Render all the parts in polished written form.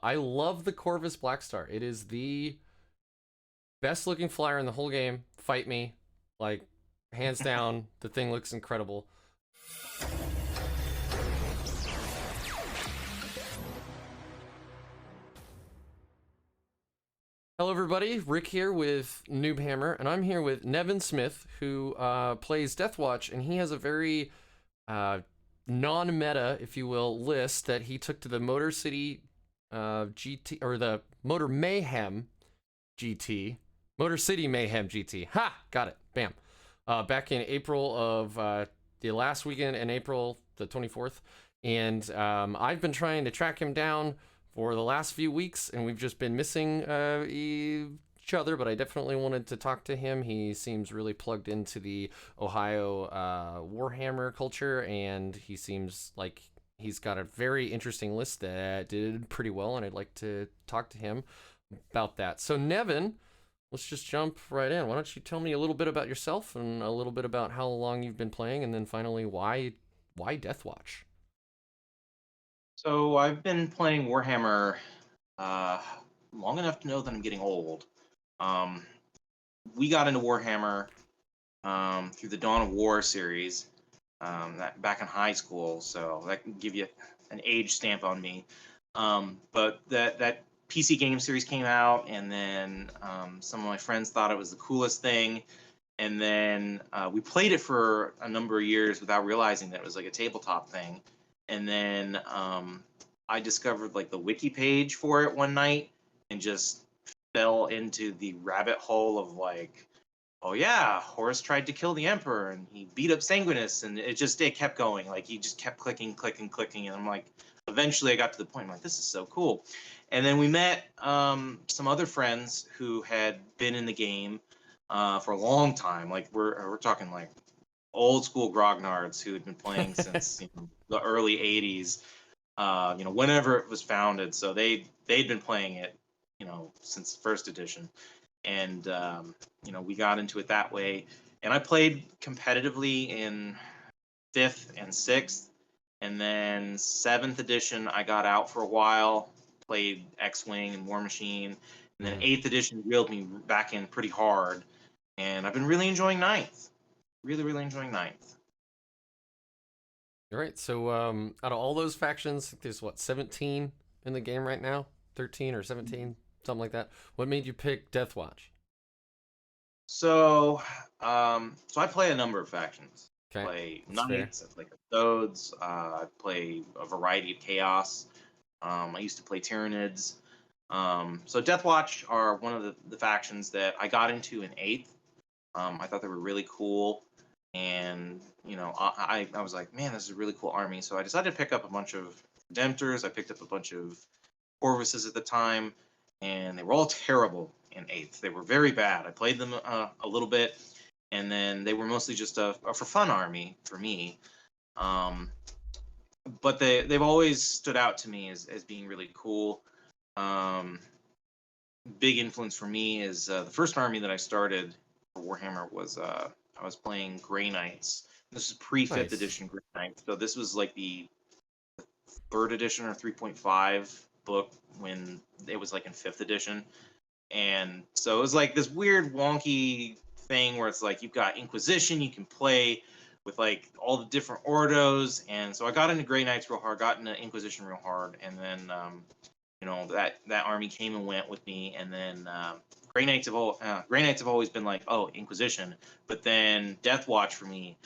I love the Corvus Blackstar. It is the best looking flyer in the whole game. Fight me. Like, hands down, the thing looks incredible. Hello, everybody. Rick here with Noobhammer, and I'm here with Nevin Smith, who plays Deathwatch, and he has a very non-meta, if you will, list that he took to the Motor City GT, or the Motor Mayhem GT. Motor City Mayhem GT. Ha! Got it. Bam. Back in April of the last weekend in April, the 24th. And I've been trying to track him down for the last few weeks, and we've just been missing each other, but I definitely wanted to talk to him. He seems really plugged into the Ohio Warhammer culture, and he seems like he's got a very interesting list that did pretty well, and I'd like to talk to him about that. So, Nevin, let's just jump right in. Why don't you tell me a little bit about yourself and a little bit about how long you've been playing, and then finally why Deathwatch? So I've been playing Warhammer long enough to know that I'm getting old. Um, we got into Warhammer through the Dawn of War series that back in high school, so that can give you an age stamp on me. But that PC game series came out, and then some of my friends thought it was the coolest thing, and then we played it for a number of years without realizing that it was like a tabletop thing. And then I discovered like the wiki page for it one night and just fell into the rabbit hole of like, oh yeah, Horus tried to kill the Emperor and he beat up Sanguinus, and it kept going. Like he just kept clicking, and I'm like, eventually I got to the point I'm like, this is so cool. And then we met some other friends who had been in the game for a long time. Like we're talking like old school grognards who had been playing since the early 80s, whenever it was founded. So they'd been playing it, since first edition. And, we got into it that way. And I played competitively in 5th and 6th. And then 7th edition, I got out for a while, played X-Wing and War Machine. And then 8th edition reeled me back in pretty hard. And I've been really enjoying 9th. Really enjoying 9th. All right, so out of all those factions, there's what, 17 in the game right now? 13 or 17, something like that. What made you pick Deathwatch? So I play a number of factions. Okay, I play that's fair. Knights, I play Custodians, I play a variety of Chaos. I used to play Tyranids. So Deathwatch are one of the factions that I got into in 8th. I thought they were really cool. And, I was like, man, this is a really cool army. So I decided to pick up a bunch of Redemptors. I picked up a bunch of Corvuses at the time, and they were all terrible in 8th. They were very bad. I played them a little bit, and then they were mostly just a for fun army for me. But they've always stood out to me as being really cool. Big influence for me is the first army that I started for Warhammer was I was playing Grey Knights. This is pre-5th edition Grey Knights. So this was like the 3rd edition or 3.5 book when it was like in 5th edition. And so it was like this weird wonky thing where it's like you've got Inquisition, you can play with like all the different ordos. And so I got into Grey Knights real hard, got into Inquisition real hard, and then that army came and went with me. And then Grey Knights have always been like, oh, Inquisition, but then Deathwatch for me,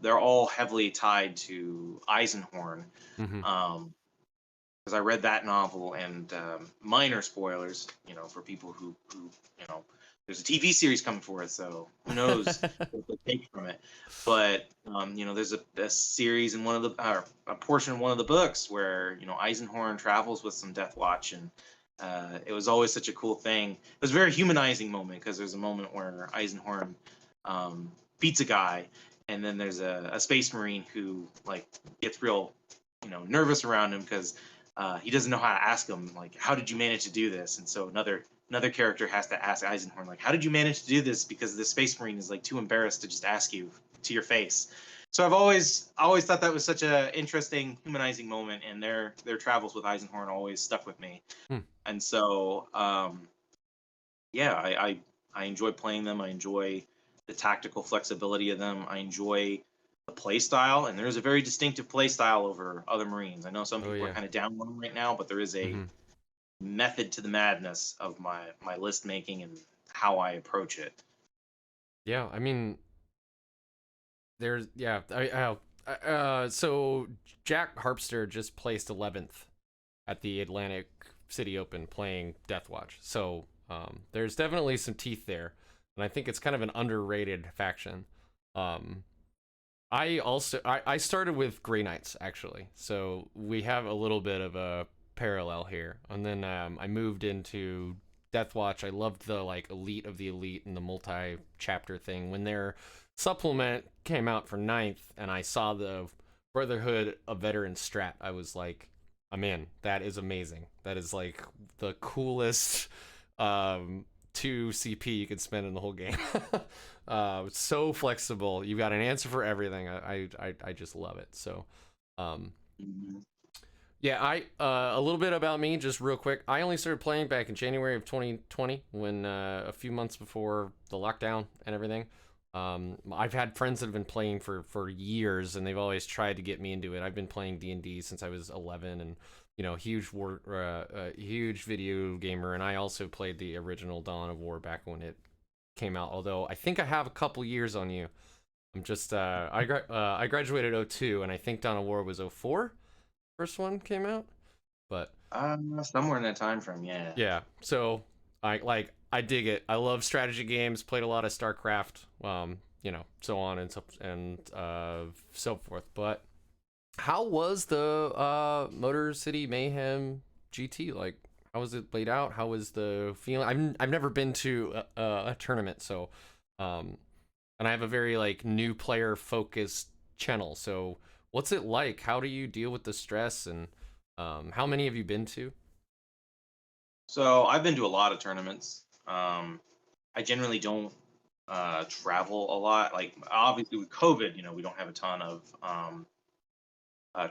they're all heavily tied to Eisenhorn, because I read that novel. And minor spoilers, for people who there's a TV series coming for it, so who knows what they take from it. But there's a series in one of the or a portion of one of the books where Eisenhorn travels with some Deathwatch, and it was always such a cool thing. It was a very humanizing moment because there's a moment where Eisenhorn beats a guy, and then there's a space marine who like gets real nervous around him because he doesn't know how to ask him, like, how did you manage to do this? And so another character has to ask Eisenhorn, like, how did you manage to do this? Because the space marine is like too embarrassed to just ask you to your face. So I've always thought that was such a interesting, humanizing moment, and their travels with Eisenhorn always stuck with me. Hmm. And so, yeah, I enjoy playing them. I enjoy the tactical flexibility of them. I enjoy the play style, and there's a very distinctive play style over other Marines. I know some Oh people are yeah. kind of down on them right now, but there is a method to the madness of my list making and how I approach it. Yeah, I mean, there's yeah. So Jack Harpster just placed 11th at the Atlantic City Open playing Deathwatch. So there's definitely some teeth there, and I think it's kind of an underrated faction. I started with Grey Knights actually, so we have a little bit of a parallel here. And then I moved into Deathwatch. I loved the like elite of the elite and the multi-chapter thing. When their supplement came out for 9th, and I saw the Brotherhood of Veteran Strat, I was like, I'm in. That is amazing. That is like the coolest 2 CP you can spend in the whole game. It's so flexible. You've got an answer for everything. I just love it. So, yeah, a little bit about me, just real quick. I only started playing back in January of 2020, when a few months before the lockdown and everything. I've had friends that have been playing for years, and they've always tried to get me into it. I've been playing D&D since I was 11, and huge huge video gamer. And I also played the original Dawn of War back when it came out. Although I think I have a couple years on you. I'm just I graduated 02, and I think Dawn of War was 04. First one came out, but Somewhere in that time frame, yeah. Yeah, so I dig it. I love strategy games. Played a lot of StarCraft, so on and so forth. But how was the Motor City Mayhem GT? Like, how was it laid out? How was the feeling? I've never been to a tournament, so and I have a very like new player focused channel. So what's it like? How do you deal with the stress? And how many have you been to? So I've been to a lot of tournaments. I generally don't travel a lot. Like, obviously with COVID, we don't have a ton of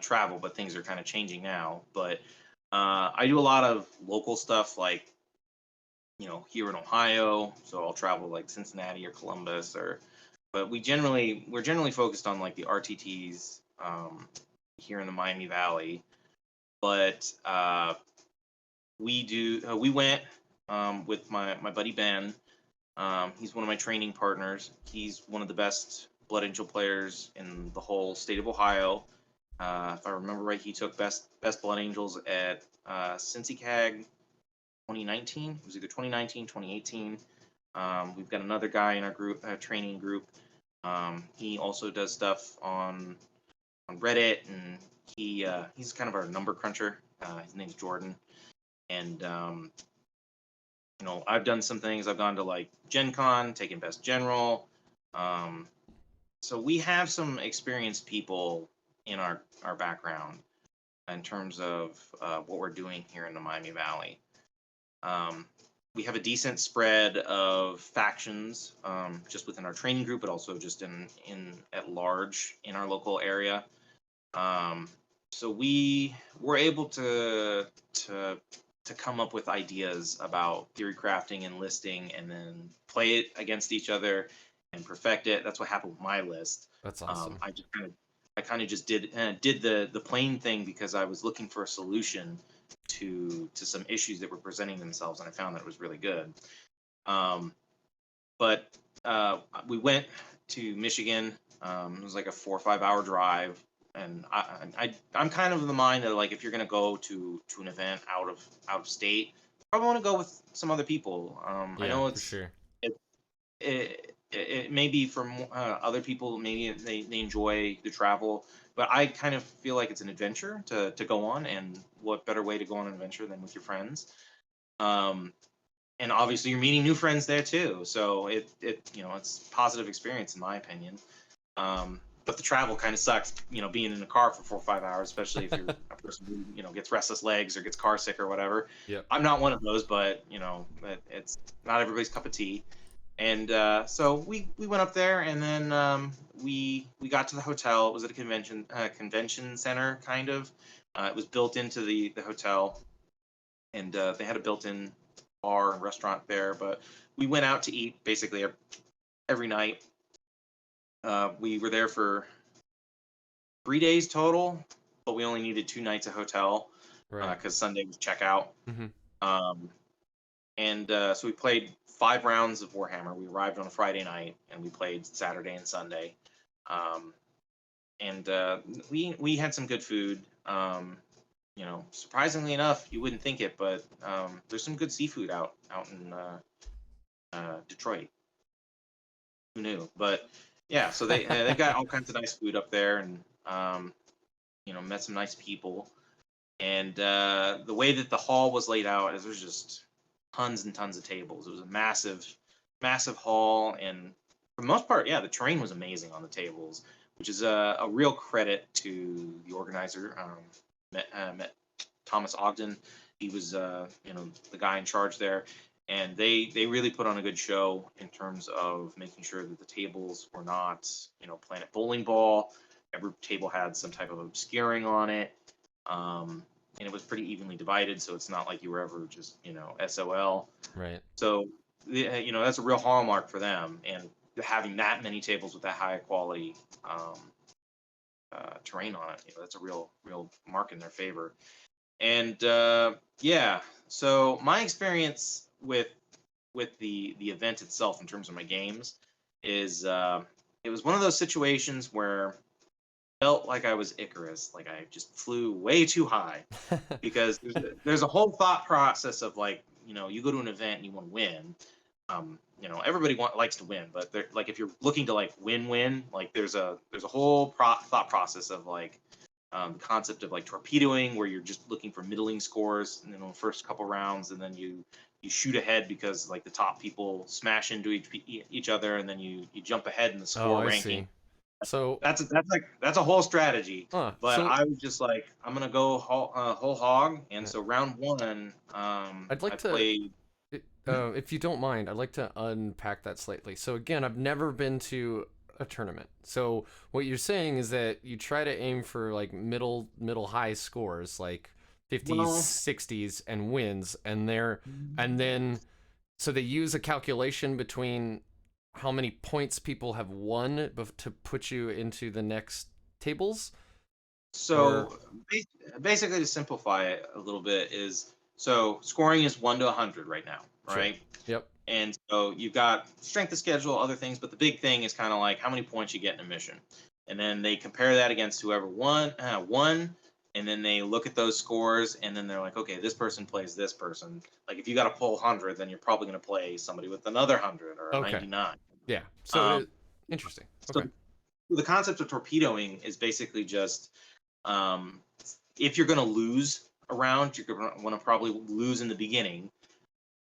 travel, but things are kind of changing now. But I do a lot of local stuff, like here in Ohio. So I'll travel like Cincinnati or Columbus, but we're generally focused on like the RTTs here in the Miami Valley. But we went with my buddy Ben. He's one of my training partners. He's one of the best Blood Angel players in the whole state of Ohio. If I remember right, he took best Blood Angels at CincyCag 2019. It was either 2019, 2018. We've got another guy in our group, training group. He also does stuff on Reddit, and he's kind of our number cruncher. His name's Jordan. And I've done some things. I've gone to like Gen Con, taken Best General. So we have some experienced people in our background in terms of what we're doing here in the Miami Valley. We have a decent spread of factions, just within our training group, but also just in at large in our local area. So we were able to come up with ideas about theory crafting and listing, and then play it against each other and perfect it. That's what happened with my list. That's awesome. I kind of just did the plain thing because I was looking for a solution to some issues that were presenting themselves, and I found that it was really good. But we went to Michigan. It was like a 4 or 5 hour drive. And I'm kind of in the mind that, like, if you're gonna go to an event out of state, you probably want to go with some other people. I know it's for sure. It may be for other people, maybe they enjoy the travel, but I kind of feel like it's an adventure to go on, and what better way to go on an adventure than with your friends? And obviously you're meeting new friends there too, so it's positive experience in my opinion. But the travel kind of sucks, being in a car for 4 or 5 hours, especially if you're a person who, gets restless legs or gets car sick or whatever. Yep. I'm not one of those, but, it's not everybody's cup of tea. And so we went up there, and then we got to the hotel. It was at a convention center, kind of. It was built into the hotel, and they had a built-in bar and restaurant there. But we went out to eat basically every night. We were there for 3 days total, but we only needed 2 nights of hotel Right. because Sunday was checkout. Hmm. Um, and so we played 5 rounds of Warhammer. We arrived on a Friday night, and we played Saturday and Sunday. Um, and we had some good food. Surprisingly enough, you wouldn't think it, but there's some good seafood out in Detroit. Who knew? But yeah, so they've got all kinds of nice food up there, and met some nice people. And the way that the hall was laid out is there's just tons and tons of tables. It was a massive, massive hall, and for the most part, yeah, the terrain was amazing on the tables, which is a real credit to the organizer. Met Thomas Ogden. He was the guy in charge there, and they really put on a good show in terms of making sure that the tables were not Planet Bowling Ball. Every table had some type of obscuring on it. And it was pretty evenly divided, so it's not like you were ever just SOL. Right. So that's a real hallmark for them, and having that many tables with that high quality terrain on it, that's a real mark in their favor. And yeah, so my experience with the event itself in terms of my games is it was one of those situations where felt like I was Icarus, like I just flew way too high, because there's a whole thought process of like, you go to an event and you want to win. Everybody likes to win, but like if you're looking to like win, like there's a whole thought process of like the concept of like torpedoing, where you're just looking for middling scores in the first couple rounds, and then you shoot ahead because like the top people smash into each other, and then you jump ahead in the Oh, score I ranking. see. So, That's a whole strategy. But so I was just like, I'm gonna go whole hog, and uh, so round one, I'd I like to, played. if you don't mind, I'd like to unpack that slightly. So again, I've never been to a tournament. So what you're saying is that you try to aim for like middle high scores, like 50s, Well, 60s, and wins, and then so they use a calculation between how many points people have won to put you into the next tables, or so basically, to simplify it a little bit, is so scoring is 1 to 100 right now, sure. right? Yep. And so you've got strength of schedule, other things, but the big thing is kind of like how many points you get in a mission, and then they compare that against whoever won, and then they look at those scores, and then they're like, okay, this person plays this person. Like if you got a full 100, then you're probably going to play somebody with another 100 or a Okay. 99. Yeah. So it Um, is interesting. so Okay. the concept of torpedoing is basically just um, if you're going to lose a round, you're going to want to probably lose in the beginning.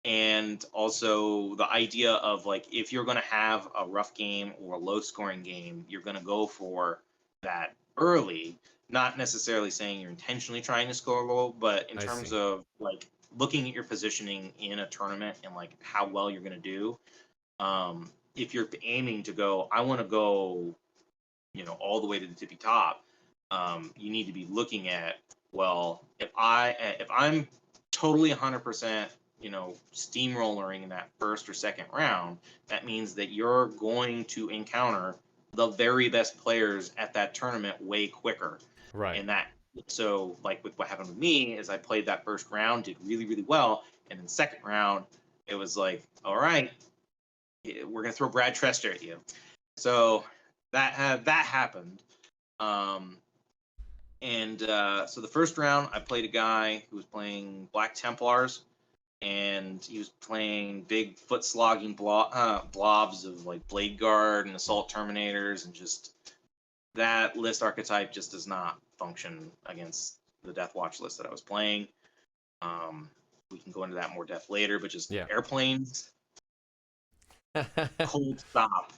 And also the idea of like if you're going to have a rough game or a low scoring game, you're going to go for that early, not necessarily saying you're intentionally trying to score low, but in I terms see. of like looking at your positioning in a tournament and like how well you're going to do. If you're aiming to go, I want to go all the way to the tippy top, you need to be looking at, well, if I'm totally 100%, steamrollering in that first or second round, that means that you're going to encounter the very best players at that tournament way quicker. Right. And that, so like with what happened with me is I played that first round, did really, really well. And then second round, it was like, all right, we're going to throw Brad Chester at you. So that happened. Um, and so the first round, I played a guy who was playing Black Templars, and he was playing big foot slogging blobs of like Blade Guard and Assault Terminators, and just that list archetype just does not function against the Deathwatch list that I was playing. We can go into that more depth later, but just Yeah. airplanes, cold stop.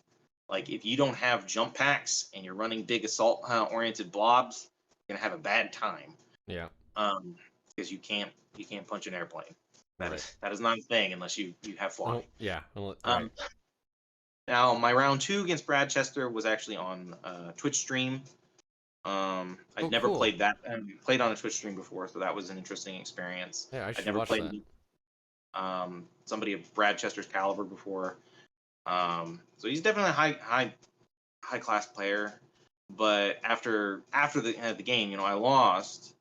Like if you don't have jump packs and you're running big assault oriented blobs, you're gonna have a bad time. Yeah. Because you can't punch an airplane. Right. That is not a thing unless you have fly. Well, yeah. Well, Um, right. Now, my round 2 against Brad Chester was actually on Twitch stream. I'd never cool. played that. Played on a Twitch stream before, so that was an interesting experience. Yeah, I I'd should never watch played that. somebody of Brad Chester's caliber before. So he's definitely a high class player. But after the game, I lost.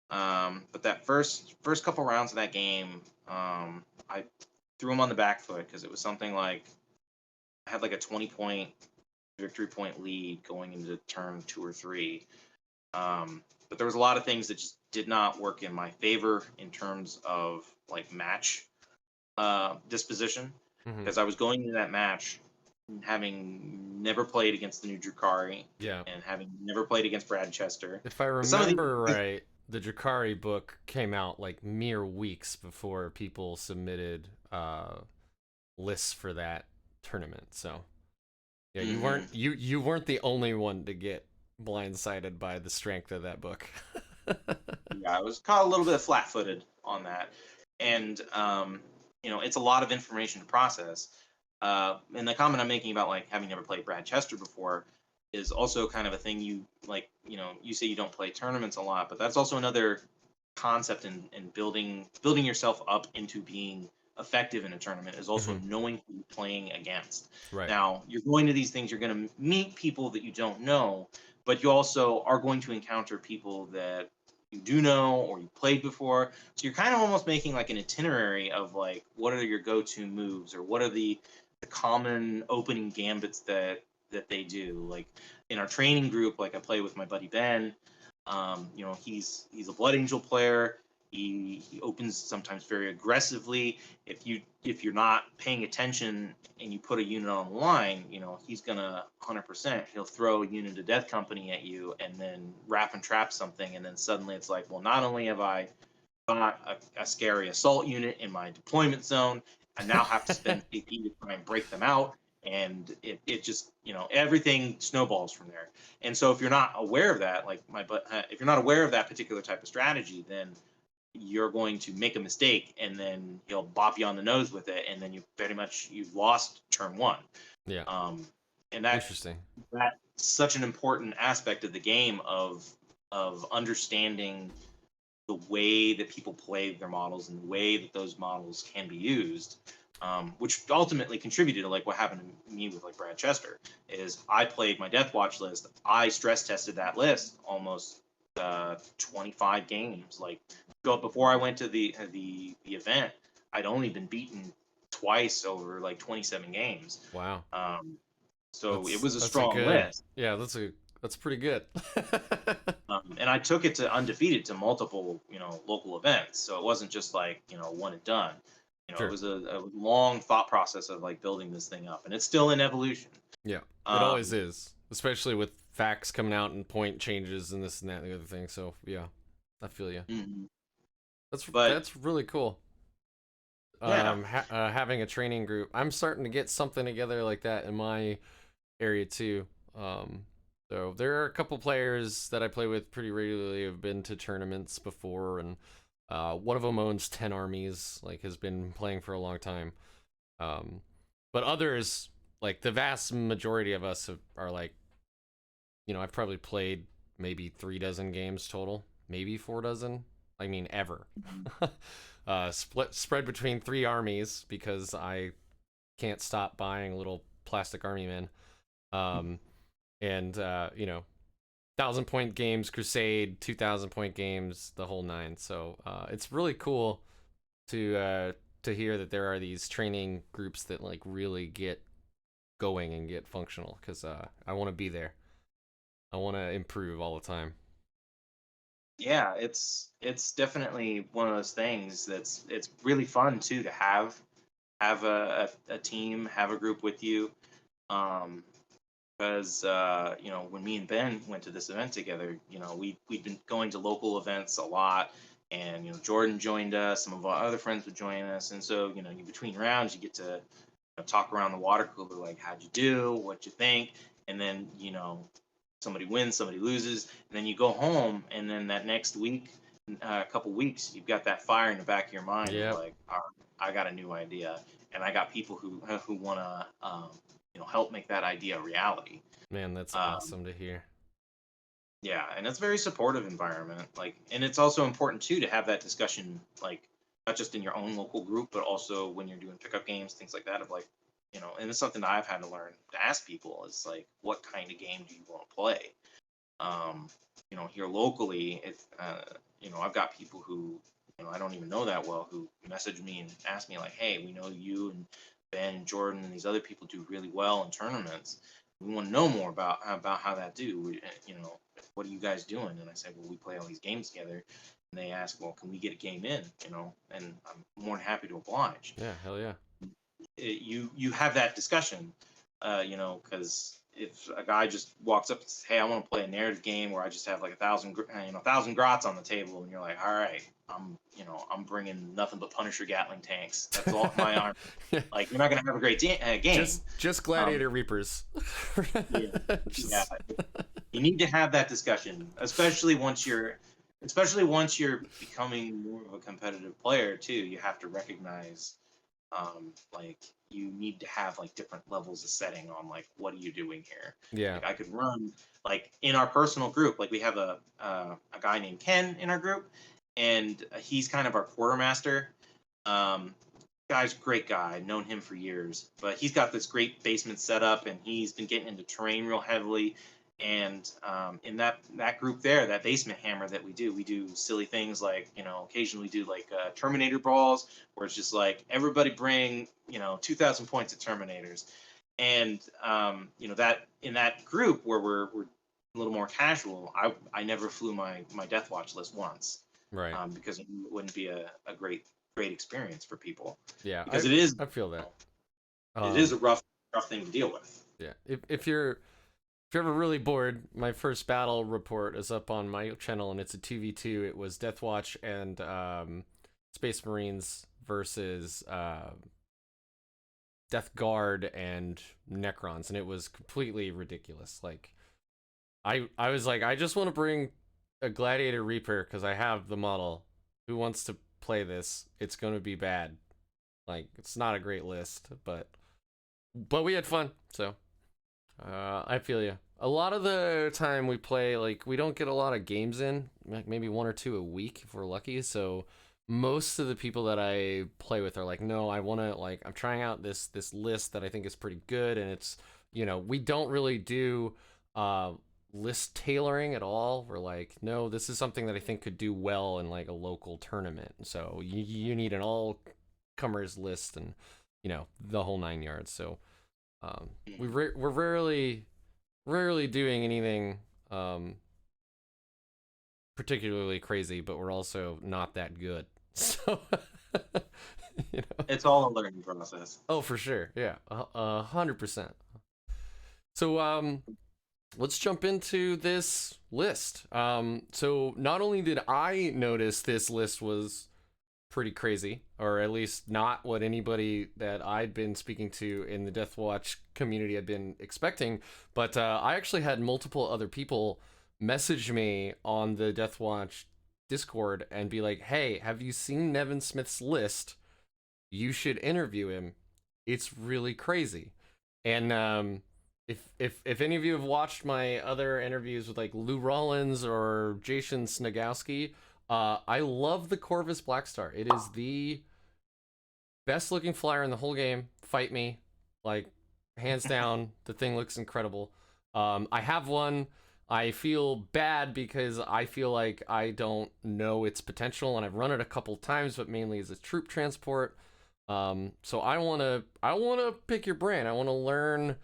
But that first couple rounds of that game, I threw him on the back foot because it was something like I had like a 20-point victory point lead going into turn 2 or 3. But there was a lot of things that just did not work in my favor in terms of like match disposition, because I was going into that match having never played against the new Drukhari, Yeah. and having never played against Brad Chester. If I remember right, the Drukhari book came out like mere weeks before people submitted lists for that tournament. So yeah, you weren't the only one to get blindsided by the strength of that book. Yeah, I was caught a little bit flat-footed on that, and it's a lot of information to process. And the comment I'm making about like having never played Brad Chester before is also kind of a thing you like. You say you don't play tournaments a lot, but that's also another concept in building yourself up into being effective in a tournament is also knowing who you're playing against. Right. Now, you're going to these things, you're going to meet people that you don't know, but you also are going to encounter people that you do know or you played before. So you're kind of almost making like an itinerary of like what are your go-to moves, or what are the common opening gambits that they do. Like in our training group, like I play with my buddy Ben. He's a Blood Angel player. He opens sometimes very aggressively. If you're not paying attention and you put a unit on the line, he's gonna 100%. He'll throw a unit of Death Company at you and then wrap and trap something, and then suddenly it's like, well, not only have I got a scary assault unit in my deployment zone, I now have to spend CP to try and break them out, and it just everything snowballs from there. And so if you're not aware of that, if you're not aware of that particular type of strategy, then you're going to make a mistake, and then he'll bop you on the nose with it, and then you've lost turn 1. Yeah. And that's interesting. That's such an important aspect of the game of understanding the way that people play their models and the way that those models can be used, which ultimately contributed to like what happened to me with like Brad Chester. Is I played my Deathwatch list. I stress tested that list almost 25 games. Like before I went to the event, I'd only been beaten twice over like 27 games. Wow. So it was a strong list. Yeah, that's pretty good. And I took it to undefeated to multiple, local events. So it wasn't just like, one and done. Sure. It was a long thought process of like building this thing up, and it's still in evolution. Yeah, it always is, especially with facts coming out and point changes and this and that and the other thing. So yeah, I feel you. That's really cool. Yeah. Having a training group, I'm starting to get something together like that in my area too. So there are a couple players that I play with pretty regularly who have been to tournaments before, and one of them owns 10 armies, like has been playing for a long time. But others, like the vast majority of us are like, I've probably played maybe 3 dozen games total, maybe 4 dozen. I mean, ever. Spread between 3 armies because I can't stop buying little plastic army men. And 1,000-point games, Crusade, 2,000-point games, the whole 9. So it's really cool to hear that there are these training groups that like really get going and get functional, because I want to be there. I want to improve all the time. Yeah, it's definitely one of those things it's really fun too to have a team, have a group with you. Because when me and Ben went to this event together, we'd been going to local events a lot, and Jordan joined us, some of our other friends would join us, and so between rounds you get to talk around the water cooler, like how'd you do, what'd you think, and then somebody wins, somebody loses, and then you go home, and then that next week, a couple weeks, you've got that fire in the back of your mind. Yep. Like, all right, I got a new idea, and I got people who want to help make that idea a reality. Man, that's awesome to hear. Yeah, and it's a very supportive environment. And it's also important too to have that discussion, not just in your own local group, but also when you're doing pickup games, things like that. And it's something that I've had to learn to ask people is what kind of game do you want to play? Here locally, I've got people who, I don't even know that well, who message me and ask me hey, we know you and Ben and Jordan and these other people do really well in tournaments. We want to know more about how that do. What are you guys doing? And I said, well, we play all these games together. And they ask, well, can we get a game in? And I'm more than happy to oblige. Yeah, hell yeah. You have that discussion, because if a guy just walks up and says, hey, I want to play a narrative game where I just have 1,000 grots on the table, and you're like, all right, I'm bringing nothing but Punisher Gatling tanks. That's all my arm. You're not gonna have a great game. Just Gladiator Reapers. Yeah. You need to have that discussion, especially once you're becoming more of a competitive player too. You have to recognize, you need to have different levels of setting on what are you doing here. Yeah. I could run in our personal group. We have a guy named Ken in our group, and he's kind of our quartermaster. Guy's a great guy. I've known him for years, but he's got this great basement setup, and he's been getting into terrain real heavily. And in that group there, that basement hammer that we do silly things occasionally do Terminator brawls, where it's just everybody bring 2,000 points of Terminators, and that in that group where we're a little more casual, I never flew my Deathwatch list once, right? Because it wouldn't be a great experience for people. Yeah, because I feel that it is a rough thing to deal with. Yeah, if you're ever really bored, my first battle report is up on my channel, and it's a 2v2. It was Deathwatch and Space Marines versus Deathguard and Necrons, and it was completely ridiculous. I was I just want to bring a Gladiator Reaper because I have the model. Who wants to play this? It's going to be bad. It's not a great list, but we had fun, so... I feel you. A lot of the time we play, we don't get a lot of games in, maybe 1 or 2 a week if we're lucky. So most of the people that I play with are no, I want to, I'm trying out this list that I think is pretty good. And it's, we don't really do list tailoring at all. We're no, this is something that I think could do well in a local tournament. So you need an all-comers list and, the whole 9 yards. So we're rarely doing anything particularly crazy, but we're also not that good. So it's all a learning process. Oh, for sure, yeah, 100%. So let's jump into this list. So not only did I notice this list was pretty crazy, or at least not what anybody that I'd been speaking to in the Deathwatch community had been expecting, but I actually had multiple other people message me on the Deathwatch Discord and be like, hey, have you seen Nevin Smith's list? You should interview him. It's really crazy. And if any of you have watched my other interviews with Lou Rollins or Jason Snagowski, I love the Corvus Blackstar. It is the best looking flyer in the whole game. Fight me. Hands down, the thing looks incredible. I have one. I feel bad because I feel like I don't know its potential, and I've run it a couple times, but mainly as a troop transport. So I wanna pick your brain. I wanna learn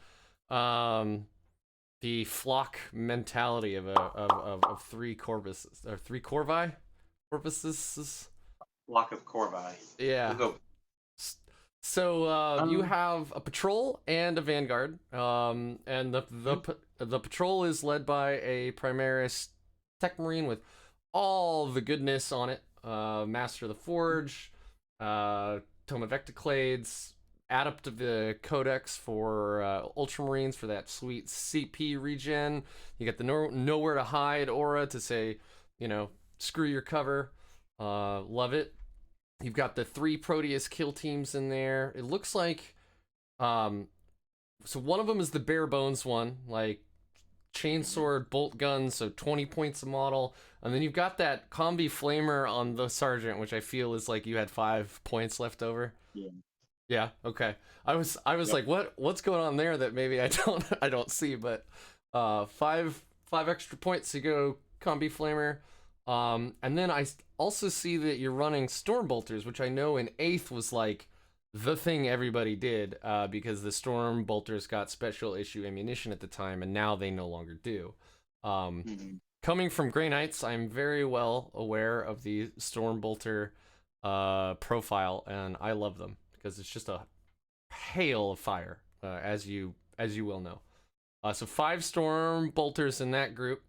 the flock mentality of 3 Corvuses, or 3 Corvi? Corvuses? Flock of Corvi. Yeah. We'll go. So you have a patrol and a vanguard, and the patrol is led by a Primaris Tech Marine with all the goodness on it. Master of the Forge, Tome of Ectoclades, add up to the codex for Ultramarines for that sweet CP regen. You get the nowhere to hide aura to say, screw your cover. Love it. You've got the 3 Proteus kill teams in there. It looks like so one of them is the bare bones one, like chainsword, bolt guns, so 20 points a model. And then you've got that combi flamer on the sergeant, which I feel is like you had 5 points left over. Yeah. Yeah, okay. I was Yep. like, what's going on there that maybe I don't I don't see, but 5 extra points to go combi flamer. And then I also see that you're running storm bolters, which I know in 8th was like the thing everybody did, because the storm bolters got special issue ammunition at the time, and now they no longer do. Mhm. Coming from Grey Knights, I'm very well aware of the storm bolter profile, and I love them because it's just a hail of fire, as you will know. So 5 storm bolters in that group,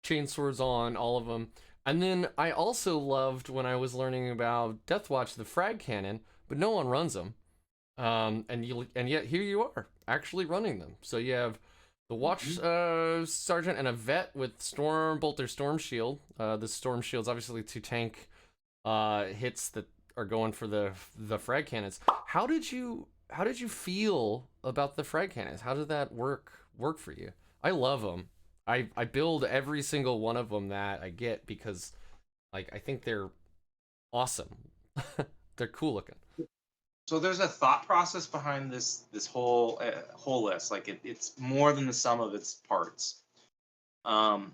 chainswords on all of them, and then I also loved when I was learning about Deathwatch the frag cannon, but no one runs them, and yet here you are actually running them. So you have the watch sergeant and a vet with storm bolter storm shield. The storm shield's obviously to tank hits that are going for the frag cannons. How did you feel about the frag cannons? How did that work for you? I love them. I build every single one of them that I get because like I think they're awesome. They're cool looking. So there's a thought process behind this whole list. Like it's more than the sum of its parts. Um,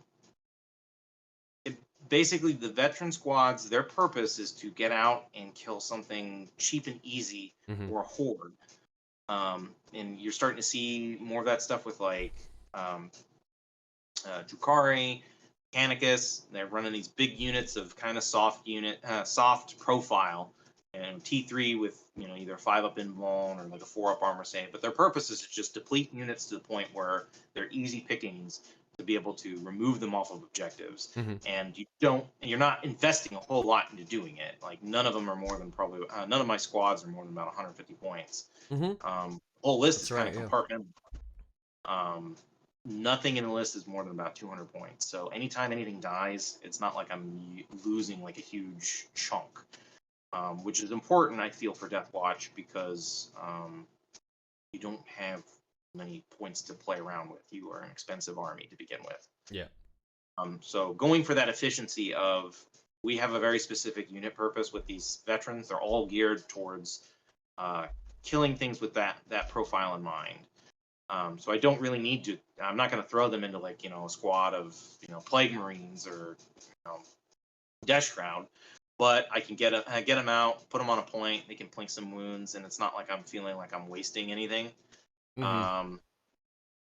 Basically the veteran squads, their purpose is to get out and kill something cheap and easy or a horde. And you're starting to see more of that stuff with like Drukhari, Canicus. They're running these big units of kind of soft profile, and T3 with either 5-up invuln or like a 4-up armor save. But their purpose is to just deplete units to the point where they're easy pickings to be able to remove them off of objectives. And you're not investing a whole lot into doing it. Like none of them are more than probably none of my squads are more than about 150 points. Whole list That's is kind right, of yeah. compartmental. Nothing in the list is more than about 200 points. So anytime anything dies, it's not like I'm losing like a huge chunk, which is important, I feel, for Deathwatch because you don't have many points to play around with. You are an expensive army to begin with. Yeah. So going for that efficiency of, we have a very specific unit purpose with these veterans. They're all geared towards killing things with that profile in mind. So I don't really need to. I'm not going to throw them into like a squad of Plague Marines or Death Shroud, but I can get them out, put them on a point. They can plink some wounds, and it's not like I'm feeling like I'm wasting anything. Then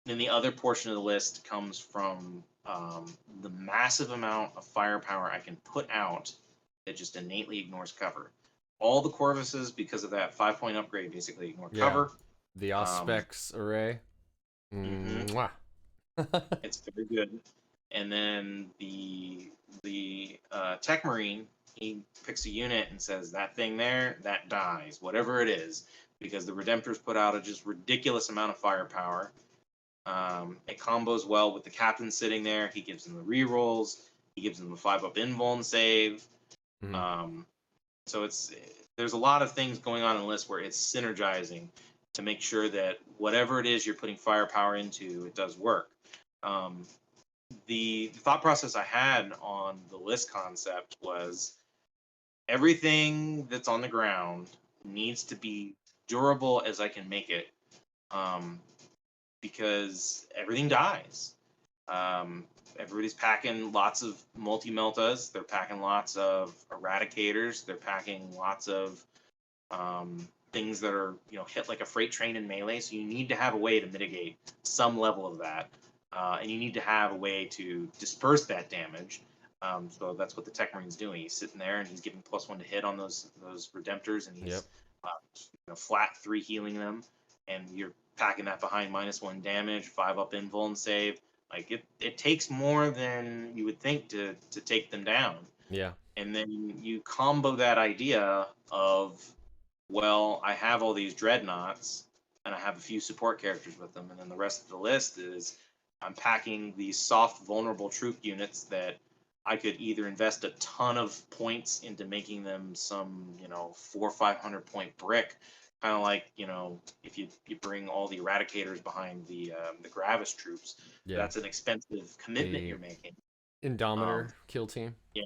the other portion of the list comes from the massive amount of firepower I can put out that just innately ignores cover. All the Corvuses, because of that 5-point upgrade, basically ignore cover. The Auspex array. Mwah. It's very good. And then the Tech Marine, he picks a unit and says that thing there, that dies, whatever it is, because the Redemptors put out a just ridiculous amount of firepower. It combos well with the captain sitting there. He gives them the rerolls. He gives them the 5-up invuln save. So there's a lot of things going on in the list where it's synergizing to make sure that whatever it is you're putting firepower into, it does work. The thought process I had on the list concept was everything that's on the ground needs to be durable as I can make it, because everything dies. Everybody's packing lots of multi-meltas. They're packing lots of eradicators. They're packing lots of things that are hit like a freight train in melee. So you need to have a way to mitigate some level of that, and you need to have a way to disperse that damage. So that's what the Tech Marine's doing. He's sitting there and he's giving +1 to hit on those Redemptors, and he's flat 3 healing them, and you're packing that behind -1 damage, 5-up invuln save. Like it takes more than you would think to take them down. Yeah. And then you combo that idea of, well, I have all these dreadnoughts and I have a few support characters with them, and then the rest of the list is I'm packing these soft, vulnerable troop units that I could either invest a ton of points into making them some 400 or 500 point brick Kind of like, you know, if you bring all the eradicators behind the Gravis troops, Yeah. that's an expensive commitment The you're making. Indomitor kill team. Yeah,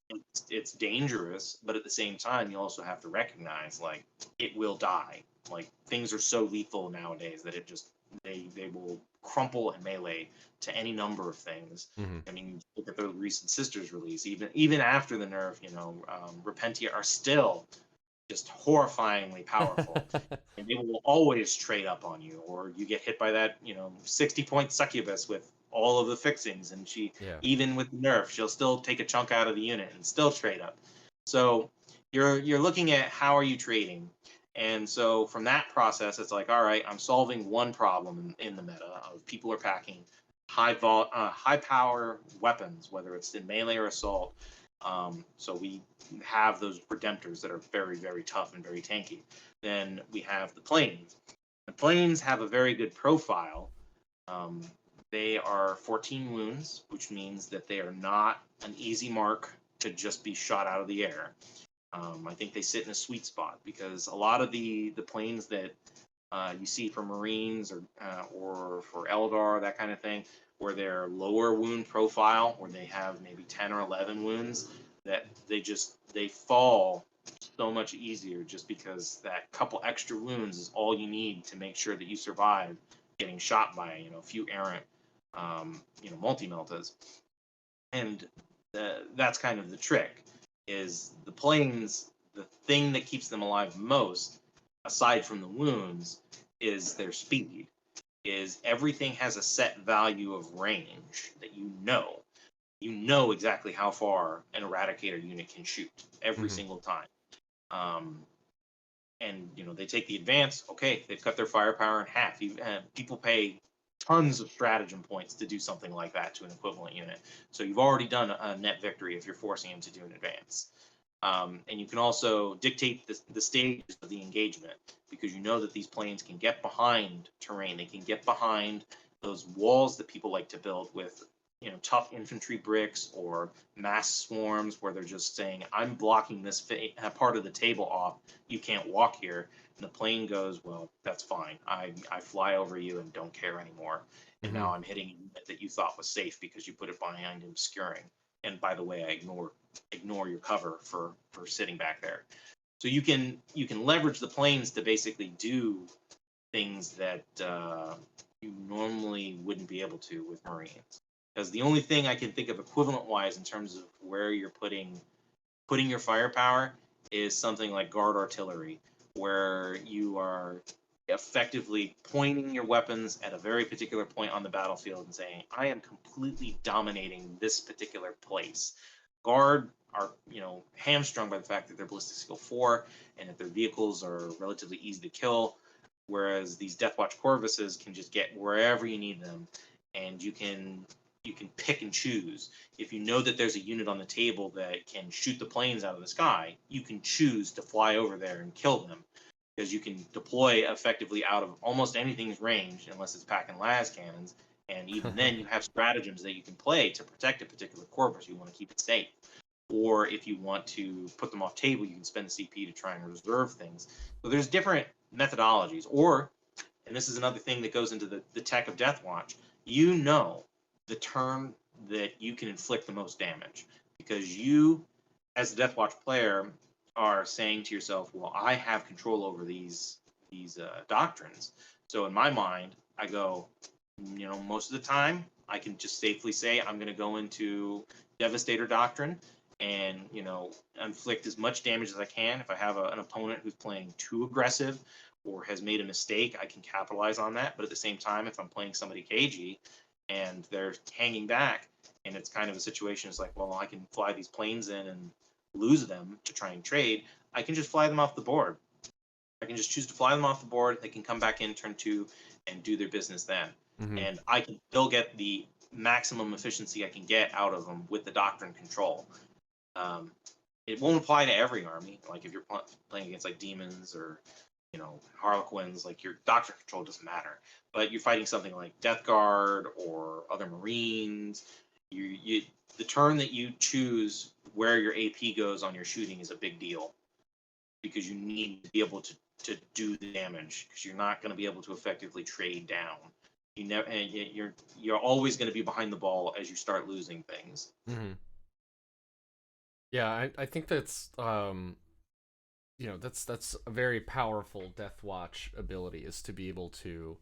Yeah. it's dangerous, but at the same time, you also have to recognize like it will die. Like things are so lethal nowadays that it just they will crumple and melee to any number of things. Hmm. I mean, look at the recent Sisters release. Even after the nerf, you know, Repentia are still just horrifyingly powerful, and they will always trade up on you, or you get hit by that, you know, 60-point succubus with all of the fixings, and she, Yeah. even with the nerf, she'll still take a chunk out of the unit and still trade up. So you're looking at how are you trading, and so from that process, it's like, all right, I'm solving one problem in the meta of people are packing high power weapons, whether it's in melee or assault. So we have those redemptors that are very, very tough and very tanky. Then we have the planes. The planes have a very good profile. Um, they are 14 wounds, which means that they are not an easy mark to just be shot out of the air. I think they sit in a sweet spot because a lot of the planes that you see for Marines or for Eldar, that kind of thing, where they're lower wound profile, where they have maybe 10 or 11 wounds, that they fall so much easier just because that couple extra wounds is all you need to make sure that you survive getting shot by, you know, a few errant you know, multi-meltas. And that's kind of the trick, is the planes, the thing that keeps them alive most, aside from the wounds, is their speed. Is everything has a set value of range that you know. You know exactly how far an eradicator unit can shoot every Hmm. single time. Um, and you know they take the advance. Okay, they've cut their firepower in half. People pay tons of stratagem points to do something like that to an equivalent unit. So you've already done a net victory if you're forcing him to do an advance. And you can also dictate the stages of the engagement because you know that these planes can get behind terrain. They can get behind those walls that people like to build with, you know, tough infantry bricks or mass swarms where they're just saying, I'm blocking this part of the table off. You can't walk here. And the plane goes, well, that's fine. I fly over you and don't care anymore. And Hmm. now I'm hitting a unit that you thought was safe because you put it behind obscuring. And by the way, I ignore your cover for sitting back there. So you can leverage the planes to basically do things that you normally wouldn't be able to with Marines. Because the only thing I can think of equivalent wise in terms of where you're putting your firepower is something like guard artillery, where you are effectively pointing your weapons at a very particular point on the battlefield and saying, I am completely dominating this particular place. Guard are, you know, hamstrung by the fact that they're ballistic skill 4 and that their vehicles are relatively easy to kill, whereas these Deathwatch Corvuses can just get wherever you need them, and you can pick and choose. If you know that there's a unit on the table that can shoot the planes out of the sky, you can choose to fly over there and kill them because you can deploy effectively out of almost anything's range unless it's pack and las cannons. And even then, you have stratagems that you can play to protect a particular corpus. You want to keep it safe. Or if you want to put them off table, you can spend the CP to try and reserve things. So there's different methodologies. Or, and this is another thing that goes into the tech of Deathwatch, you know the turn that you can inflict the most damage because you, as a Deathwatch player, are saying to yourself, "Well, I have control over these doctrines." So in my mind, I go, you know, most of the time, I can just safely say I'm going to go into Devastator Doctrine and, you know, inflict as much damage as I can. If I have an opponent who's playing too aggressive or has made a mistake, I can capitalize on that. But at the same time, if I'm playing somebody cagey and they're hanging back and it's kind of a situation, it's like, well, I can fly these planes in and lose them to try and trade. I can just fly them off the board. I can just choose to fly them off the board. They can come back in turn 2 and do their business then. Hmm. And I can still get the maximum efficiency I can get out of them with the doctrine control. Um, it won't apply to every army. Like if you're playing against like demons or, you know, Harlequins, like your doctrine control doesn't matter. But you're fighting something like Deathguard or other Marines. You the turn that you choose where your AP goes on your shooting is a big deal because you need to be able to do the damage, because you're not going to be able to effectively trade down. You never, and you're always going to be behind the ball as you start losing things. Mm-hmm. Yeah, I think that's that's a very powerful Deathwatch ability, is to be able to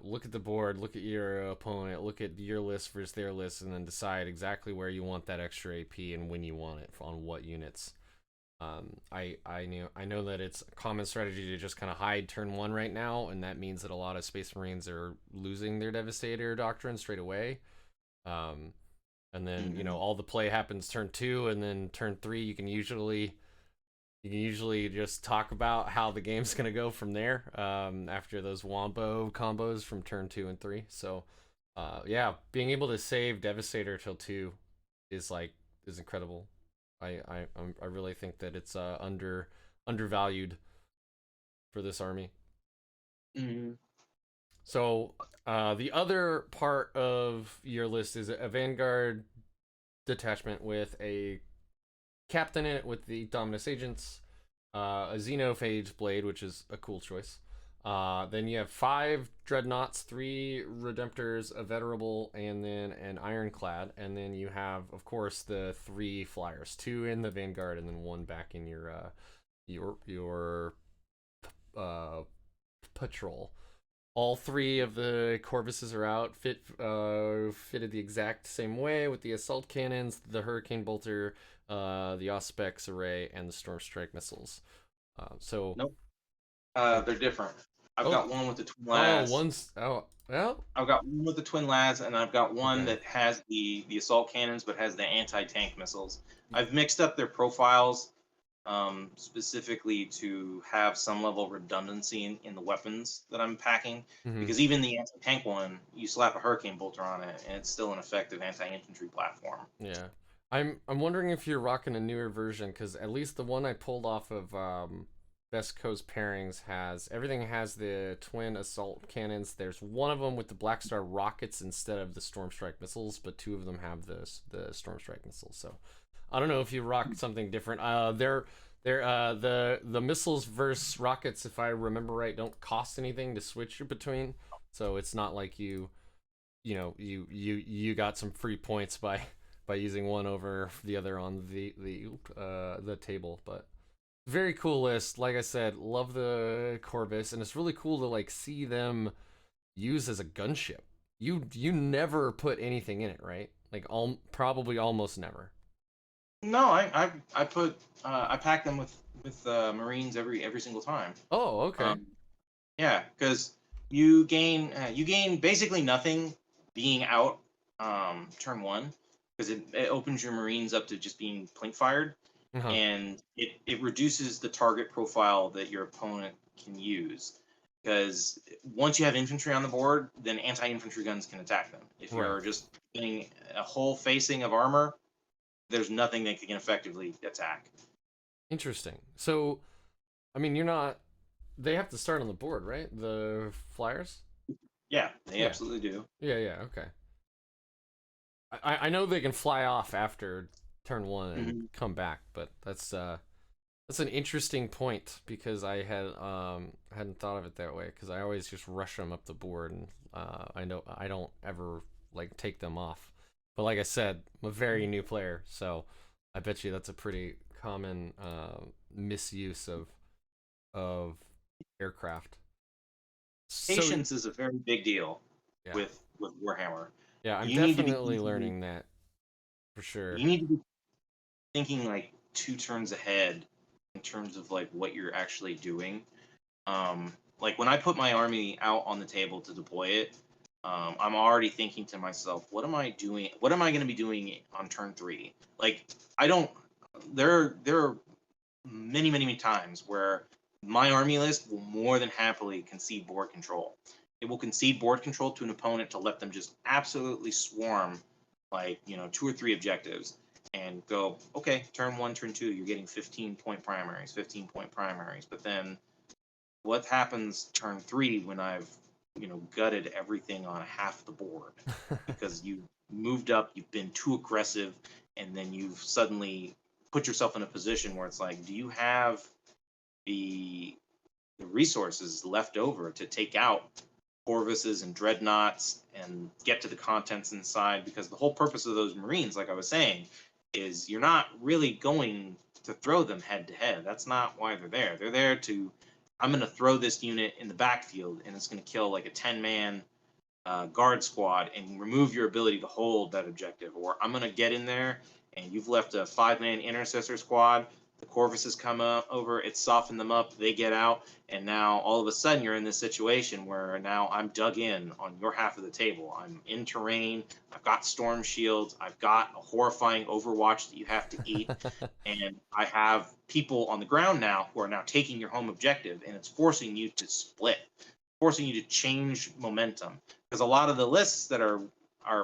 look at the board, look at your opponent, look at your list versus their list, and then decide exactly where you want that extra AP and when you want it on what units. I know that it's a common strategy to just kind of hide turn 1 right now, and that means that a lot of Space Marines are losing their Devastator doctrine straight away. And then all the play happens turn 2, and then turn 3 you can usually just talk about how the game's gonna go from there. After those wombo combos from turn 2 and 3. So yeah, being able to save Devastator till 2 is incredible. I really think that it's undervalued for this army. Mm-hmm. So the other part of your list is a Vanguard detachment with a captain in it with the Dominus Agents, a Xenophage Blade, which is a cool choice. Then you have 5 Dreadnoughts, 3 Redemptors, a Venerable, and then an Ironclad. And then you have, of course, the 3 Flyers, 2 in the Vanguard, and then 1 back in your patrol. All 3 of the Corvuses are out, fitted the exact same way with the assault cannons, the Hurricane Bolter, the Auspex array, and the Storm Strike missiles. Nope. They're different. I've got one with the twin lads. I've got one with the twin lads, and I've got one that has the assault cannons but has the anti-tank missiles. I've mixed up their profiles specifically to have some level of redundancy in the weapons that I'm packing. Because even the anti-tank one, you slap a Hurricane Bolter on it, and it's still an effective anti-infantry platform. Yeah. I'm wondering if you're rocking a newer version, because at least the one I pulled off of Best Coast Pairings everything has the twin assault cannons. There's one of them with the Blackstar rockets instead of the Storm Strike missiles, but 2 of them have the Storm Strike missiles. So I don't know if you rock something different. The missiles versus rockets, if I remember right, don't cost anything to switch between. So it's not like you got some free points by using one over the other on the table. But very cool list. Like I said, love the Corvus, and it's really cool to see them used as a gunship. You never put anything in it, right? Probably almost never. No, I pack them with Marines every single time. Oh, okay. Yeah, because you gain basically nothing being out turn 1, because it opens your Marines up to just being plink fired, and it reduces the target profile that your opponent can use. Because once you have infantry on the board, then anti-infantry guns can attack them. If you're just getting a whole facing of armor, there's nothing that can effectively attack. Interesting. So, I mean, they have to start on the board, right? The Flyers? Yeah, they absolutely do. Yeah, okay. I know they can fly off after turn 1 and come back, but that's an interesting point, because I hadn't thought of it that way, because I always just rush them up the board, and I don't ever take them off. But like I said, I'm a very new player, so I bet you that's a pretty common misuse of aircraft. Patience is a very big deal with Warhammer. Yeah, I'm definitely learning that, for sure. You need to be thinking 2 turns ahead in terms of what you're actually doing. When I put my army out on the table to deploy it, I'm already thinking to myself, what am I doing? What am I going to be doing on turn 3? There are many times where my army list will more than happily concede board control. It will concede board control to an opponent to let them just absolutely swarm 2 or 3 objectives and go, okay, turn 1, turn 2, you're getting 15-point primaries. But then what happens turn 3 when I've gutted everything on half the board because you moved up, you've been too aggressive, and then you've suddenly put yourself in a position where it's do you have the resources left over to take out Corvuses and Dreadnoughts and get to the contents inside, because the whole purpose of those Marines, like I was saying, is you're not really going to throw them head to head. That's not why they're there. They're there to, I'm going to throw this unit in the backfield and it's going to kill like a 10-man guard squad and remove your ability to hold that objective. Or I'm going to get in there and you've left a 5-man intercessor squad. The Corvuses come over, it's softened them up, they get out, and now all of a sudden you're in this situation where now I'm dug in on your half of the table. I'm in terrain, I've got storm shields, I've got a horrifying Overwatch that you have to eat, and I have people on the ground now who are now taking your home objective, and it's forcing you to split, forcing you to change momentum. Because a lot of the lists that are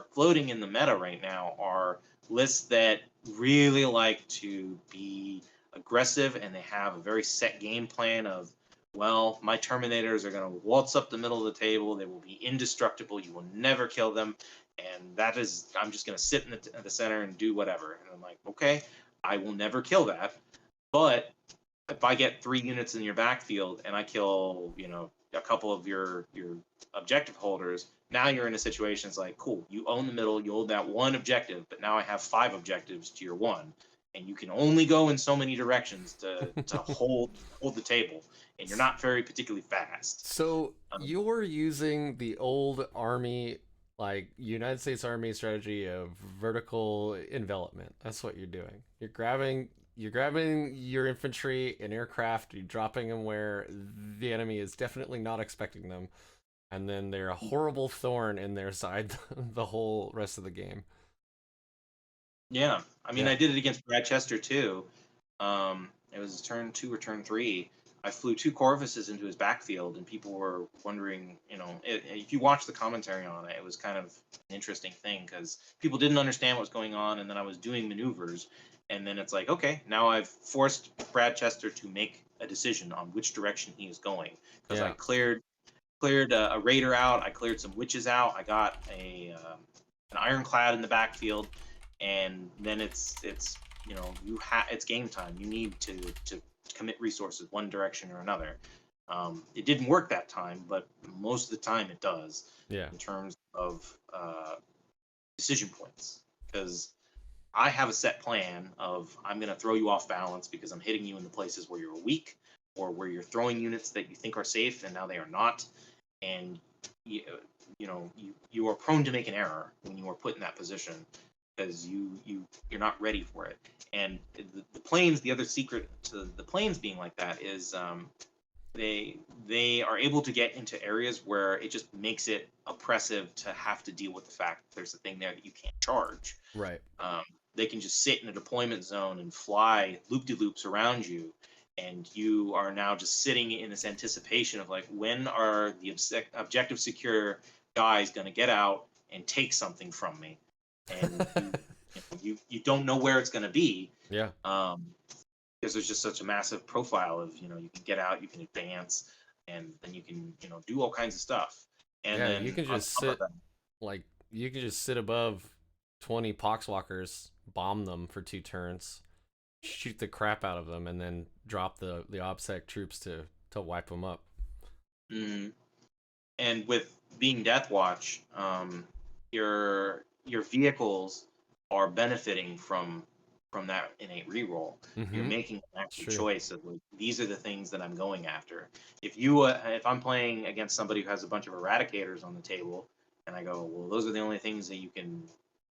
floating in the meta right now are lists that really like to be aggressive, and they have a very set game plan of, well, my Terminators are going to waltz up the middle of the table, they will be indestructible, you will never kill them, and that is, I'm just going to sit in the center and do whatever. And I'm like, okay, I will never kill that, but if I get 3 units in your backfield and I kill, a couple of your objective holders, now you're in a situation, it's like, cool, you own the middle, you own that one objective, but now I have 5 objectives to your 1, and you can only go in so many directions to hold the table, and you're not very particularly fast. So you're using the old army, like United States Army strategy of vertical envelopment. That's what you're doing. You're grabbing your infantry and aircraft, you're dropping them where the enemy is definitely not expecting them, and then they're a horrible thorn in their side the whole rest of the game. Yeah, I mean, I did it against Brad Chester too. It was turn 2 or turn 3. I flew 2 Corvuses into his backfield, and people were wondering, if you watch the commentary on it, it was kind of an interesting thing because people didn't understand what was going on, and then I was doing maneuvers, and then it's like, okay, now I've forced Brad Chester to make a decision on which direction he is going, because I cleared a Raider out, I cleared some Witches out, I got an Ironclad in the backfield, and then it's it's game time. You need to commit resources one direction or another. It didn't work that time, but most of the time it does. Yeah. In terms of decision points, because I have a set plan of, I'm going to throw you off balance because I'm hitting you in the places where you're weak, or where you're throwing units that you think are safe and now they are not, and you are prone to make an error when you are put in that position, because you're not ready for it. And the planes, the other secret to the planes being like that is they are able to get into areas where it just makes it oppressive to have to deal with the fact that there's a thing there that you can't charge. Right. They can just sit in a deployment zone and fly loop-de-loops around you, and you are now just sitting in this anticipation of, like, when are the objective secure guys going to get out and take something from me? And you don't know where it's going to be. Yeah. Because there's just such a massive profile of, you can get out, you can advance, and then you can do all kinds of stuff. And then you can just sit above 20 poxwalkers, bomb them for 2 turns, shoot the crap out of them, and then drop the OBSEC troops to wipe them up. Mm-hmm. And with being Deathwatch, your vehicles are benefiting from that innate reroll. Mm-hmm. You're making an active choice of, like, these are the things that I'm going after. If I'm playing against somebody who has a bunch of Eradicators on the table, and I go, well, those are the only things that you can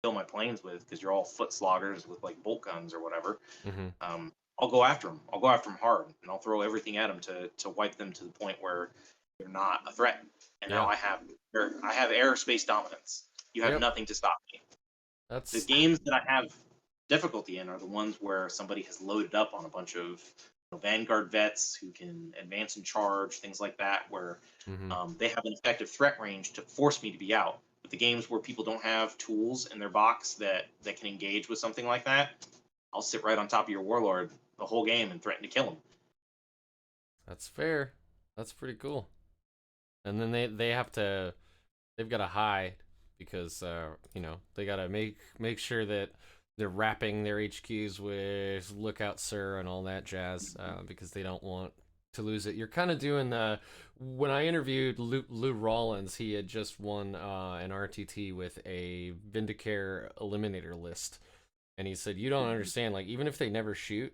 kill my planes with because you're all foot sloggers with, like, bolt guns or whatever. Mm-hmm. I'll go after them. I'll go after them hard, and I'll throw everything at them to wipe them to the point where they're not a threat. And now I have airspace dominance. You have nothing to stop me. The games that I have difficulty in are the ones where somebody has loaded up on a bunch of Vanguard vets who can advance and charge, things like that, where they have an effective threat range to force me to be out. But the games where people don't have tools in their box that can engage with something like that, I'll sit right on top of your Warlord the whole game and threaten to kill him. That's fair. That's pretty cool. And then they've got to hide because they got to make sure that they're wrapping their HQs with "Look out, sir" and all that jazz, because they don't want lose it. You're kind of doing the. When I interviewed Lou Rollins, he had just won an RTT with a Vindicare Eliminator list, and he said, "You don't understand. Like, even if they never shoot,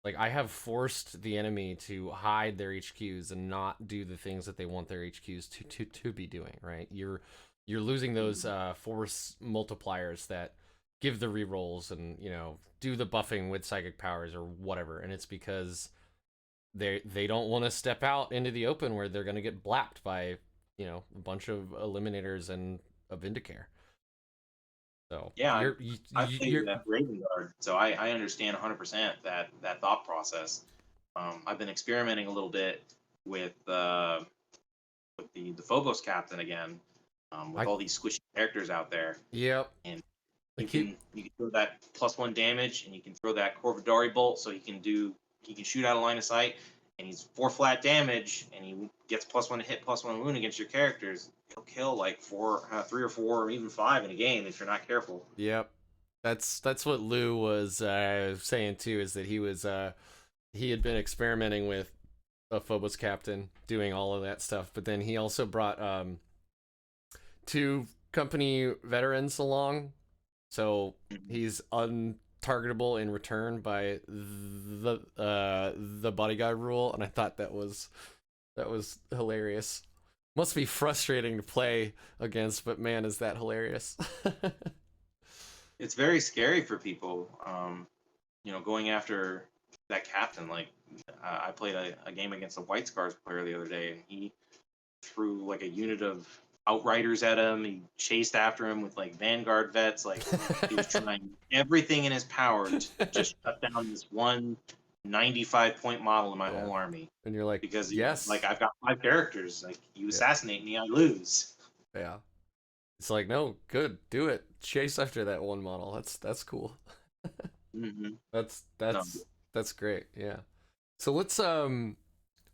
like I have forced the enemy to hide their HQs and not do the things that they want their HQs to be doing. Right? You're losing those force multipliers that give the rerolls and do the buffing with psychic powers or whatever, and it's because." They don't want to step out into the open where they're going to get blapped by a bunch of eliminators and a Vindicare. So Yeah, I played that Raven Guard, so I understand 100% that thought process. I've been experimenting a little bit with the Phobos captain again, with all these squishy characters out there. Yep. And you can throw that +1 damage, and you can throw that Corvidari bolt, so he can shoot out of line of sight, and he's 4 flat damage, and he gets +1 hit, +1 wound against your characters. He'll kill like 3 or 4, or even 5 in a game if you're not careful. Yep, that's what Lou was saying too. Is that he had been experimenting with a Phobos captain, doing all of that stuff, but then he also brought 2 company veterans along, so he's targetable in return by the bodyguard rule, and I thought that was hilarious. Must be frustrating to play against, but man, is that hilarious. It's very scary for people, going after that captain. Like, I played a game against a White Scars player the other day, and he threw like a unit of Outriders at him. He chased after him with like Vanguard vets. Like, he was trying everything in his power to just shut down this one 95-point model in my whole army. And you're like, because yes, like I've got 5 characters. Like, you assassinate me, I lose. Yeah. It's like, no, good, do it. Chase after that one model. That's cool. That's great. Yeah. So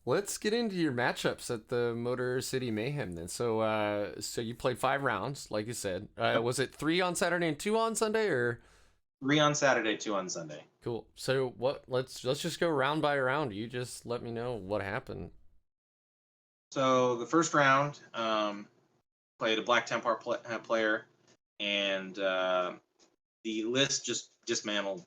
let's get into your matchups at the Motor City Mayhem then. So you played 5 rounds, like you said. Was it 3 on Saturday and 2 on Sunday, or 3 on Saturday, 2 on Sunday? Cool. So let's just go round by round. You just let me know what happened. So the first round, played a Black Templar player, and the list just dismantled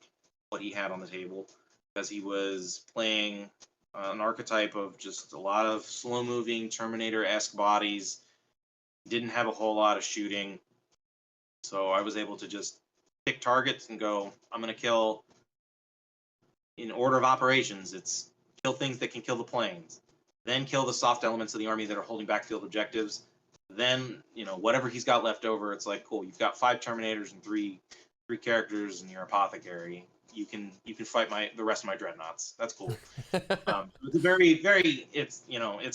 what he had on the table, because he was playing an archetype of just a lot of slow-moving Terminator-esque bodies. Didn't have a whole lot of shooting, so I was able to just pick targets and go, I'm going to kill, in order of operations, it's kill things that can kill the planes, then kill the soft elements of the army that are holding backfield objectives, then, whatever he's got left over, it's like, cool, you've got 5 Terminators and 3 characters in your apothecary. You can fight the rest of my dreadnoughts. That's cool. It's very, very. It's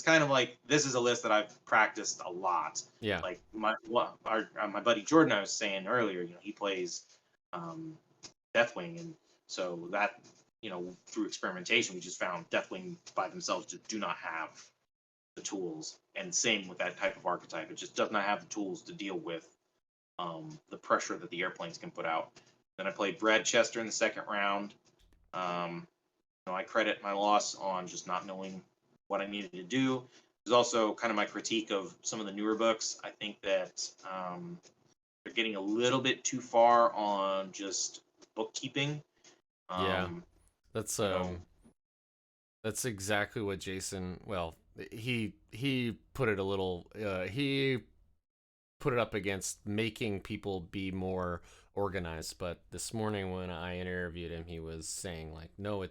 kind of like, this is a list that I've practiced a lot. Yeah. Like my buddy Jordan, I was saying earlier, he plays Deathwing, and so that through experimentation, we just found Deathwing by themselves just do not have the tools, and same with that type of archetype. It just does not have the tools to deal with the pressure that the airplanes can put out. Then I played Brad Chester in the second round. I credit my loss on just not knowing what I needed to do. There's also kind of my critique of some of the newer books. I think that they're getting a little bit too far on just bookkeeping. That's exactly what Jason. Well, he put it a little. He put it up against making people be more organized, but this morning when I interviewed him, he was saying like, no,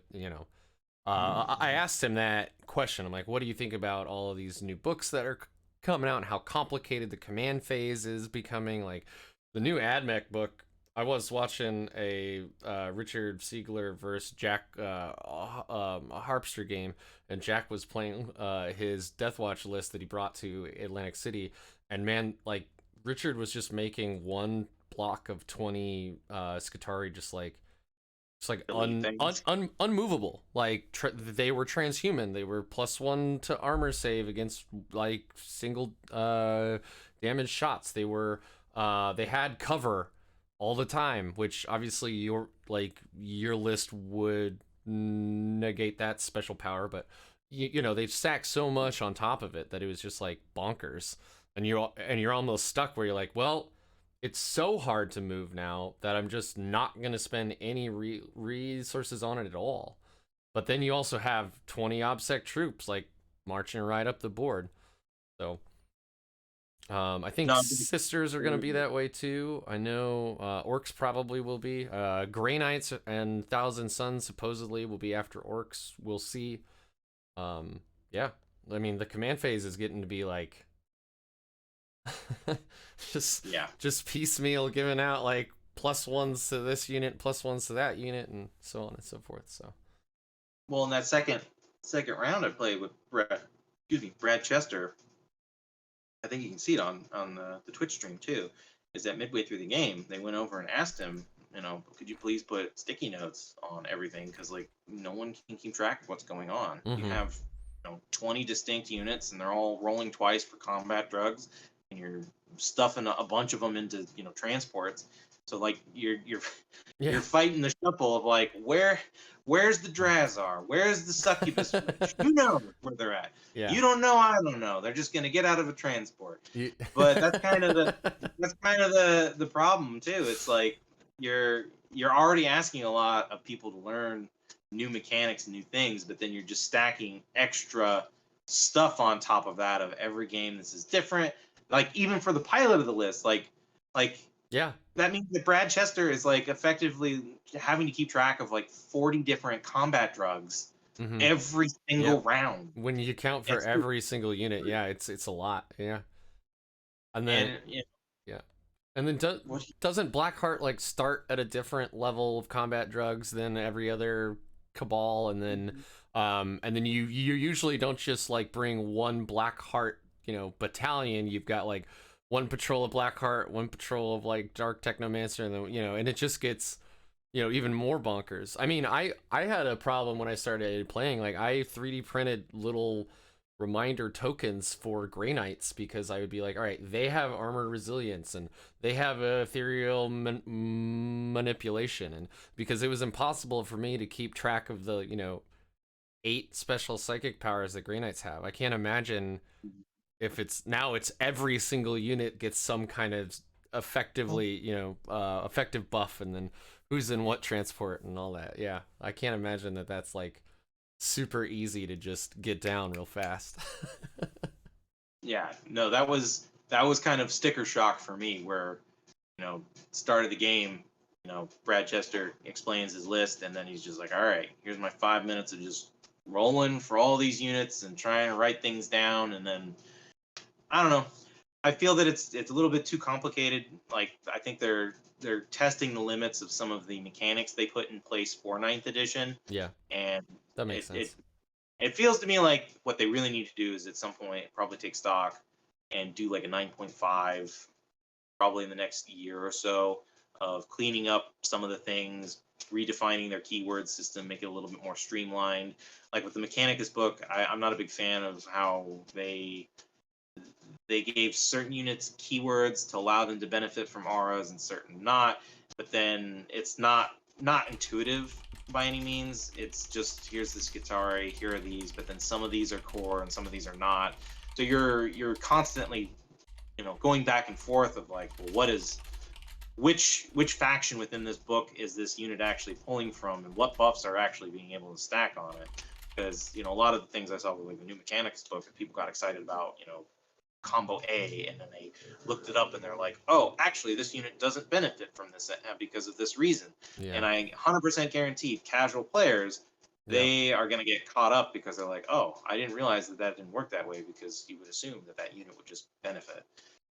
I asked him that question. I'm like, what do you think about all of these new books that are coming out and how complicated the command phase is becoming? Like the new AdMech book, I was watching a Richard Siegler versus Jack Harpster game, and Jack was playing his Deathwatch list that he brought to Atlantic City, and man, like Richard was just making one block of 20 Scutari just like unmovable. Like they were transhuman. They were +1 to armor save against like single damage shots. They had cover all the time, which obviously your list would negate that special power, but you know, they've stacked so much on top of it that it was just like bonkers. And you're almost stuck where you're like, well, it's so hard to move now that I'm just not gonna spend any resources on it at all. But then you also have 20 OBSEC troops like marching right up the board. So I think No, sisters are gonna be that way too. I know orcs probably will be. Grey Knights and Thousand Suns supposedly will be after orcs. We'll see. Yeah, I mean the command phase is getting to be like just piecemeal giving out like +1s to this unit, +1s to that unit, and so on and so forth. So well, in that second round I played with Brad Chester. I think you can see it on the Twitch stream too. Is that midway through the game they went over and asked him, you know, could you please put sticky notes on everything, because like no one can keep track of what's going on. You have 20 distinct units and they're all rolling twice for combat drugs, and you're stuffing a bunch of them into transports. So like you're fighting the shuffle of like where's the Drazar, where's the Succubus? You know where they're at. yeah, You don't know, I don't know. They're just gonna get out of a transport. But that's kind of the problem too. It's like you're already asking a lot of people to learn new mechanics and new things, but then you're just stacking extra stuff on top of that of every game. This is different. Like even for the pilot of the list, like yeah, that means that Brad Chester is like effectively having to keep track of like 40 different combat drugs every single round. When you count for every single unit, yeah, it's a lot. Yeah, and then yeah, and then doesn't Blackheart like start at a different level of combat drugs than every other cabal, and then you usually don't just like bring one Blackheart battalion. You've got like one patrol of Blackheart, one patrol of like Dark Technomancer, and then and it just gets even more bonkers. I mean, I had a problem when I started playing. Like I 3D printed little reminder tokens for Grey Knights, because I would be like, all right, they have armored resilience and they have ethereal manipulation, and because it was impossible for me to keep track of the 8 special psychic powers that Grey Knights have. I can't imagine if it's every single unit gets some kind of effectively effective buff, and then who's in what transport and all that. Yeah, I can't imagine that that's like super easy to just get down real fast. Yeah, no, that was kind of sticker shock for me, where start of the game, Brad Chester explains his list, and then he's just like, all right, here's my 5 minutes of just rolling for all these units and trying to write things down. And then I don't know, I feel that it's a little bit too complicated. Like I think they're testing the limits of some of the mechanics they put in place for 9th edition. Yeah, and that makes sense. It feels to me like what they really need to do is at some point probably take stock and do like a 9.5, probably in the next year or so, of cleaning up some of the things, redefining their keyword system, make it a little bit more streamlined. Like with the Mechanicus book, I'm not a big fan of how they gave certain units keywords to allow them to benefit from auras and certain not, but then it's not intuitive by any means. It's just, here's this Skitarii, here are these, but then some of these are core and some of these are not. So you're constantly going back and forth of like, well, which faction within this book is this unit actually pulling from, and what buffs are actually being able to stack on it? Because a lot of the things I saw with like the new Mechanics book that people got excited about, combo A, and then they looked it up and they're like, oh, actually this unit doesn't benefit from this because of this reason. Yeah. And I 100% guaranteed casual players, they are going to get caught up because they're like, oh, I didn't realize that didn't work that way, because you would assume that unit would just benefit.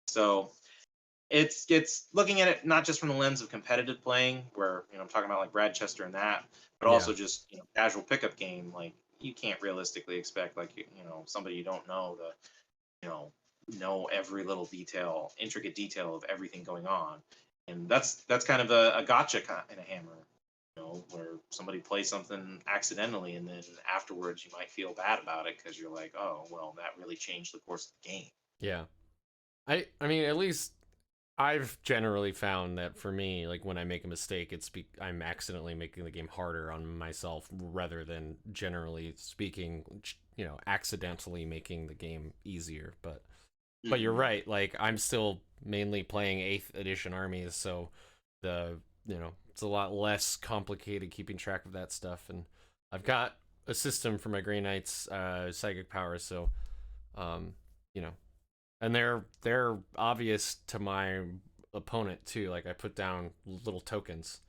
So it's looking at it not just from the lens of competitive playing, where I'm talking about like Brad Chester and that, but also just casual pickup game. Like you can't realistically expect like somebody you don't know to know every little detail, intricate detail of everything going on. And that's kind of a gotcha kind of hammer, where somebody plays something accidentally and then afterwards you might feel bad about it because you're like, oh, well, that really changed the course of the game. Yeah. I mean, at least I've generally found that for me, like when I make a mistake, I'm accidentally making the game harder on myself rather than generally speaking, accidentally making the game easier. But you're Mhm. right. Like I'm still mainly playing 8th edition armies, so the it's a lot less complicated keeping track of that stuff. And I've got a system for my Grey Knights psychic powers, so um, you know, and they're obvious to my opponent too. Like I put down little tokens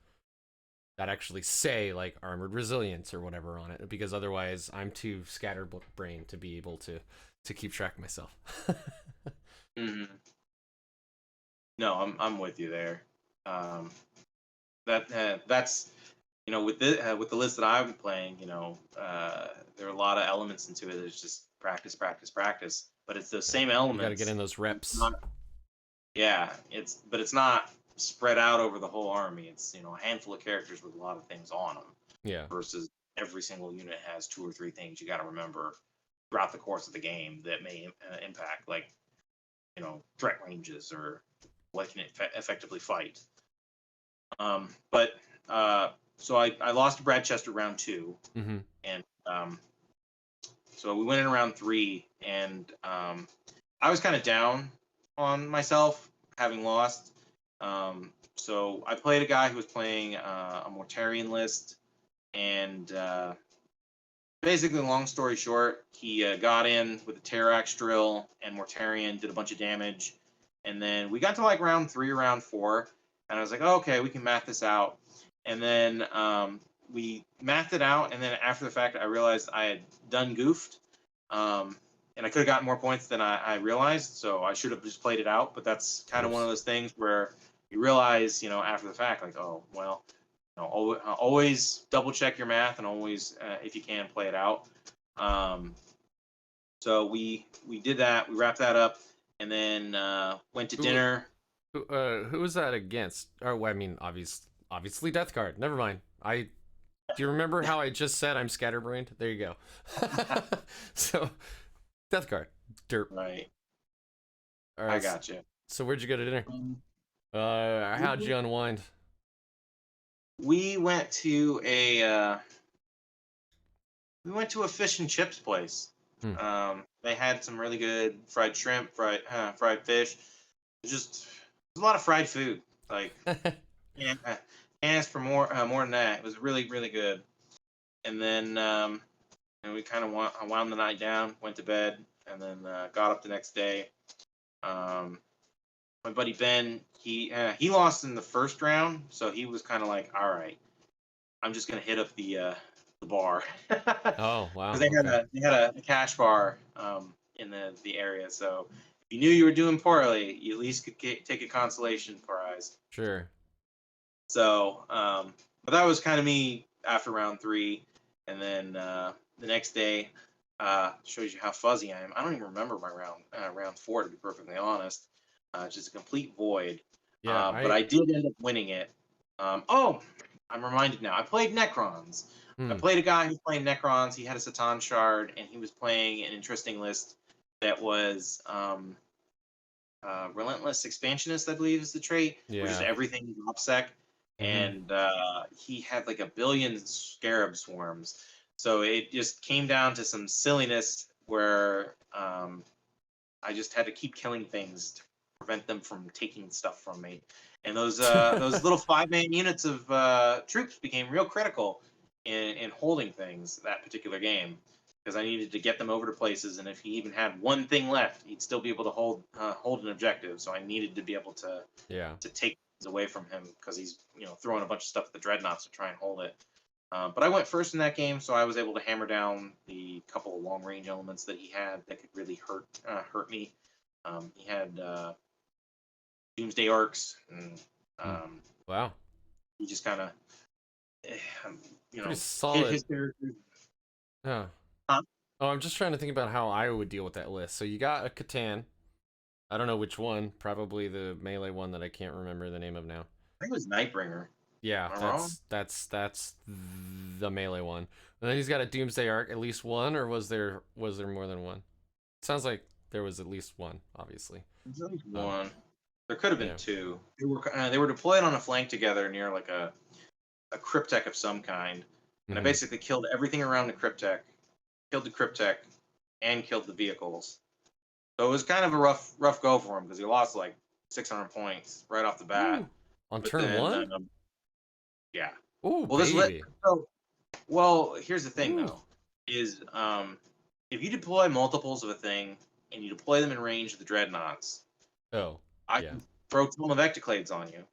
that actually say like armored resilience or whatever on it, because otherwise I'm too scatterbrained to be able to keep track of myself. Mhm. No, I'm with you there. Um, that's with the list that I'm playing, there are a lot of elements into it. There's just practice, practice, practice. But it's those Yeah. same You got to get elements. in those reps. Not, yeah, it's not spread out over the whole army. It's a handful of characters with a lot of things on them Yeah. versus every single unit has two or three things you got to remember throughout the course of the game that may impact, like threat ranges or what can it effectively fight. But so I lost to Brad Chester round two, Mm-hmm. and so we went in round three, and I was kind of down on myself having lost. So I played a guy who was playing a Mortarian list, and basically, long story short, he got in with a Terrax drill, and Mortarian did a bunch of damage, and then we got to like round three or round four, and I was like, oh, okay, we can math this out. And then we mathed it out, and then after the fact, I realized I had done goofed, um, and I could have gotten more points than I realized, so I should have just played it out. But that's kind of one of Oops. those things where you realize, after the fact, like, oh, well, always double check your math, and always, if you can, play it out. Um, so we did that. We wrapped that up, and then went to Who dinner. who was that against? Or well, I mean, obviously Deathguard. Never mind. Do you remember how I just said I'm scatterbrained? There you go. So Deathguard. Derp. Right, All I right. got you. So where'd you go to dinner? How'd We you unwind? we went to a fish and chips place. Hmm. They had some really good fried shrimp, fried fish. There's a lot of fried food. Like, yeah, can't ask for more than that. It was really really good. And then we kind of wound the night down, went to bed, and then got up the next day. Um, my buddy Ben, he lost in the first round, so he was kind of like, all right, I'm just gonna hit up the bar Oh because wow. they had Okay. a cash bar in the area. So if you knew you were doing poorly, you at least could take a consolation prize. Sure. So, but that was kind of me after round three, and then the next day shows you how fuzzy I am. I don't even remember my round four, to be perfectly honest. Just a complete void. Yeah. But I did end up winning it. Oh, I'm reminded now. I played Necrons. I Hmm. played a guy who played Necrons. He had a Satan shard, and he was playing an interesting list that was Relentless Expansionist, I believe is the trait, which is Yeah. everything is OPSEC. Mm-hmm. And he had like a billion scarab swarms. So it just came down to some silliness where I just had to keep killing things to prevent them from taking stuff from me. And those little 5-man units of troops became real critical in holding things that particular game, because I needed to get them over to places, and if he even had one thing left, he'd still be able to hold an objective. So I needed to be able Yeah. to take things away from him, because he's throwing a bunch of stuff at the dreadnoughts to try and hold it. But I went first in that game, so I was able to hammer down the couple of long range elements that he had that could really hurt me. He had Doomsday Arcs, and Hmm. um, Wow. he just kind of, Pretty hit solid. his character. Yeah. Huh? Oh, I'm just trying to think about how I would deal with that list. So you got a Catan. I don't know which one. Probably the melee one that I can't remember the name of now. I think it was Nightbringer. Yeah, Am I wrong? that's the melee one. And then he's got a Doomsday Arc, at least one, or was there more than one? Sounds like there was at least one, obviously. There's at least Um, one. There could have been Yeah. two. They were deployed on a flank together near like a cryptek of some kind, and I Mhm. basically killed everything around the cryptek, killed the cryptek, and killed the vehicles. So it was kind of a rough go for him because he lost like 600 points right off the bat. Ooh. On But turn then, one? yeah. Ooh, Well, this lit. baby. So, well, here's the thing Ooh. though, is if you deploy multiples of a thing and you deploy them in range of the dreadnoughts, Oh, I yeah. can throw Tome of Ectoclades on you.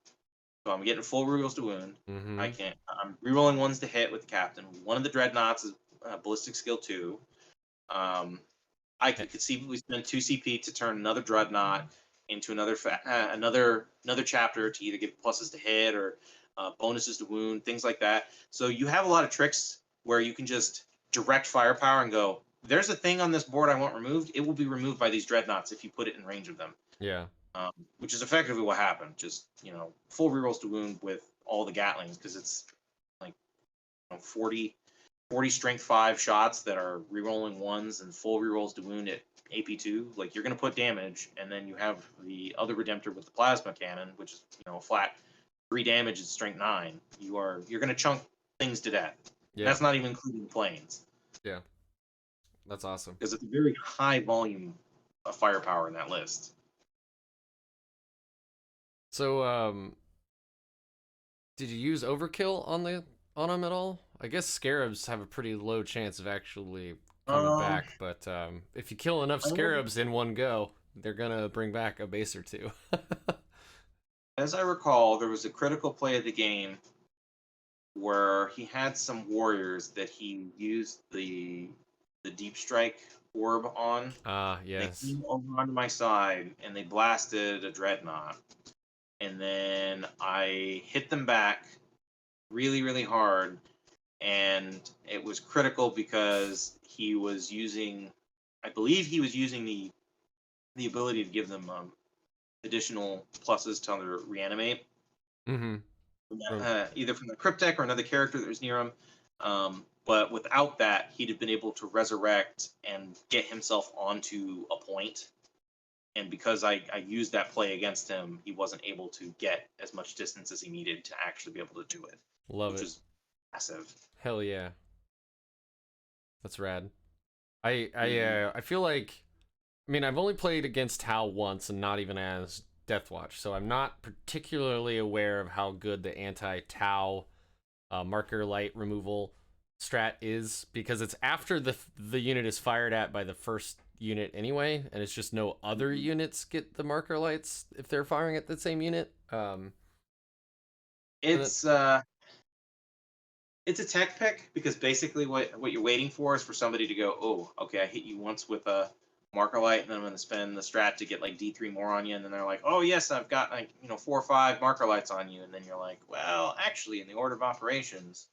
So I'm getting full rerolls to wound. Mm-hmm. I'm rerolling ones to hit with the captain. One of the dreadnoughts is ballistic skill 2. I could conceivably spend 2 CP to turn another dreadnought into another chapter to either give pluses to hit or bonuses to wound, things like that. So you have a lot of tricks where you can just direct firepower and go, there's a thing on this board I want removed. It will be removed by these dreadnoughts if you put it in range of them. Yeah. Which is effectively what happened. Just, full rerolls to wound with all the Gatlings because it's like 40 strength 5 shots that are rerolling ones and full rerolls to wound at AP2. Like, you're going to put damage, and then you have the other Redemptor with the plasma cannon, which is flat 3 damage at strength 9. You're going to chunk things to death. Yeah. That's not even including planes. Yeah. That's awesome. Because it's a very high volume of firepower in that list. So, did you use overkill on him at all? I guess scarabs have a pretty low chance of actually coming back, but if you kill enough scarabs in one go, they're gonna bring back a base or two. As I recall, there was a critical play of the game where he had some warriors that he used the deep strike orb on. Yes. They came over onto my side and they blasted a dreadnought. And then I hit them back really, really hard. And it was critical because he was using, I believe he was using the ability to give them additional pluses to their reanimate. Mm-hmm. Either from the cryptek or another character that was near him. But without that, he'd have been able to resurrect and get himself onto a point. And because I used that play against him, he wasn't able to get as much distance as he needed to actually be able to do it. Love which it. is massive. Hell yeah. That's rad. I feel like, I mean, I've only played against Tau once and not even as Deathwatch, so I'm not particularly aware of how good the anti-Tau marker light removal strat is, because it's after the unit is fired at by the first unit anyway, and it's just no other units get the marker lights if they're firing at the same unit. It's a tech pick because basically what you're waiting for is for somebody to go, oh, okay, I hit you once with a marker light, and then I'm going to spend the strat to get like D3 more on you, and then they're like, oh yes, I've got like 4 or 5 marker lights on you, and then you're like, well, actually, in the order of operations,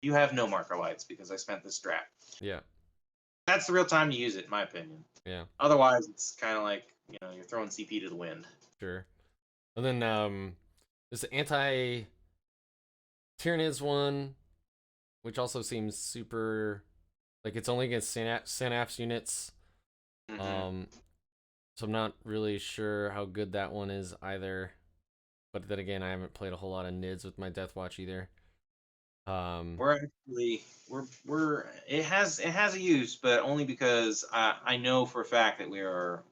you have no marker lights because I spent this strat. Yeah. That's the real time to use it, in my opinion. Yeah. Otherwise, it's kind of like you're throwing CP to the wind. Sure. And then there's the anti-Tyranids one, which also seems super, like it's only against Synapse units. Mm-hmm. So I'm not really sure how good that one is either. But then again, I haven't played a whole lot of NIDs with my Deathwatch either. It has a use, but only because I know for a fact that we are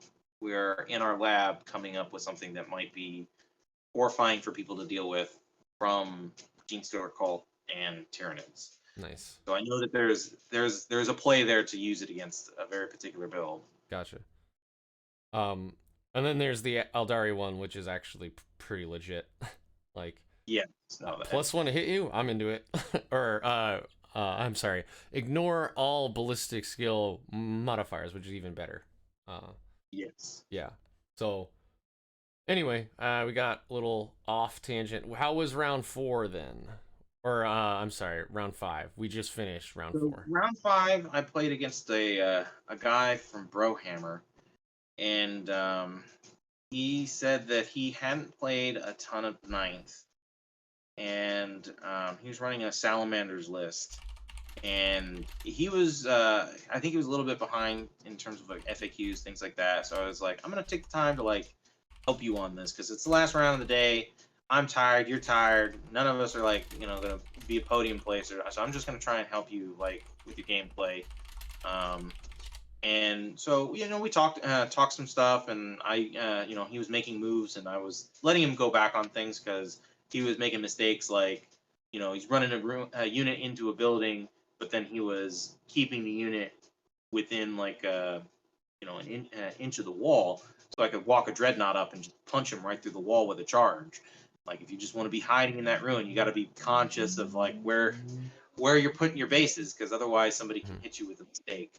in our lab coming up with something that might be horrifying for people to deal with from Gene Stealer Cult and Tyranids. Nice. So I know that there's a play there to use it against a very particular build. Gotcha. And then there's the Aldari one, which is actually pretty legit. Like, yeah, +1 to hit you, I'm into it. Or I'm sorry, ignore all ballistic skill modifiers, which is even better. Yes. Yeah. So anyway, we got a little off tangent. How was round 4 then? Or I'm sorry, round 5. We just finished round 4. Round 5, I played against a guy from Brohammer, and he said that he hadn't played a ton of 9th, and he was running a Salamanders list, and he was I think he was a little bit behind in terms of like FAQs, things like that. So I was like, I'm gonna take the time to like help you on this because it's the last round of the day. I'm tired. You're tired. None of us are like, gonna be a podium placer. So I'm just gonna try and help you like with your gameplay. And so we talked some stuff, and I he was making moves, and I was letting him go back on things because he was making mistakes like he's running a unit into a building, but then he was keeping the unit within like an inch of the wall, so I could walk a dreadnought up and just punch him right through the wall with a charge. Like if you just want to be hiding in that ruin, you got to be conscious of like where you're putting your bases, because otherwise somebody can hit you with a mistake.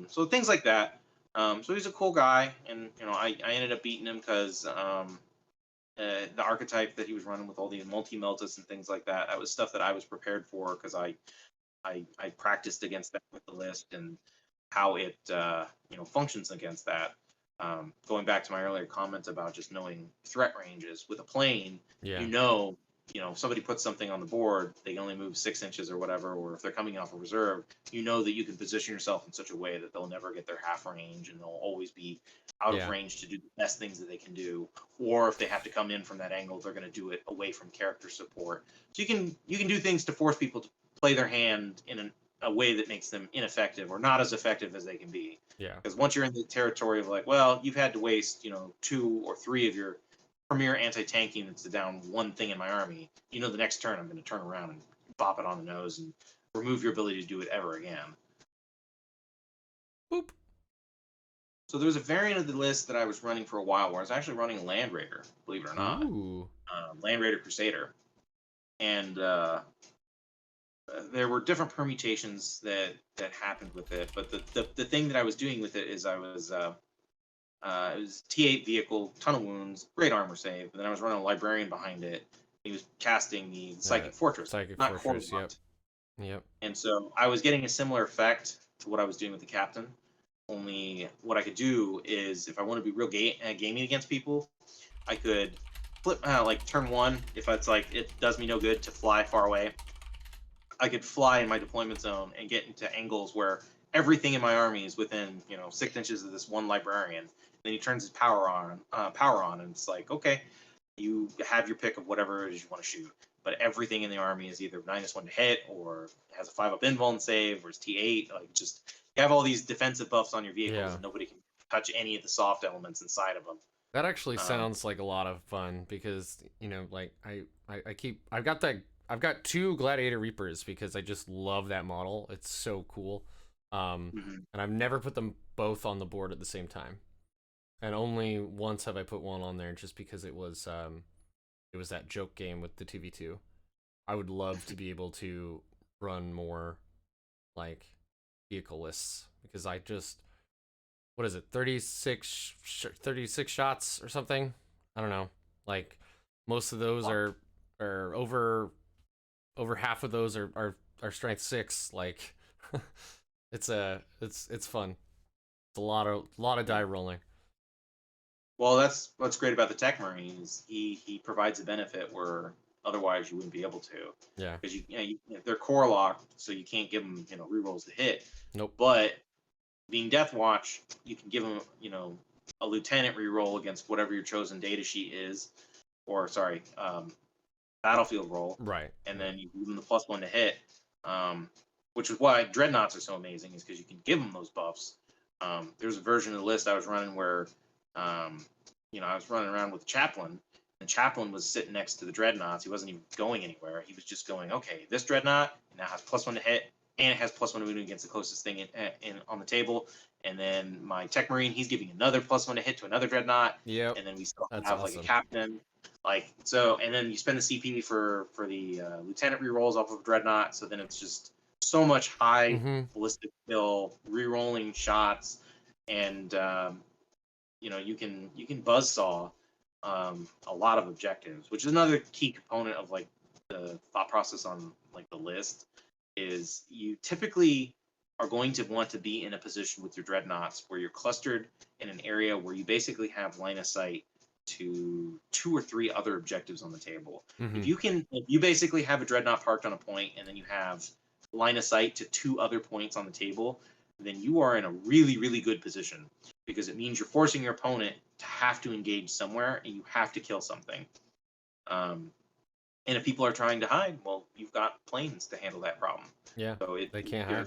So things like that. So he's a cool guy, and I ended up beating him because the archetype that he was running with all the multi-meltas and things like that, that was stuff that I was prepared for because I practiced against that with the list and how it functions against that. Going back to my earlier comments about just knowing threat ranges with a plane, if somebody puts something on the board, they can only move 6 inches or whatever, or if they're coming off a reserve, that you can position yourself in such a way that they'll never get their half range and they'll always be out of range to do the best things that they can do. Or if they have to come in from that angle, they're going to do it away from character support. So you can do things to force people to play their hand in a way that makes them ineffective or not as effective as they can be. Yeah. Because once you're in the territory of like, well, you've had to waste 2 or 3 of your premier anti-tank units to down one thing in my army, the next turn I'm going to turn around and bop it on the nose and remove your ability to do it ever again. Boop. So there was a variant of the list that I was running for a while where I was actually running a Land Raider, believe it or not. Ooh. Land Raider Crusader. And there were different permutations that happened with it, but the thing that I was doing with it is I was it was T8 vehicle, ton of wounds, great armor save, and then I was running a librarian behind it. He was casting the Psychic Fortress, not Fortress. Yep. And so I was getting a similar effect to what I was doing with the captain. Only what I could do is, if I want to be real gaming against people, I could flip like turn 1. If it's like it does me no good to fly far away, I could fly in my deployment zone and get into angles where everything in my army is within 6 inches of this one librarian. Then he turns his power on, and it's like, okay, you have your pick of whatever it is you want to shoot. But everything in the army is either -1 to hit, or has a 5-up invuln save, or it's T8. Like, just you have all these defensive buffs on your vehicles, and nobody can touch any of the soft elements inside of them. That actually sounds like a lot of fun because like I've got 2 Gladiator Reapers because I just love that model. It's so cool. And I've never put them both on the board at the same time. And only once have I put one on there just because it was that joke game with the 2v2. I would love to be able to run more like vehicle lists because I just, what is it, 36 shots or something? I don't know. Like most of those are over half of those are strength 6. Like it's fun. It's a lot of die rolling. Well, that's what's great about the Tech Marines. He provides a benefit where otherwise you wouldn't be able to. Yeah. Because they're core locked, so you can't give them rerolls to hit. Nope. But being Deathwatch, you can give them a lieutenant reroll against whatever your chosen data sheet is, or battlefield roll. Right. And then you give them the +1 to hit, which is why dreadnoughts are so amazing, is because you can give them those buffs. There's a version of the list I was running where I was running around with the chaplain. The chaplain was sitting next to the dreadnoughts. He wasn't even going anywhere. He was just going, okay, this dreadnought now has +1 to hit, and it has +1 to wound against the closest thing in on the table. And then my Tech Marine, he's giving another +1 to hit to another dreadnought. Yep. And then we still have like a captain. Like so, and then you spend the CP for the lieutenant rerolls off of dreadnought. So then it's just so much high ballistic skill, rerolling shots, and you can buzzsaw a lot of objectives, which is another key component of like the thought process on like the list. Is you typically are going to want to be in a position with your dreadnoughts where you're clustered in an area where you basically have line of sight to 2 or 3 other objectives on the table. If you basically have a dreadnought parked on a point and then you have line of sight to 2 other points on the table, then you are in a really, really good position because it means you're forcing your opponent to have to engage somewhere, and you have to kill something. And if people are trying to hide, well, you've got planes to handle that problem. Yeah, So they can't hide.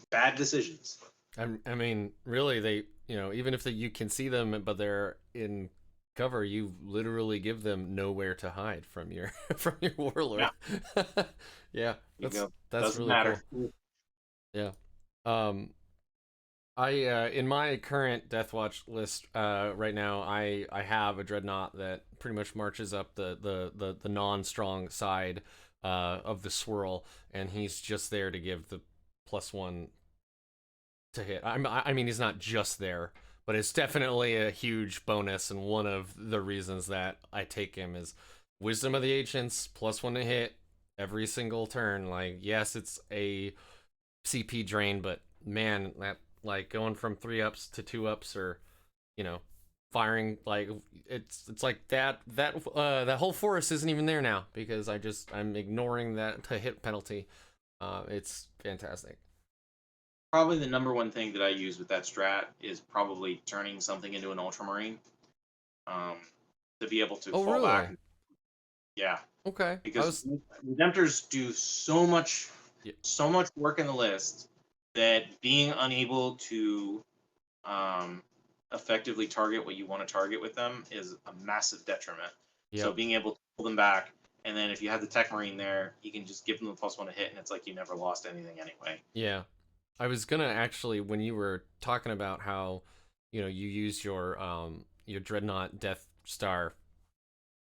Bad decisions. I mean, really, they, you know, even if you can see them, but they're in cover, you literally give them nowhere to hide from your from your warlord. Yeah, that's Doesn't really matter. cool. Yeah. In my current Deathwatch list right now, I have a dreadnought that pretty much marches up the non-strong side of the swirl, and he's just there to give the +1 to hit. I mean, he's not just there, but it's definitely a huge bonus, and one of the reasons that I take him is Wisdom of the Ancients, +1 to hit every single turn. Like, yes, it's a CP drain, but man, that, like, going from 3-ups to 2-ups, or, you know, firing, like, it's like that whole forest isn't even there now because I'm ignoring that to hit penalty. It's fantastic. Probably the number one thing that I use with that strat is probably turning something into an ultramarine, to be able to fall back. Yeah. Okay. Because Redemptors do so much work in the list that being unable to effectively target what you want to target with them is a massive detriment. Yep. So being able to pull them back, and then if you have the Tech Marine there, you can just give them the +1 to hit, and it's like you never lost anything anyway. Yeah. I was gonna actually, when you were talking about how, you know, you use your Dreadnought Death Star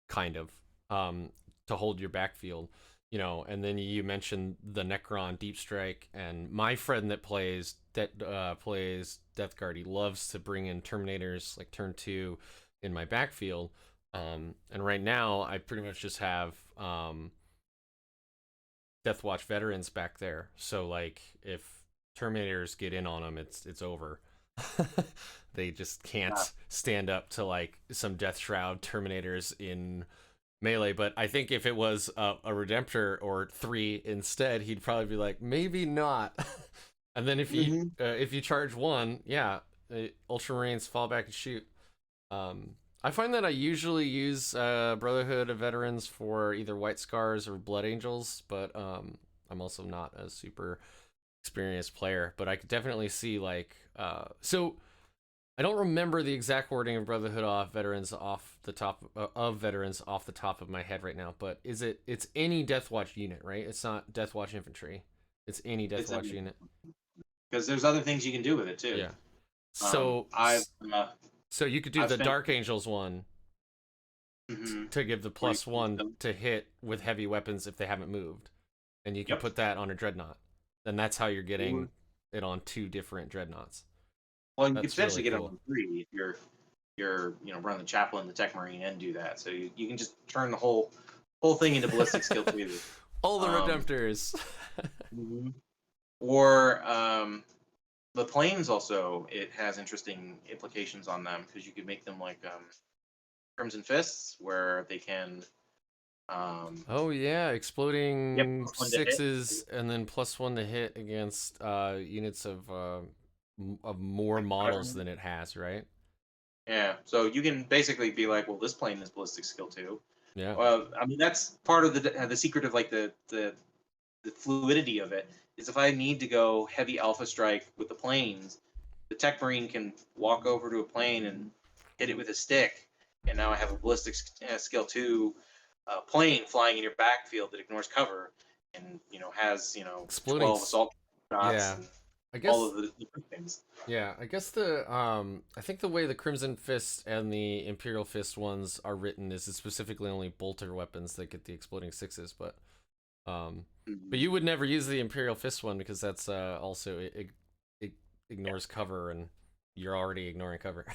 kind of to hold your backfield, you know, and then you mentioned the Necron Deep Strike, and my friend that plays Deathguard, he loves to bring in Terminators like turn 2 in my backfield, and right now I pretty much just have Deathwatch veterans back there, so like if Terminators get in on them, it's over. They just can't stand up to like some Death Shroud Terminators in melee. But I think if it was a Redemptor or 3 instead, he'd probably be like, maybe not. And then if you charge 1, yeah, Ultramarines fall back and shoot. I find that I usually use Brotherhood of Veterans for either White Scars or Blood Angels, but I'm also not a super experienced player. But I could definitely see, like, so I don't remember the exact wording of Brotherhood of Veterans off the top of my head right now, but it's any Deathwatch unit, right? It's not Deathwatch infantry. It's any Deathwatch unit. Because there's other things you can do with it too. Yeah. So so you could do the Dark Angels one to give the +1 to hit with heavy weapons if they haven't moved, and you can put that on a Dreadnought. And that's how you're getting it on 2 different Dreadnoughts. Well, you could potentially get it on 3 if you're running the Chaplain, the Tech Marine, and do that. So you can just turn the whole thing into ballistic skill 2. All the Redemptors. Or the planes also, it has interesting implications on them because you could make them like Crimson Fists, where they can. Oh yeah, exploding 6s and then +1 to hit against units of more models than it has, right? Yeah, so you can basically be like, well, this plane is ballistic skill 2. Yeah. I mean, that's part of the secret of like the fluidity of it. Is if I need to go heavy alpha strike with the planes, the Tech Marine can walk over to a plane and hit it with a stick, and now I have a ballistic skill 2 plane flying in your backfield that ignores cover, and has exploding 12 assault shots. Yeah, and I guess all of the different things. Yeah, I guess I think the way the Crimson Fist and the Imperial Fist ones are written is it's specifically only bolter weapons that get the exploding 6s, but you would never use the Imperial Fist one because that's also it ignores cover, and you're already ignoring cover.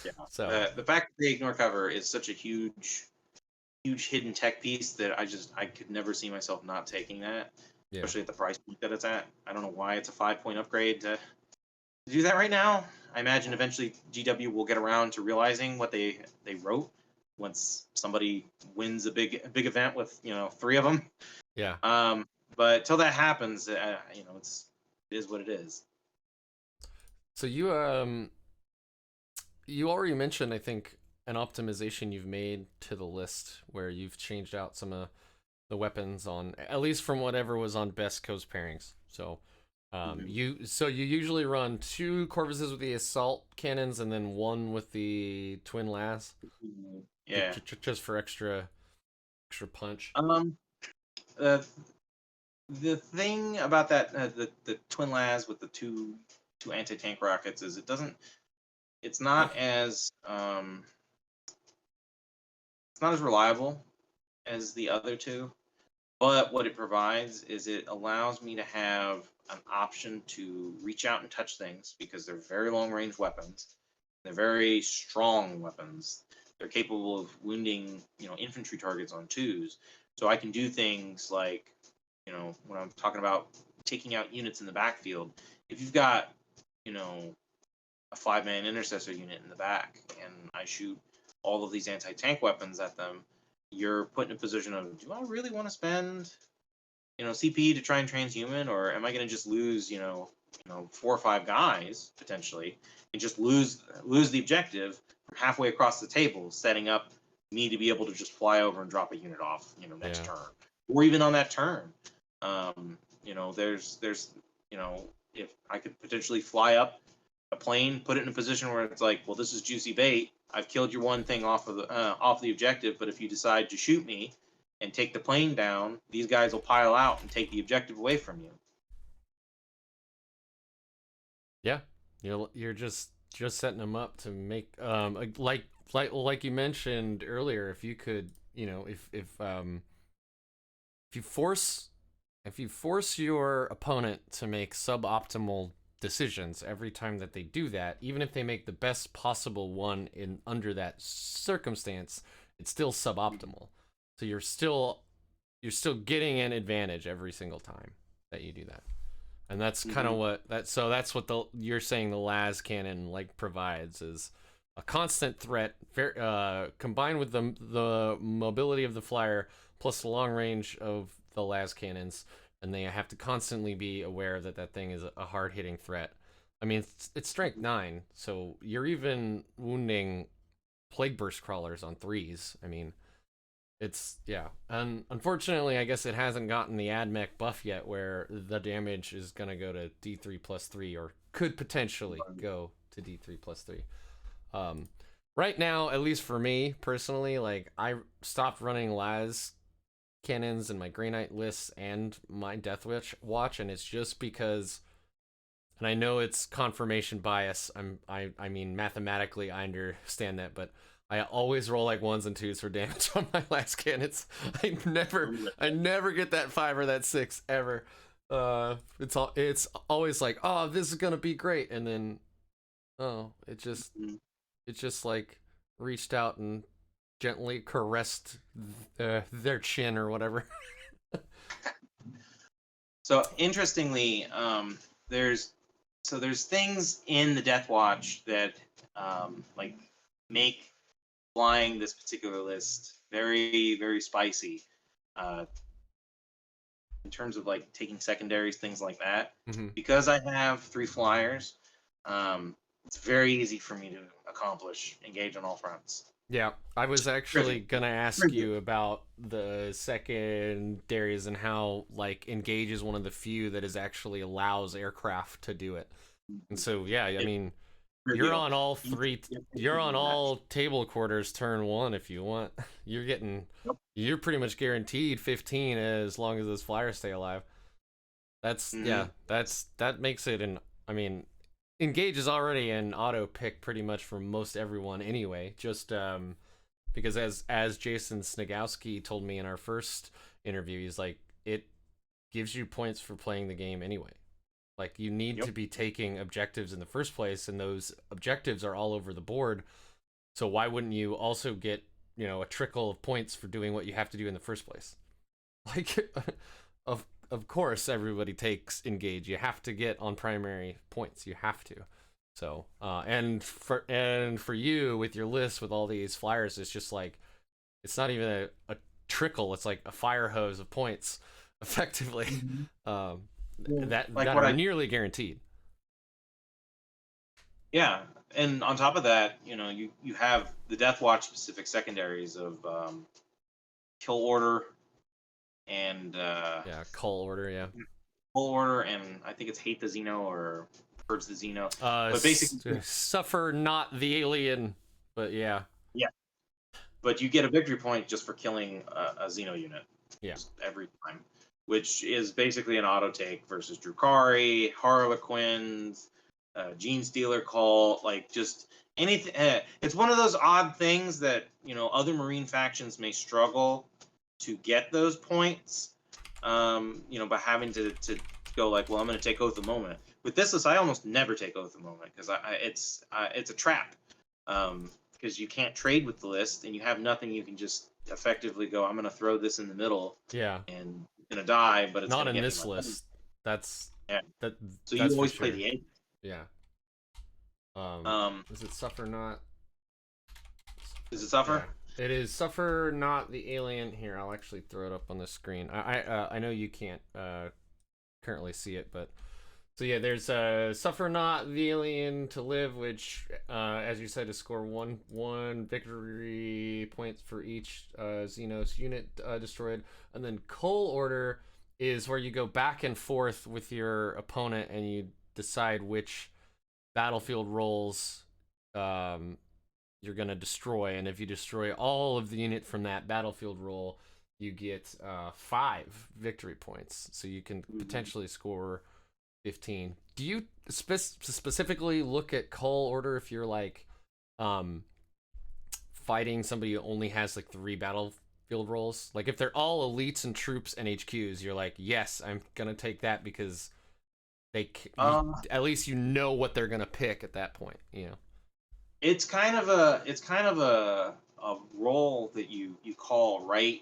Yeah. So the fact that they ignore cover is such a huge hidden tech piece that I could never see myself not taking that, especially at the price point that it's at. I don't know why it's a 5-point upgrade to do that right now. I imagine eventually GW will get around to realizing what they wrote once somebody wins a big event with 3 of them. Yeah. But till that happens, it is what it is. So you already mentioned, I think, an optimization you've made to the list where you've changed out some of the weapons on, at least from whatever was on best coast pairings. So you usually run 2 Corvuses with the assault cannons and then 1 with the twin las. Yeah. Just for extra punch. The thing about that the twin las with the two anti-tank rockets is it's not as reliable as the other 2, but what it provides is it allows me to have an option to reach out and touch things because they're very long range weapons. They're very strong weapons. They're capable of wounding, infantry targets on 2s. So I can do things like, when I'm talking about taking out units in the backfield, if you've got, a 5-man intercessor unit in the back and I shoot all of these anti-tank weapons at them, you're put in a position of, do I really want to spend, CP to try and transhuman, or am I going to just lose, 4 or 5 guys potentially and just lose the objective from halfway across the table, setting up me to be able to just fly over and drop a unit off, next turn, or even on that turn. There's if I could potentially fly up a plane, put it in a position where it's like, well, this is juicy bait. I've killed your one thing off the objective, but if you decide to shoot me and take the plane down, these guys will pile out and take the objective away from you. Yeah, you're just setting them up to make like you mentioned earlier. If you could, if you force your opponent to make suboptimal decisions every time that they do that, even if they make the best possible one in under that circumstance, it's still suboptimal. So you're still getting an advantage every single time that you do that. And that's kind of what that's what you're saying the las cannon provides, is a constant threat combined with the mobility of the flyer plus the long range of the las cannons, and they have to constantly be aware that that thing is a hard-hitting threat. I mean, it's strength 9, so you're even wounding plague burst crawlers on 3s. I mean, and unfortunately, I guess it hasn't gotten the AdMech buff yet, where the damage is gonna go to D3+3, or could potentially go to D3+3. Right now, at least for me personally, I stopped running las cannons in my Grey Knight lists and my Deathwatch, and it's just because, and I know it's confirmation bias. I mean, mathematically, I understand that, but I always roll 1s and 2s for damage on my las cannons. I never get that 5 or that 6 ever. It's always oh, this is gonna be great, and then it just reached out and gently caressed their chin or whatever. So interestingly, there's things in the Deathwatch that make flying this particular list very, very spicy. In terms of taking secondaries, things like that. Mm-hmm. Because I have 3 flyers, it's very easy for me to accomplish engage on all fronts. Yeah, I was actually gonna ask you about the secondaries and how engage is one of the few that actually allows aircraft to do it. And so I mean, you're on all 3. You're on all table quarters turn 1 if you want. You're pretty much guaranteed 15 as long as those flyers stay alive. That makes it I mean, engage is already an auto pick pretty much for most everyone anyway, just because as Jason Snagowski told me in our first interview, he's it gives you points for playing the game anyway. You need to be taking objectives in the first place, and those objectives are all over the board, so why wouldn't you also get a trickle of points for doing what you have to do in the first place? Of course, everybody takes engage. You have to get on primary points. You have to. So, and for you with your list with all these flyers, it's just it's not even a trickle. It's a fire hose of points, effectively. That are nearly guaranteed. Yeah, and on top of that, you have the Deathwatch specific secondaries of Kill Order and Yeah, call order, yeah. Kill Order, and I think it's Hate the Xeno or Purge the Xeno. But Suffer not the alien, but yeah. yeah, but you get a victory point just for killing a Xeno unit. Yeah. Just every time, which is basically an auto take versus Drukhari, Harlequins, Gene Stealer Cult, like just anything. It's one of those odd things that other Marine factions may struggle to get those points. By having to go like, well, I'm going to take Oath of Moment. With this list, I almost never take Oath of Moment because it's a trap. Because you can't trade with the list and you have nothing you can just effectively go, I'm going to throw this in the middle. Yeah. And it's going to die, but it's not in this list. That's yeah. That. So that's you always sure. play the 8. Yeah. Is it Suffer Not? Does it Suffer? Yeah. It is Suffer Not the Alien. Here, I'll actually throw it up on the screen. I know you can't currently see it, but so yeah, there's Suffer Not the Alien to live, which as you said, to score one victory points for each Xenos unit destroyed, and then Coal Order is where you go back and forth with your opponent and you decide which battlefield roles you're gonna destroy, and if you destroy all of the unit from that battlefield role, you get 5 victory points, so you can potentially score 15. Do you specifically look at call order if you're like fighting somebody who only has like 3 battlefield roles? Like if they're all elites and troops and HQs, you're like, yes, I'm gonna take that because at least you know what they're gonna pick at that point. It's kind of a role that you call right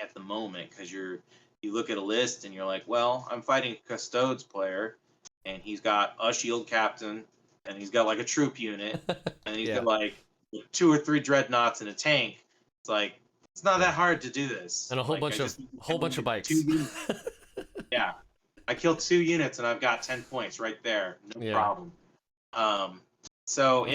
at the moment because you look at a list and you're like, well, I'm fighting a Custodes player and he's got a shield captain and he's got like a troop unit and he's got like 2 or 3 dreadnoughts and a tank. It's like it's not that hard to do this. And a whole bunch of bikes. Yeah. I killed 2 units and I've got 10 points right there. No problem. So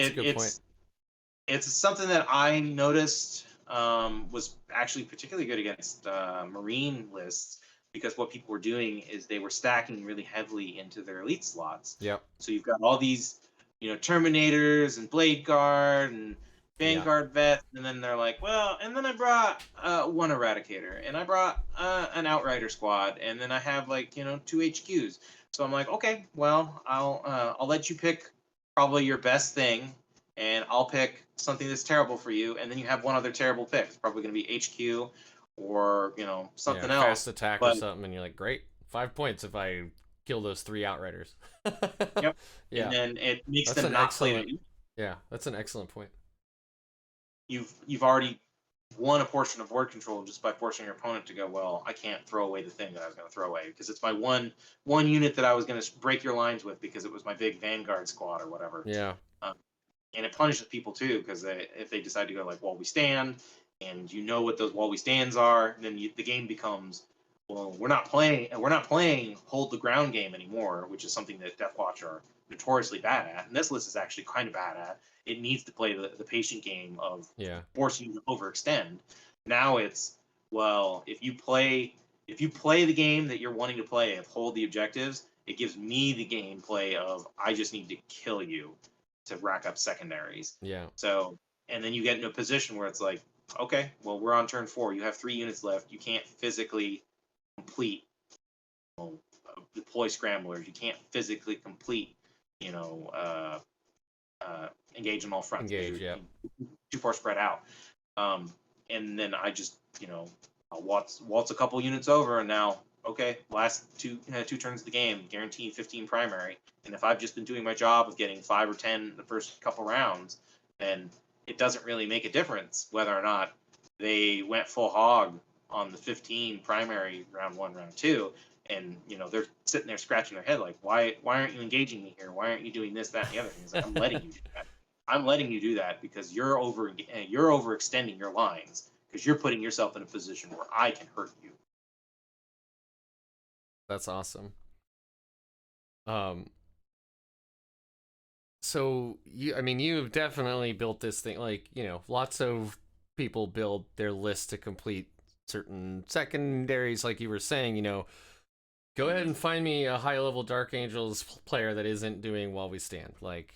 it's something that I noticed was actually particularly good against Marine lists because what people were doing is they were stacking really heavily into their elite slots. Yep. So you've got all these, Terminators and Blade Guard and Vanguard vets, and then they're like, well, and then I brought 1 Eradicator, and I brought an Outrider squad, and then I have like 2 HQs. So I'm like, okay, well, I'll let you pick probably your best thing, and I'll pick something that's terrible for you, and then you have one other terrible pick. It's probably going to be HQ or something else. Fast attack or something, and you're like, great, 5 points if I kill those 3 Outriders. Yep. Yeah. And then it makes them not play it. Yeah, that's an excellent point. You've already won a portion of word control just by forcing your opponent to go, well, I can't throw away the thing that I was going to throw away because it's my one unit that I was going to break your lines with because it was my big Vanguard squad or whatever. Yeah. And it punishes people too because if they decide to go like while we stand and what those while we stands are, then the game becomes, well, we're not playing hold the ground game anymore, which is something that Deathwatch are notoriously bad at, and this list is actually kind of bad at. It needs to play the patient game of forcing you to overextend. Now it's, well, if you play the game that you're wanting to play of hold the objectives, it gives me the gameplay of I just need to kill you to rack up secondaries. Yeah. So, and then you get into a position where it's like, okay, well, we're on turn 4. You have 3 units left. You can't physically complete deploy scramblers. You can't physically complete engage on all fronts. Too far spread out. And then I just I'll waltz a couple units over, and now okay, last 2 turns of the game, guaranteed 15 primary. And if I've just been doing my job of getting 5 or 10 the first couple rounds, then it doesn't really make a difference whether or not they went full hog on the 15 primary round 1, round 2, and they're sitting there scratching their head like, why aren't you engaging me here? Why aren't you doing this, that, and the other thing? It's like, I'm letting you do that. I'm letting you do that because you're overextending your lines because you're putting yourself in a position where I can hurt you. That's awesome. So I mean, you've definitely built this thing. Like, lots of people build their list to complete certain secondaries, like you were saying. Go ahead and find me a high level Dark Angels player that isn't doing While We Stand. Like,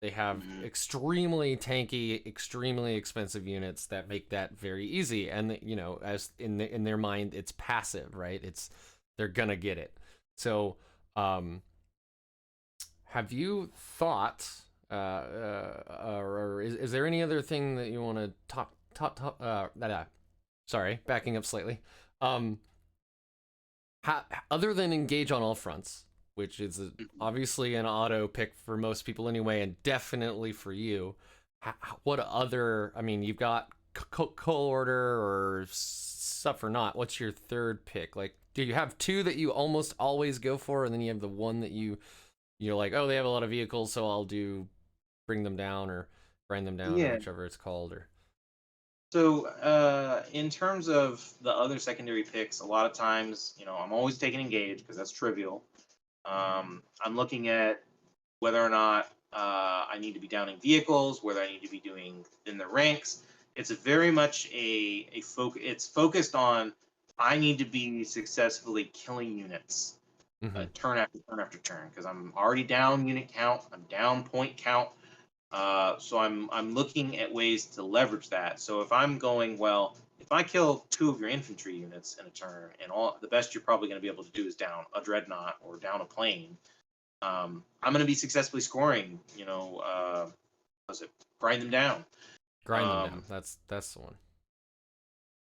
they have extremely tanky, extremely expensive units that make that very easy. And as in their mind, it's passive, right? They're gonna get it. So, have you thought, or is there any other thing that you want to sorry, backing up slightly. Other than engage on all fronts, which is obviously an auto pick for most people anyway, and definitely for you. What other? I mean, you've got Coal Order or Suffer Not. What's your third pick? Like, do you have two that you almost always go for, and then you have the one that you're like, oh, they have a lot of vehicles, so I'll do Bring Them Down or Grind Them Down, or whichever it's called, or. So, in terms of the other secondary picks, a lot of times, I'm always taking engage because that's trivial. I'm looking at whether or not I need to be downing vehicles, whether I need to be doing in the ranks. It's very much it's focused on I need to be successfully killing units turn after turn after turn because I'm already down unit count, I'm down point count. So I'm looking at ways to leverage that. So if I'm going, well, if I kill 2 of your infantry units in a turn, and the best you're probably going to be able to do is down a dreadnought or down a plane, I'm going to be successfully scoring. Grind them down. Grind them down. That's the one.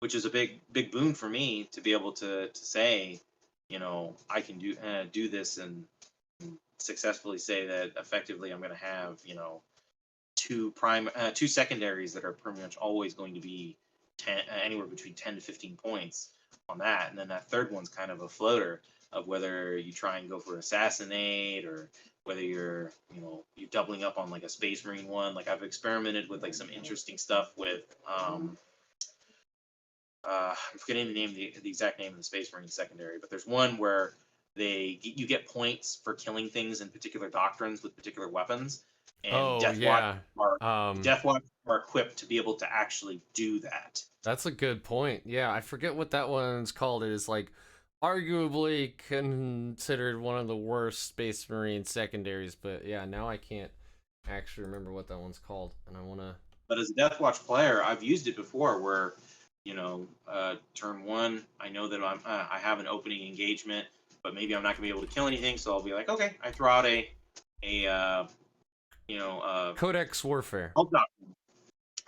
Which is a big boon for me to be able to say, I can do this and successfully say that effectively I'm going to have two secondaries that are pretty much always going to be anywhere between 10 to 15 points on that, and then that third one's kind of a floater of whether you try and go for assassinate or whether you're doubling up on like a Space Marine one. Like, I've experimented with like some interesting stuff with I'm forgetting the exact name of the Space Marine secondary, but there's one where you get points for killing things in particular doctrines with particular weapons, and Deathwatch are equipped to be able to actually do that. That's a good point. Yeah, I forget what that one's called. It is like arguably considered one of the worst Space Marine secondaries, but yeah, now I can't actually remember what that one's called, and I want to. But as a Deathwatch player, I've used it before where, turn one, I know that I have an opening engagement, but maybe I'm not going to be able to kill anything, so I'll be like, okay, I throw out Codex Warfare.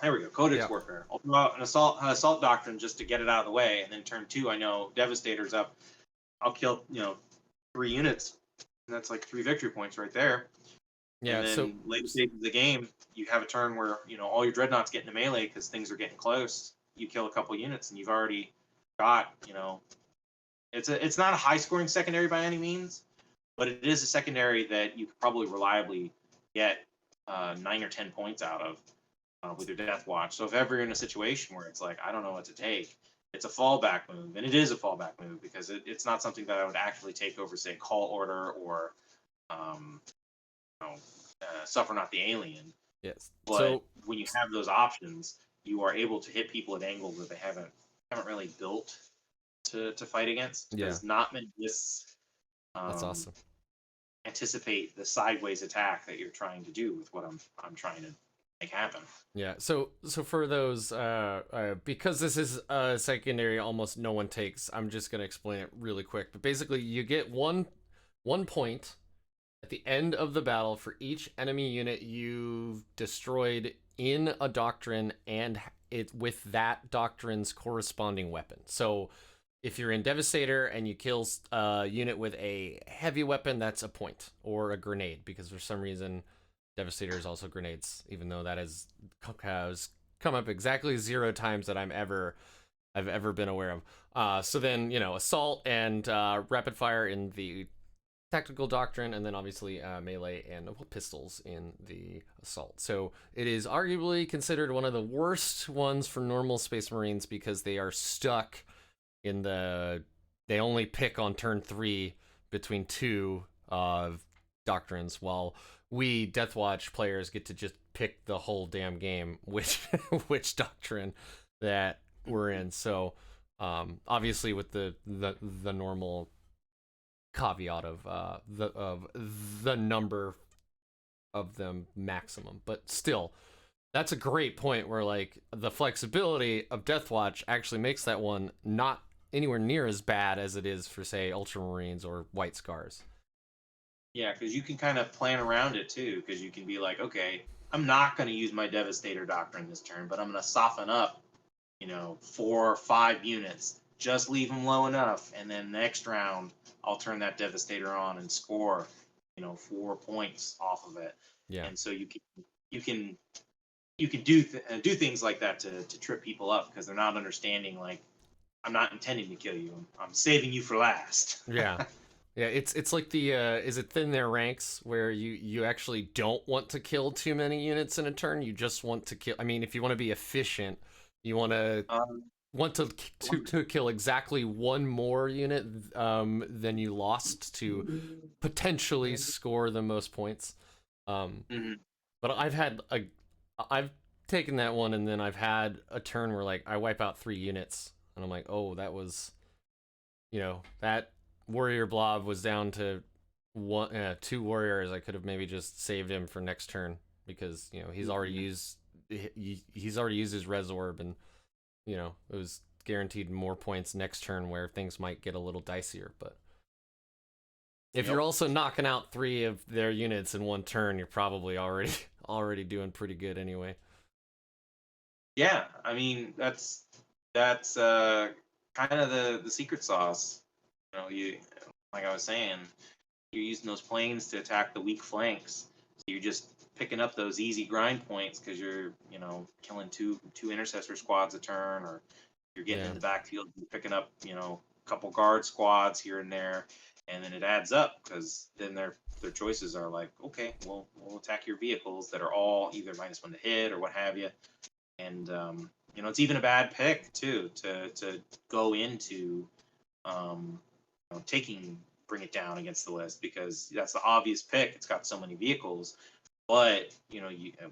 There we go, Codex Warfare. I'll throw out an assault doctrine just to get it out of the way, and then turn two, I know Devastator's up. I'll kill 3 units, and that's like 3 victory points right there. Yeah. And then so later stages of the game, you have a turn where all your dreadnoughts get into melee because things are getting close. You kill a couple units, and you've already got It's not a high scoring secondary by any means, but it is a secondary that you could probably reliably get 9 or 10 points out of with your Deathwatch. So if ever you're in a situation where it's like, I don't know what to take, it's a fallback move, and it is a fallback move because it's not something that I would actually take over, say, Call Order or Suffer Not the Alien. Yes. But so when you have those options, you are able to hit people at angles that they haven't really built to fight against. Because not many lists that's awesome. Anticipate the sideways attack that you're trying to do with what I'm trying to make happen. Yeah. So for those because this is a secondary almost no one takes, I'm just gonna explain it really quick. But basically you get one point at the end of the battle for each enemy unit you've destroyed in a doctrine and it with that doctrine's corresponding weapon. So if you're in Devastator and you kill a unit with a heavy weapon, that's a point, or a grenade, because for some reason Devastator is also grenades, even though that has come up exactly 0 times that I've ever been aware of. So then assault and rapid fire in the tactical doctrine, and then obviously melee and pistols in the assault. So it is arguably considered one of the worst ones for normal Space Marines because they are stuck in they only pick on turn 3 between 2 doctrines, while we Deathwatch players get to just pick the whole damn game, which which doctrine that we're in. So obviously with the normal caveat of the number of them maximum, but still, that's a great point where like the flexibility of Deathwatch actually makes that one not anywhere near as bad as it is for say Ultramarines or White Scars. Yeah, because you can kind of plan around it too, because you can be like, okay, I'm not going to use my Devastator Doctrine this turn, but I'm going to soften up, 4 or 5 units. Just leave them low enough, and then next round I'll turn that Devastator on and score, 4 points off of it. Yeah. And so you can do things like that to trip people up because they're not understanding like I'm not intending to kill you. I'm saving you for last. Yeah. Yeah, it's like the is it thin their ranks where you actually don't want to kill too many units in a turn. You just want to kill. I mean, if you want to be efficient, you want to kill exactly one more unit than you lost to potentially score the most points. But I've taken that one and then I've had a turn where like I wipe out 3 units and I'm like, oh, that was, that warrior blob was down to 2 warriors. I could have maybe just saved him for next turn because he's already used his resorb, and it was guaranteed more points next turn where things might get a little dicier. But if you're also knocking out 3 of their units in one turn, you're probably already doing pretty good anyway. Yeah, I mean that's kind of the secret sauce. You like I was saying, you're using those planes to attack the weak flanks. So you're just picking up those easy grind points because you're killing two intercessor squads a turn, or you're getting in the backfield, you're picking up a couple guard squads here and there, and then it adds up because then their choices are like, okay, well we'll attack your vehicles that are all either -1 to hit or what have you, and it's even a bad pick too to go into bring it down against the list because that's the obvious pick. It's got so many vehicles, but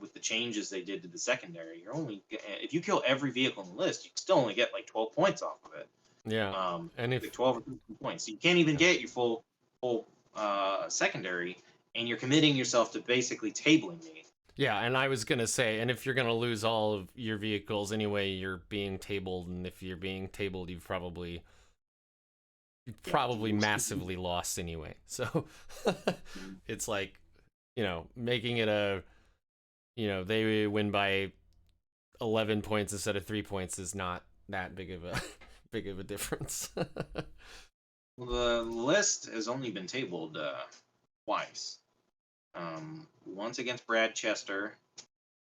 with the changes they did to the secondary, you're only if you kill every vehicle on the list, you still only get like 12 points off of it. Yeah, and if like 12 or 13 points, so you can't even get your full secondary, and you're committing yourself to basically tabling me. Yeah, and I was gonna say, and if you're gonna lose all of your vehicles anyway, you're being tabled, and if you're being tabled, you've probably massively lost anyway. So it's like, making it they win by 11 points instead of 3 points is not that big of a difference. The list has only been tabled twice. Once against Brad Chester,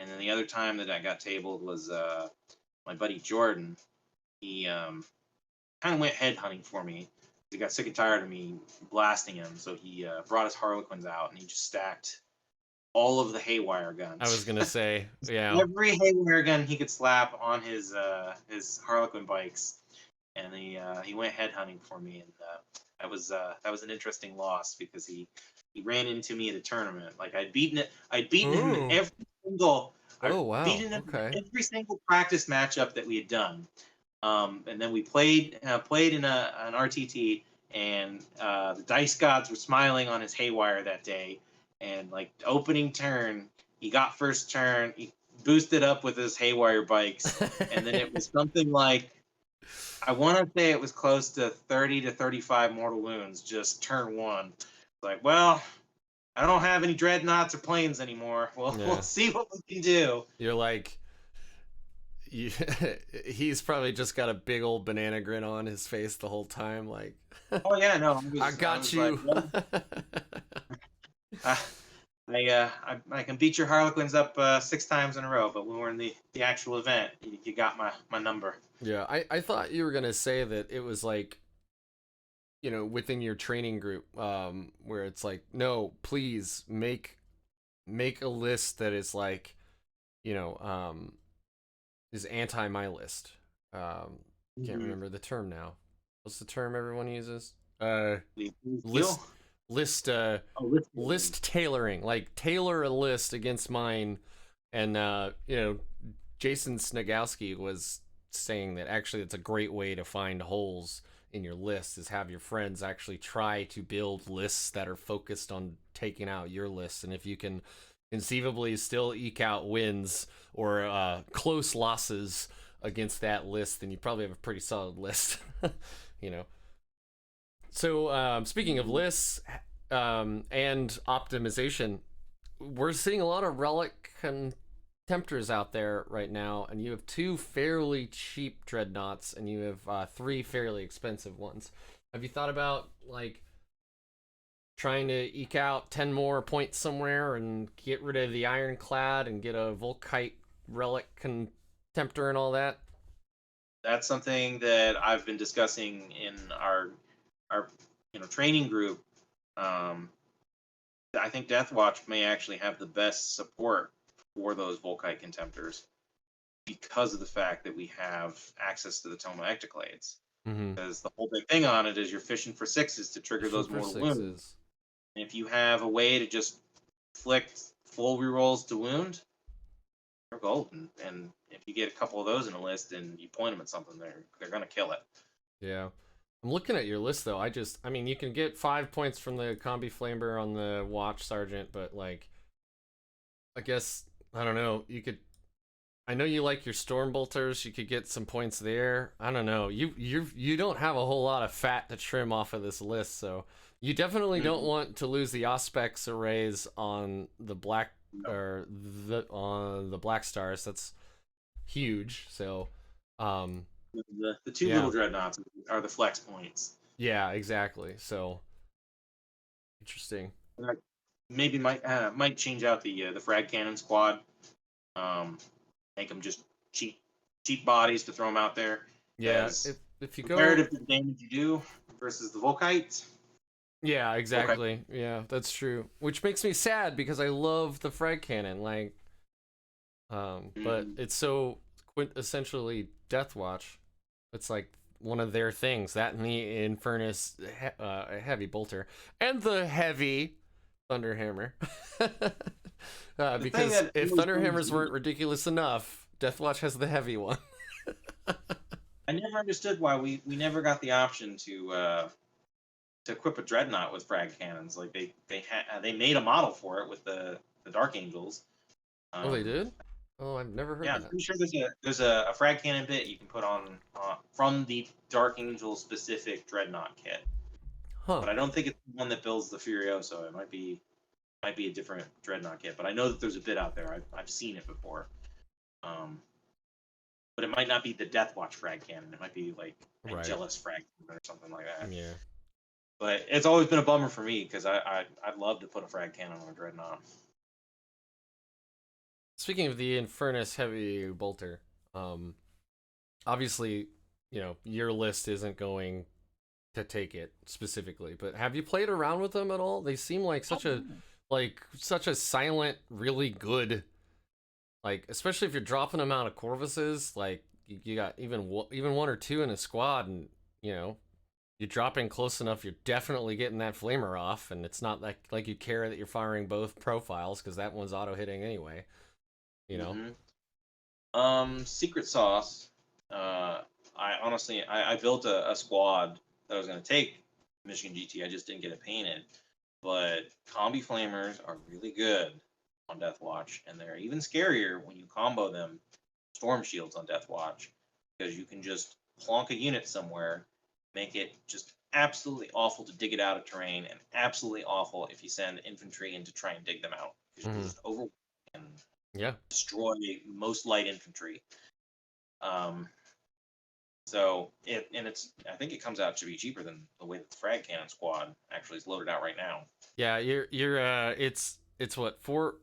and then the other time that I got tabled was my buddy Jordan. He kind of went headhunting for me. He got sick and tired of me blasting him, so he brought his Harlequins out and he just stacked all of the Haywire guns. I was gonna say, yeah, every Haywire gun he could slap on his Harlequin bikes, and he went headhunting for me, and that was an interesting loss because he ran into me at a tournament. Like I'd beaten him in every single. Oh wow! Beaten him in every single practice matchup that we had done. And then we played in an RTT, and the dice gods were smiling on his Haywire that day. And like the opening turn, he got first turn, he boosted up with his Haywire bikes, and then it was something like, I want to say it was close to 30 to 35 mortal wounds just turn 1. Like, well, I don't have any dreadnoughts or planes anymore. Well, we'll see what we can do. You're like, he's probably just got a big old banana grin on his face the whole time, like, oh yeah, no, I got you. Like, I can beat your Harlequins up 6 times in a row, but when we're in the actual event, you got my number. Yeah, I thought you were gonna say that it was like, within your training group, where it's like, no, please make a list that is like, is anti my list. Can't remember the term now. What's the term everyone uses? list Oh, list tailoring, like tailor a list against mine. And Jason Snagowski was saying that actually it's a great way to find holes in your list, is have your friends actually try to build lists that are focused on taking out your list. And if you can conceivably still eke out wins or close losses against that list, then you probably have a pretty solid list. you know so speaking of lists and optimization, we're seeing a lot of relic contemptors out there right now, and you have 2 fairly cheap dreadnoughts, and you have 3 fairly expensive ones. Have you thought about like trying to eke out 10 more points somewhere and get rid of the ironclad and get a Volkite relic contemptor and all that? That's something that I've been discussing in our training group. I think Deathwatch may actually have the best support for those Volkite Contemptors because of the fact that we have access to the Toma Ectoclades. Mm-hmm. Because the whole big thing on it is you're fishing for 6s to trigger those mortal wounds. And if you have a way to just flick full rerolls to wound, they're golden. And if you get a couple of those in a list and you point them at something, they're gonna kill it. Yeah. I'm looking at your list though. I mean, you can get 5 points from the Combi Flamer on the Watch Sergeant, but like, I guess, I don't know. I know you like your Storm Bolters. You could get some points there. I don't know. You don't have a whole lot of fat to trim off of this list, so you definitely don't want to lose the Auspex arrays on the on the Blackstars. That's huge. So, the 2 little dreadnoughts are the flex points. Yeah, exactly. So interesting. Maybe might change out the frag cannon squad. Make them just cheap bodies to throw them out there. Yeah, if you go comparative to the damage you do versus the Volkite. Yeah, exactly. Volkite. Yeah, that's true. Which makes me sad because I love the frag cannon, like, but it's so essentially Deathwatch. It's like one of their things, that and the Infernus heavy bolter and the heavy Thunderhammer. Because if Thunderhammers weren't ridiculous enough, Deathwatch has the heavy one. I never understood why we never got the option to equip a dreadnought with frag cannons. Like they made a model for it with the Dark Angels. Oh, they did? Oh, I've never heard that. that. I'm pretty sure there's a frag cannon bit you can put on from the Dark Angel specific dreadnought kit. Huh. But I don't think it's the one that builds the Furioso. It might be a different dreadnought kit. But I know that there's a bit out there. I've seen it before. But it might not be the Deathwatch frag cannon. It might be like Angelus frag cannon or something like that. Yeah. But it's always been a bummer for me because I'd love to put a frag cannon on a dreadnought. Speaking of the Infernus heavy bolter, obviously, your list isn't going to take it specifically, but have you played around with them at all? They seem like such a silent, really good, like, especially if you're dropping them out of Corvuses, like you got even 1 or 2 in a squad, and you're dropping close enough, you're definitely getting that flamer off, and it's not like you care that you're firing both profiles because that one's auto hitting anyway. Secret sauce. I built a squad that I was going to take Michigan GT. I just didn't get it painted. But combi flamers are really good on Deathwatch, and they're even scarier when you combo them storm shields on Deathwatch, because you can just plonk a unit somewhere, make it just absolutely awful to dig it out of terrain, and absolutely awful if you send infantry in to try and dig them out, because you can just overwhelm and destroy most light infantry. I think it comes out to be cheaper than the way that the frag cannon squad actually is loaded out right now. Yeah, it's what, 4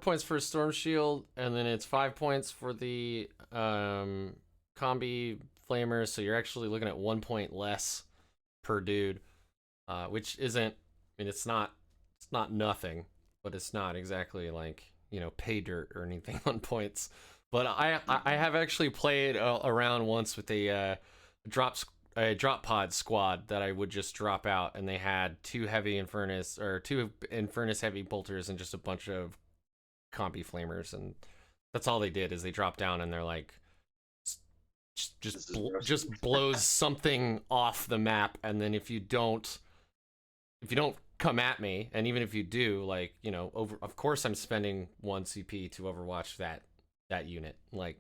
points for a storm shield, and then it's 5 points for the combi flamers, so you're actually looking at 1 point less per dude, which isn't, I mean, it's not nothing, but it's not exactly like, pay dirt or anything on points. But I have actually played around once with a a drop pod squad that I would just drop out, and they had two Infernus heavy bolters and just a bunch of combi flamers, and that's all they did is they dropped down and they're like just blows something off the map, and then if you don't come at me, and even if you do, like, you know, of course I'm spending 1 CP to overwatch that unit. Like,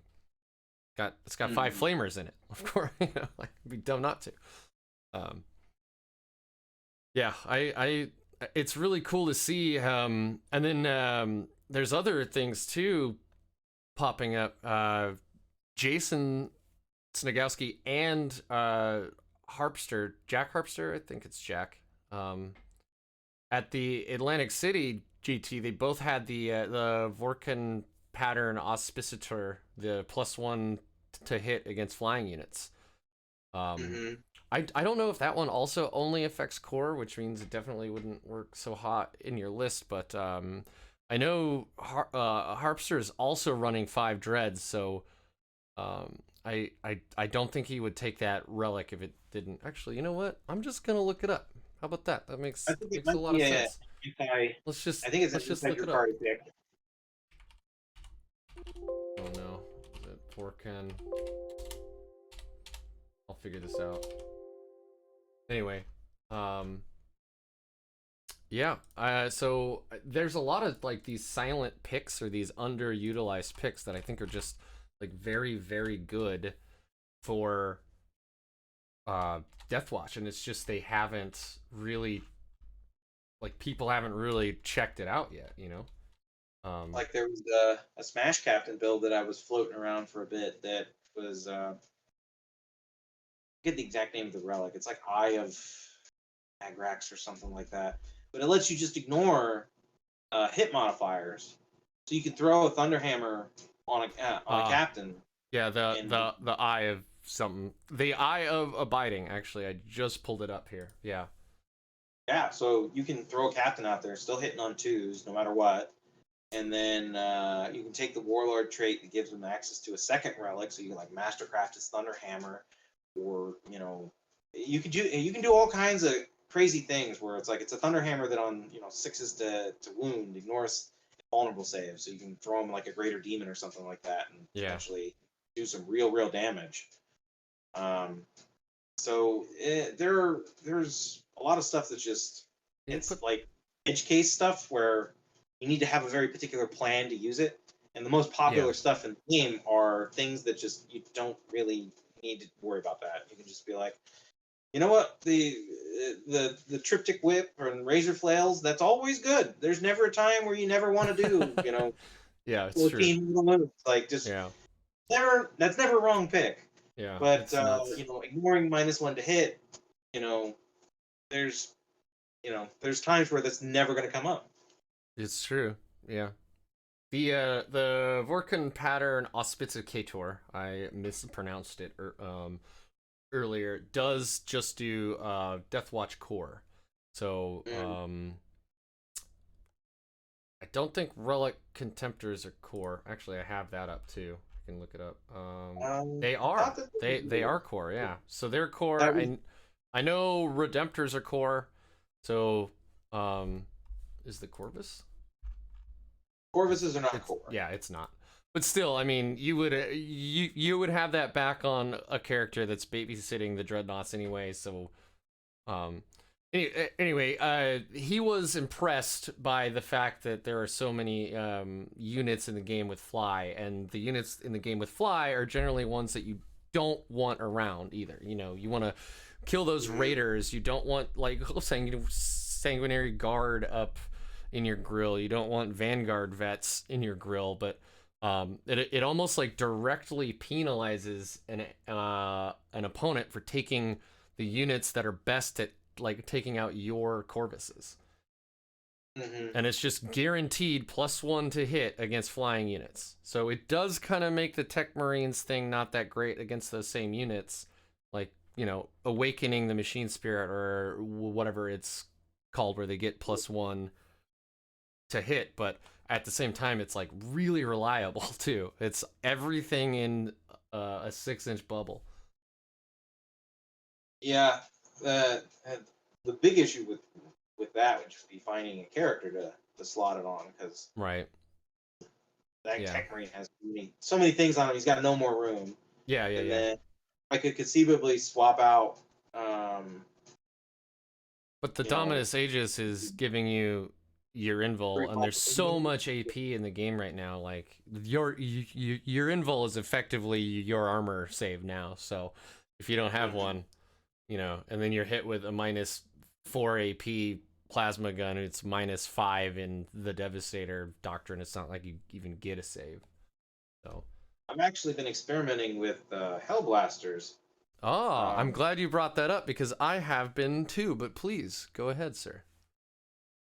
it's got 5 flamers in it. Of course, you know, like, it'd be dumb not to. Yeah, I it's really cool to see. And then there's other things too popping up. Jason Snagowski and Jack Harpster, I think it's Jack. At the Atlantic City GT, they both had the Vorkan pattern auspicitor, the +1 to hit against flying units. I don't know if that one also only affects core, which means it definitely wouldn't work so hot in your list, but I know Harpster is also running 5 dreads, so I don't think he would take that relic if it didn't. Actually, you know what? I'm just gonna look it up. How about that? That makes a lot of sense. Let's just look it up. Oh no, is it Vorkan? I'll figure this out. Anyway, yeah. So there's a lot of like these silent picks or these underutilized picks that I think are just like very, very good for Deathwatch, and it's just they haven't really, like, people haven't really checked it out yet, you know. Like there was a Smash Captain build that I was floating around for a bit that was I forget the exact name of the relic. It's like Eye of Agrax or something like that. But it lets you just ignore hit modifiers, so you can throw a Thunderhammer on a captain. Yeah, the Eye of something. The Eye of Abiding. Actually, I just pulled it up here. Yeah. Yeah, so you can throw a captain out there, still hitting on 2s no matter what. And then you can take the Warlord trait that gives them access to a second relic, so you can like Mastercraft his Thunderhammer, or you know, you can do all kinds of crazy things where it's like it's a Thunderhammer that on 6s to wound ignores vulnerable save, so you can throw them like a Greater Demon or something like that, and potentially do some real damage. So there's a lot of stuff that's just it's like edge case stuff where you need to have a very particular plan to use it, and the most popular stuff in the game are things that just you don't really need to worry about that. You can just be like, you know what, the Triptych Whip and Razor Flails, that's always good. There's never a time where you never want to do, yeah, it's true. Like just that's never a wrong pick. Yeah, but ignoring -1 to hit, there's times where that's never going to come up. It's true. Yeah. The Vorkan pattern auspicicator, I mispronounced it earlier, does just do Deathwatch core. So I don't think Relic Contemptors are core. Actually, I have that up too. I can look it up. They are. They are core, yeah. So they're core. I know Redemptors are core. So is the Corvus? Corvuses are not core. Yeah, it's not. But still, I mean, you would have that back on a character that's babysitting the Dreadnoughts anyway. So, anyway, he was impressed by the fact that there are so many units in the game with fly, and the units in the game with fly are generally ones that you don't want around either. You want to kill those raiders. You don't want, like Sanguinary Guard up in your grill. You don't want Vanguard vets in your grill, but it almost like directly penalizes an opponent for taking the units that are best at like taking out your Corvuses. And it's just guaranteed +1 to hit against flying units. So it does kind of make the Tech Marines thing not that great against those same units, like Awakening the Machine Spirit or whatever it's called, where they get +1 to hit, but at the same time it's like really reliable too. It's everything in a 6-inch bubble. Yeah, the big issue with that would just be finding a character to slot it on, because Right. that Yeah. Tech Marine has so many things on him. He's got no more room. Yeah. Yeah. And Yeah. then I could conceivably swap out, But the you know, Dominus Aegis is giving you your invul, and there's so much AP in the game right now. Like your invul is effectively your armor save now. So if you don't have one, and then you're hit with a -4 AP plasma gun, it's -5 in the Devastator Doctrine. It's not like you even get a save. So. I've actually been experimenting with Hellblasters. Oh, I'm glad you brought that up because I have been too, but please go ahead, sir.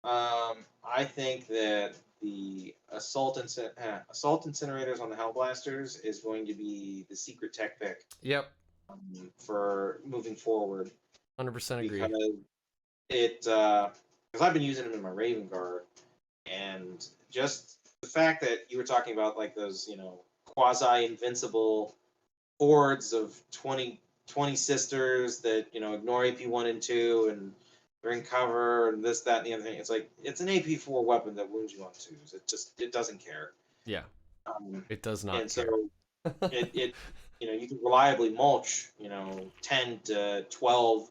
I think that the assault incinerators on the Hellblasters is going to be the secret tech pick. Yep. For moving forward. 100% agree. Because because I've been using them in my Raven Guard, and just the fact that you were talking about like those, quasi-invincible hordes of 20 sisters that, ignore AP 1 and 2 and they're in cover and this, that, and the other thing. It's like, it's an AP 4 weapon that wounds you on 2s. It doesn't care. Yeah. It does not and care. So you can reliably mulch, 10 to 12,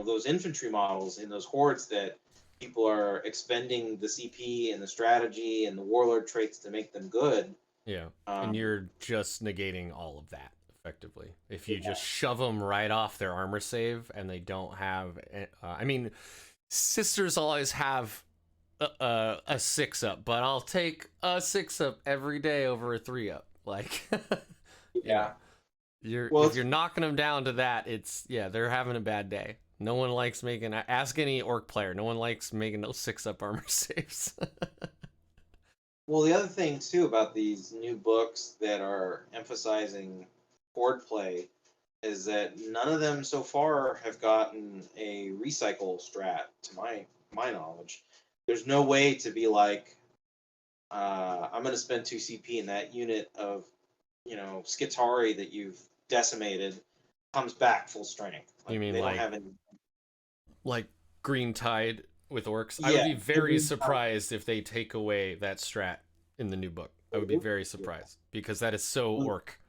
those infantry models in those hordes that people are expending the CP and the strategy and the warlord traits to make them good. Yeah. And you're just negating all of that effectively. If you just shove them right off their armor save and they don't have, sisters always have a 6-up, but I'll take a 6-up every day over a 3-up. Like, yeah. If you're knocking them down to that, they're having a bad day. No one likes ask any orc player, no one likes making those 6-up armor saves. Well, the other thing too about these new books that are emphasizing horde play is that none of them so far have gotten a recycle strat, to my knowledge. There's no way to be like, I'm going to spend 2 CP and that unit of, Skitari that you've decimated comes back full strength. Like, You mean they like, don't have any... like Green Tide with orcs? Yeah, I would be very surprised if they take away that strat in the new book. I would be very surprised because that is so orc.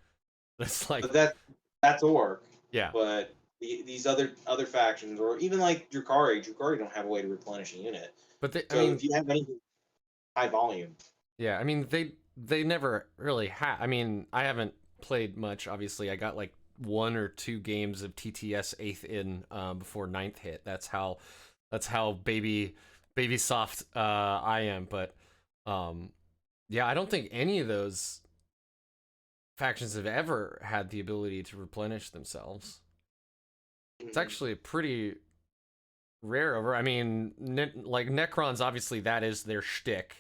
That's like... But that's orc. Yeah. But these other factions, or even like Drukhari don't have a way to replenish a unit. But if you have anything high volume. Yeah, they never really have. I haven't played much, obviously. I got like 1 or 2 games of TTS 8th in before 9th hit. That's how baby soft I am. But yeah, I don't think any of those factions have ever had the ability to replenish themselves. It's actually pretty rare over. Like Necrons, obviously that is their shtick.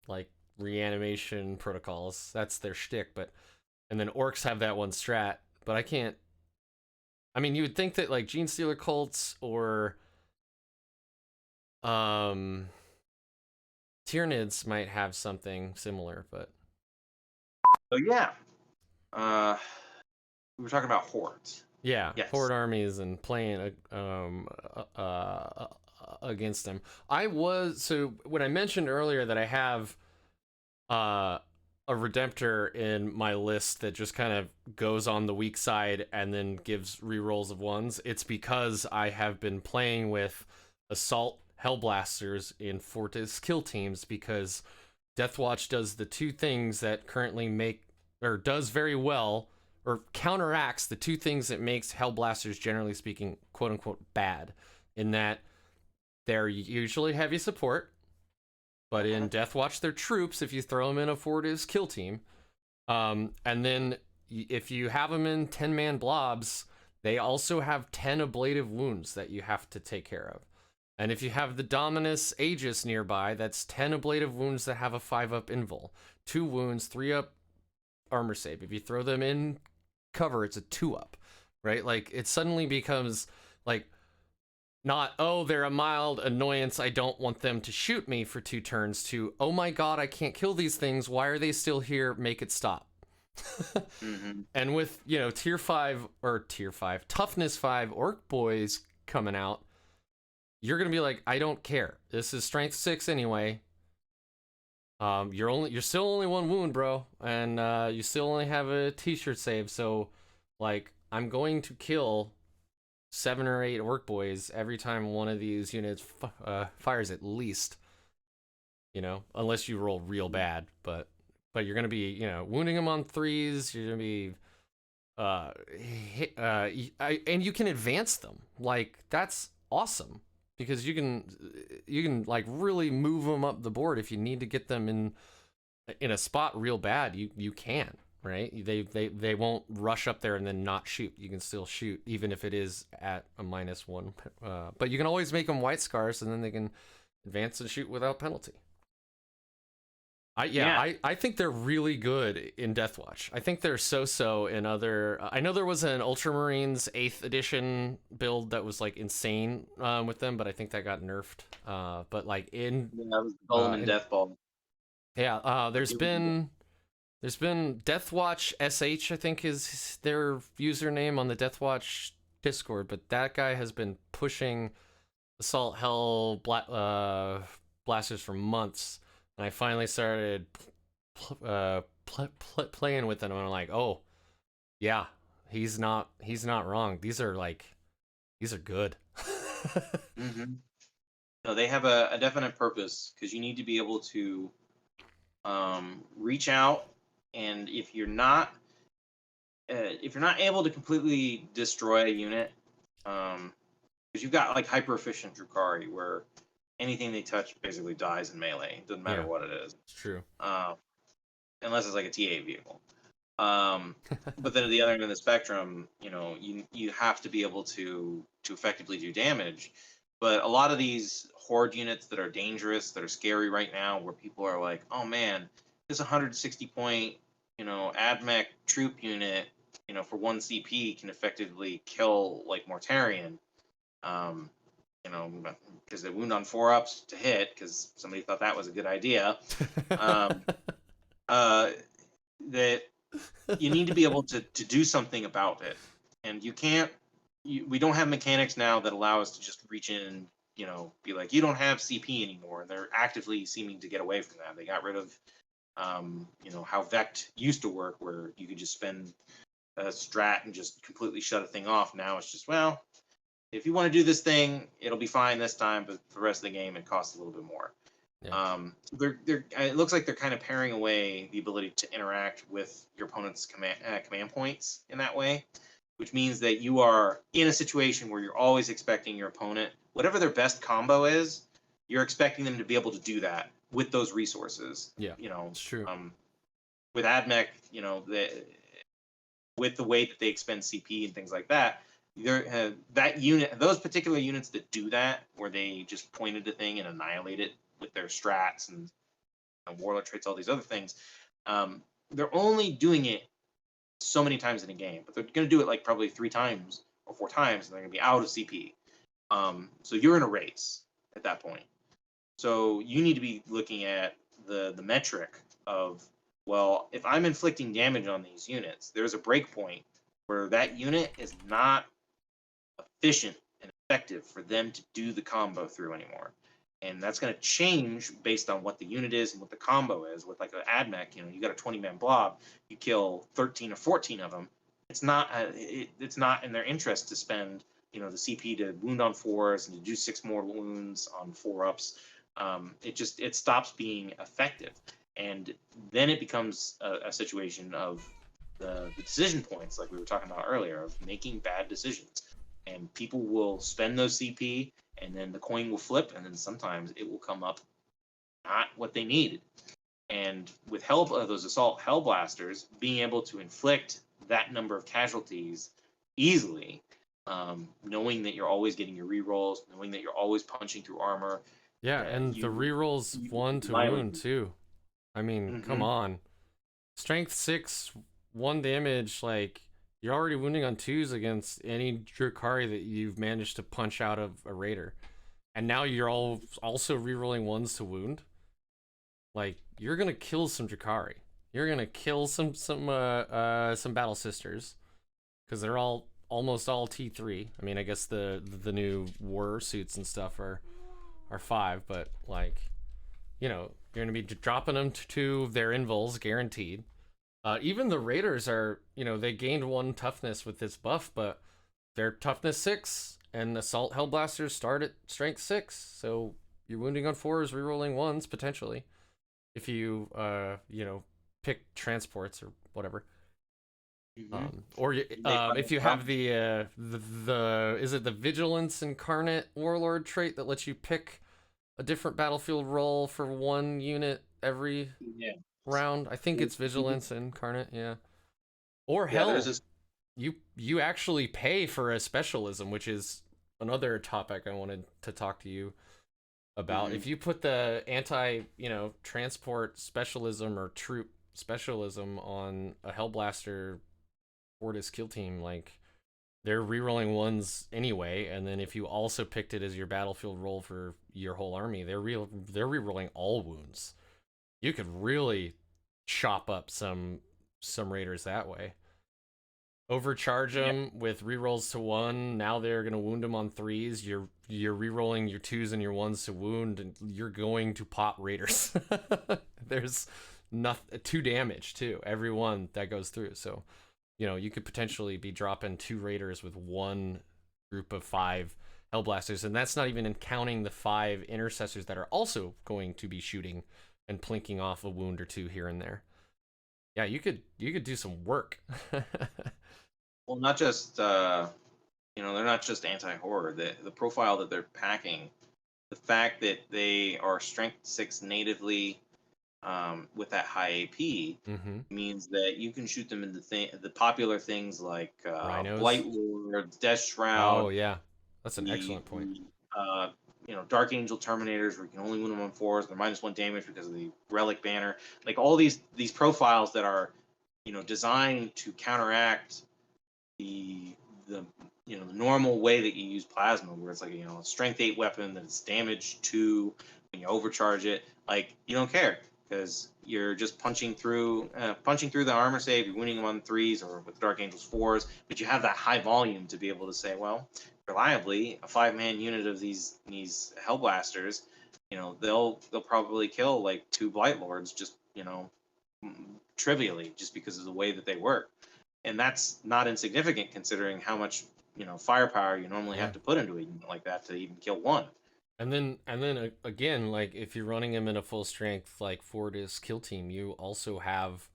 Like reanimation protocols, that's their shtick. And then orcs have that one strat, but I can't. You would think that like Gene Stealer cults or Tyranids might have something similar, but. So yeah, we were talking about hordes. Yeah, yes. Horde armies and playing against them. So when I mentioned earlier that I have a Redemptor in my list that just kind of goes on the weak side and then gives rerolls of 1s, it's because I have been playing with Assault Hellblasters in Fortis kill teams, because Deathwatch does the 2 things that currently does very well, or counteracts the 2 things that makes Hellblasters, generally speaking, quote-unquote, bad, in that they're usually heavy support, but in Deathwatch, they're troops if you throw them in a Fortis kill team. And then if you have them in 10-man blobs, they also have 10 ablative wounds that you have to take care of. And if you have the Dominus Aegis nearby, that's 10 ablative wounds that have a 5-up invul. 2 wounds, 3-up armor save. If you throw them in cover, it's a 2-up, right? Like, it suddenly becomes like not, oh, they're a mild annoyance, I don't want them to shoot me for 2 turns, to, oh my god, I can't kill these things, why are they still here, make it stop. And with, you know, tier 5 toughness 5 orc boys coming out, you're gonna be like, I don't care, this is strength 6 anyway. You're still only 1 wound, bro, and you still only have a t-shirt save, so like I'm going to kill 7 or 8 orc boys every time one of these units fires at least, you know, unless you roll real bad, but you're gonna be, you know, wounding them on 3s. You're gonna be and you can advance them. Like, that's awesome, because you can like really move them up the board if you need to get them in a spot real bad. You can, right? They won't rush up there and then not shoot. You can still shoot even if it is at a -1, but you can always make them white scars, and then they can advance and shoot without penalty. I think they're really good in Deathwatch. I think they're so in other. I know there was an Ultramarines 8th edition build that was like insane with them, but I think that got nerfed. But like that was Golem Death Ball. Yeah, there's been Deathwatch SH, I think is their username on the Deathwatch Discord, but that guy has been pushing Assault Hell Blasters for months. And I finally started playing with it, and I'm like, oh, yeah, he's not wrong. These are good. No, they have a definite purpose, because you need to be able to reach out, and if you're not able to completely destroy a unit, because you've got like hyper efficient Drukhari where anything they touch basically dies in melee. It doesn't matter what it is. It's true. Unless it's like a TA vehicle. But then at the other end of the spectrum, you know, you have to be able to effectively do damage. But a lot of these horde units that are dangerous, that are scary right now, where people are like, oh man, this 160 point, you know, AdMech troop unit, you know, for 1 CP can effectively kill like Mortarion. You know, because they wound on 4-ups to hit, because somebody thought that was a good idea. That you need to be able to do something about it, and you can't. We don't have mechanics now that allow us to just reach in and, you know, be like, you don't have CP anymore. And they're actively seeming to get away from that. They got rid of, you know, how Vect used to work, where you could just spend a strat and just completely shut a thing off. Now it's just, well, if you want to do this thing, it'll be fine this time, but for the rest of the game, it costs a little bit more. Yeah. It looks like they're kind of paring away the ability to interact with your opponent's command points in that way, which means that you are in a situation where you're always expecting your opponent, whatever their best combo is, you're expecting them to be able to do that with those resources. Yeah, you know, it's true. With AdMech, you know, with the way that they expend CP and things like that, that unit, those particular units that do that, where they just point at a thing and annihilate it with their strats and warlord traits, all these other things, they're only doing it so many times in a game, but they're going to do it like probably 3 times or 4 times, and they're going to be out of CP. So you're in a race at that point. So you need to be looking at the metric of, well, if I'm inflicting damage on these units, there's a break point where that unit is not efficient and effective for them to do the combo through anymore. And that's going to change based on what the unit is and what the combo is. With like an AdMech, you know, you got a 20-man blob, you kill 13 or 14 of them. It's not in their interest to spend, you know, the CP to wound on 4s and to do 6 more wounds on 4-ups. It stops being effective, and then it becomes a situation of the decision points, like we were talking about earlier, of making bad decisions. And people will spend those CP, and then the coin will flip, and then sometimes it will come up not what they needed. And with those assault Hellblasters, being able to inflict that number of casualties easily, knowing that you're always getting your rerolls, knowing that you're always punching through armor. Yeah, and the rerolls 1 to wound too. I mean, come on. Strength 6, 1 damage, like, you're already wounding on 2s against any Drukhari that you've managed to punch out of a raider. And now you're also rerolling 1s to wound. Like, you're gonna kill some Drukhari. you're gonna kill some battle sisters because they're almost all T3. I mean, I guess the new war suits and stuff are 5, but like, you know, you're gonna be dropping them to their invuls guaranteed. Even the raiders are, you know, they gained 1 toughness with this buff, but they're toughness 6, and assault hellblasters start at strength 6. So you're wounding on 4s, rerolling 1s potentially, if you you know, pick transports or whatever. Or if you have the is it the Vigilance Incarnate Warlord trait that lets you pick a different battlefield role for 1 unit every round? I think it's Vigilance Incarnate, yeah. Or hell, there's this... you actually pay for a specialism, which is another topic I wanted to talk to you about. If you put the anti, you know, transport specialism or troop specialism on a Hellblaster Fortis kill team, like, they're rerolling 1s anyway, and then if you also picked it as your battlefield role for your whole army, they're rerolling all wounds. You could really chop up some raiders that way. Overcharge them with rerolls to 1. Now they're gonna wound them on 3s. You're rerolling your 2s and your 1s to wound, and you're going to pop raiders. There's 2 damage too every one that goes through. So, you know, you could potentially be dropping 2 raiders with 1 group of 5 hellblasters, and that's not even counting the 5 intercessors that are also going to be shooting and plinking off a wound or 2 here and there. Yeah, you could do some work. Well, not just you know, they're not just anti-horde. The profile that they're packing, the fact that they are strength 6 natively, with that high AP, means that you can shoot them into the popular things like Blight Lords, Death Shroud. Oh yeah, that's an excellent point. You know, Dark Angel Terminators, where you can only win them on 4s. They're -1 damage because of the Relic Banner. Like, all these profiles that are, you know, designed to counteract the you know, the normal way that you use plasma, where it's like, you know, a strength 8 weapon that's damage 2 when you overcharge it. Like, you don't care, because you're just punching through the armor save. You're winning them on 3s or with Dark Angels 4s, but you have that high volume to be able to say, well, reliably, a 5-man unit of these Hellblasters, you know, they'll probably kill like 2 Blight Lords, just, you know, trivially, just because of the way that they work. And that's not insignificant, considering how much, you know, firepower you normally have to put into a unit like that to even kill 1. And then again, like, if you're running him in a full strength like Fortis kill team, you also have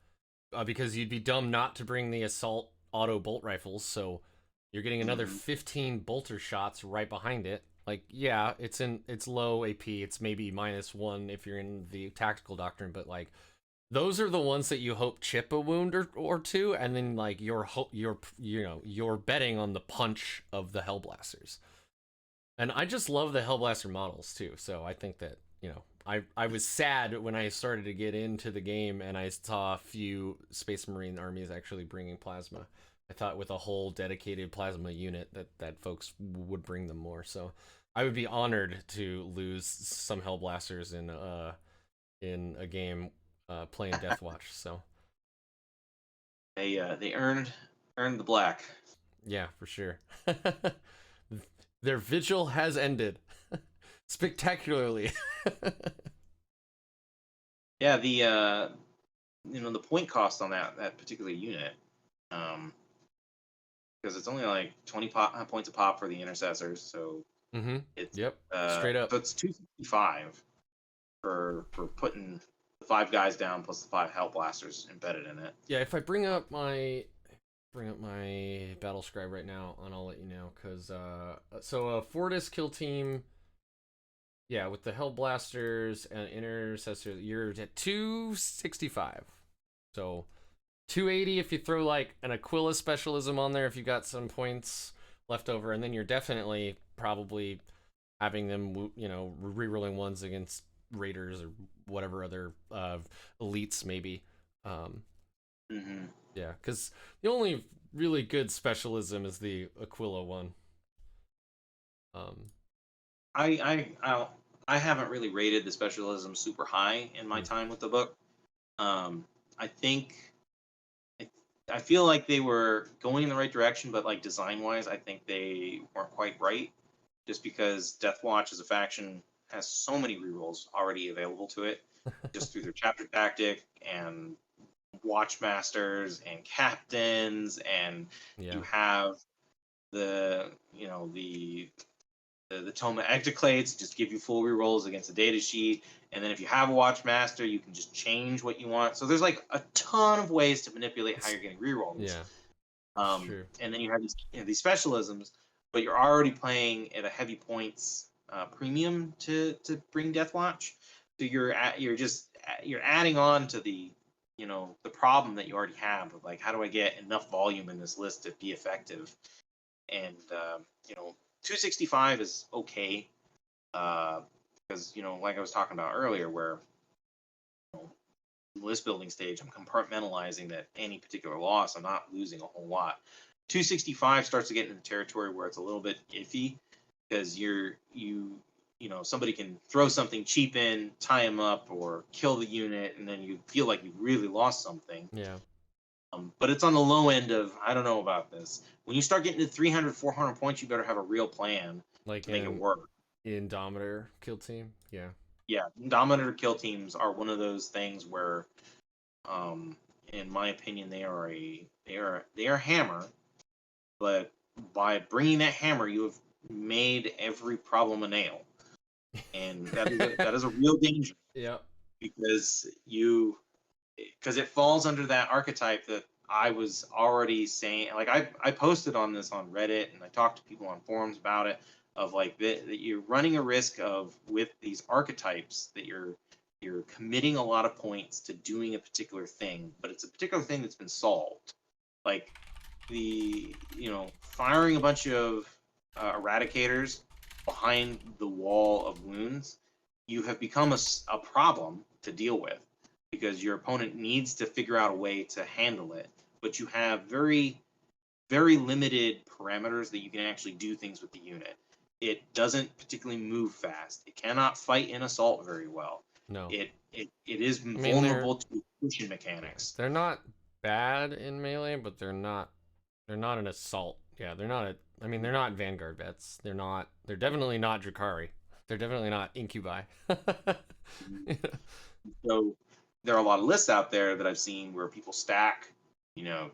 because you'd be dumb not to bring the assault auto bolt rifles, so you're getting another 15 bolter shots right behind it. Like, yeah, it's low AP. It's maybe -1 if you're in the tactical doctrine, but like, those are the ones that you hope chip a wound or 2, and then like you're betting on the punch of the Hellblasters. And I just love the Hellblaster models too. So I think that, you know, I was sad when I started to get into the game and I saw a few Space Marine armies actually bringing plasma. I thought with a whole dedicated plasma unit that folks would bring them more. So I would be honored to lose some Hellblasters in a game playing Deathwatch. So they earned the black. Yeah, for sure. Their vigil has ended spectacularly. Yeah, the you know, the point cost on that particular unit, because it's only like 20 points a pop for the intercessors, so it's straight up. So it's 265 for putting the 5 guys down plus the 5 Hellblasters embedded in it. Yeah, if I bring up my battle scribe right now, and I'll let you know, because so a Fortis kill team, yeah, with the Hellblasters and Intercessor, you're at 265. So 280 if you throw like an Aquila specialism on there, if you got some points left over, and then you're definitely probably having them, you know, rerolling 1s against raiders or whatever other elites maybe. Yeah, because the only really good specialism is the Aquila one. I haven't really rated the specialism super high in my time with the book. I think I feel like they were going in the right direction, but like design wise, I think they weren't quite right. Just because Deathwatch as a faction has so many rerolls already available to it, just through their chapter tactic and watchmasters and captains, and Yeah. you have the the Toma Ectoclates just give you full rerolls against the data sheet. And then if you have a Watchmaster, you can just change what you want. So there's like a ton of ways to manipulate how you're getting rerolls. Yeah. That's true. And then you have these specialisms, but you're already playing at a heavy points premium to bring Deathwatch. So you're adding on to the the problem that you already have of like, how do I get enough volume in this list to be effective? And 265 is okay, because like I was talking about earlier, where list building stage, I'm compartmentalizing that any particular loss, I'm not losing a whole lot. 265 starts to get into territory where it's a little bit iffy, because somebody can throw something cheap in, tie him up, or kill the unit, and then you feel like you really lost something. Yeah. But it's on the low end of, I don't know about this. When you start getting to 300, 400 points, you better have a real plan Like to make it work. Indomitor kill team. Yeah. Yeah, Indomitor kill teams are one of those things where, in my opinion, they are a hammer, but by bringing that hammer, you have made every problem a nail, and that is a real danger. Yeah. Because it falls under that archetype that I was already saying. Like I posted on this on Reddit, and I talked to people on forums about it, of like that you're running a risk of, with these archetypes, that you're committing a lot of points to doing a particular thing, but it's a particular thing that's been solved. Like firing a bunch of eradicators behind the wall of wounds, you have become a problem to deal with, because your opponent needs to figure out a way to handle it, but you have very, very limited parameters that you can actually do things with the unit. It doesn't particularly move fast. It cannot fight in assault very well. No. It is vulnerable to pushing mechanics. They're not bad in melee, but they're not an assault. Yeah, they're not they're not Vanguard vets. They're definitely not Drukhari. They're definitely not Incubi. So there are a lot of lists out there that I've seen where people stack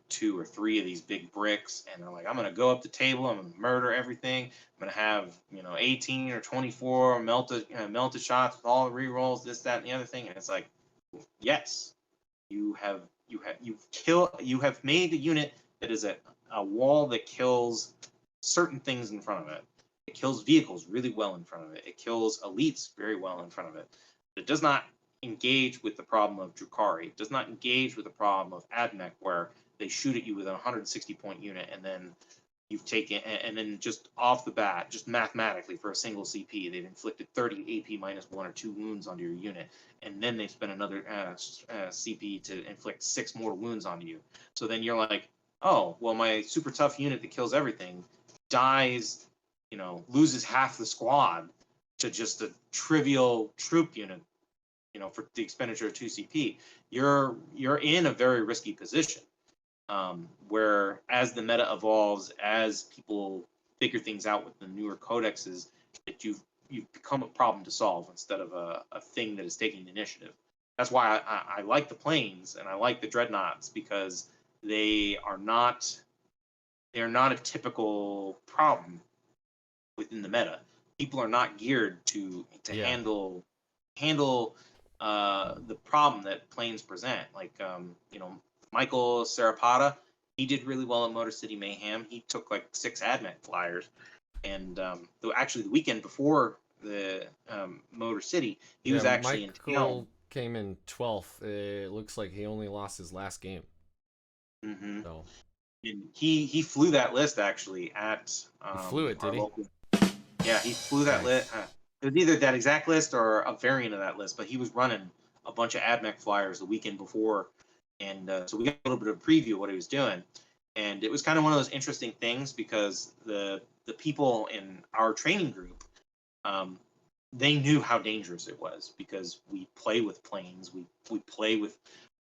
2 or 3 of these big bricks, and they're like, I'm gonna go up the table, I'm gonna murder everything, I'm gonna have 18 or 24 melted shots with all the rerolls, this, that, and the other thing. And it's like, yes, you have made a unit that is a wall that kills certain things in front of it. It kills vehicles really well in front of it. It kills elites very well in front of it. But it does not engage with the problem of Drukhari. It does not engage with the problem of Admech, where they shoot at you with a 160 point unit, and then you've taken, and then just off the bat, just mathematically, for a single CP, they've inflicted 30 AP minus 1 or 2 wounds onto your unit, and then they spend another CP to inflict 6 more wounds onto you. So then you're like, oh, well, my super tough unit that kills everything dies, loses half the squad to just a trivial troop unit, for the expenditure of 2 CP. You're in a very risky position, where as the meta evolves, as people figure things out with the newer codexes, that you've become a problem to solve instead of a thing that is taking initiative. That's why I like the planes and I like the dreadnoughts, because they're not a typical problem within the meta. People are not geared to handle the problem that planes present. Like Michael Sarapata, he did really well at Motor City Mayhem. He took like 6 Admech flyers, and actually the weekend before the Motor City, he was actually in town. Came in 12th. It looks like he only lost his last game. Mm-hmm. So. And he flew that list actually at he flew it, did he? local. Yeah, he flew that list. It was either that exact list or a variant of that list, but he was running a bunch of Admech flyers the weekend before, and so we got a little bit of a preview of what he was doing. And it was kind of one of those interesting things, because the people in our training group, they knew how dangerous it was, because we play with planes, we play with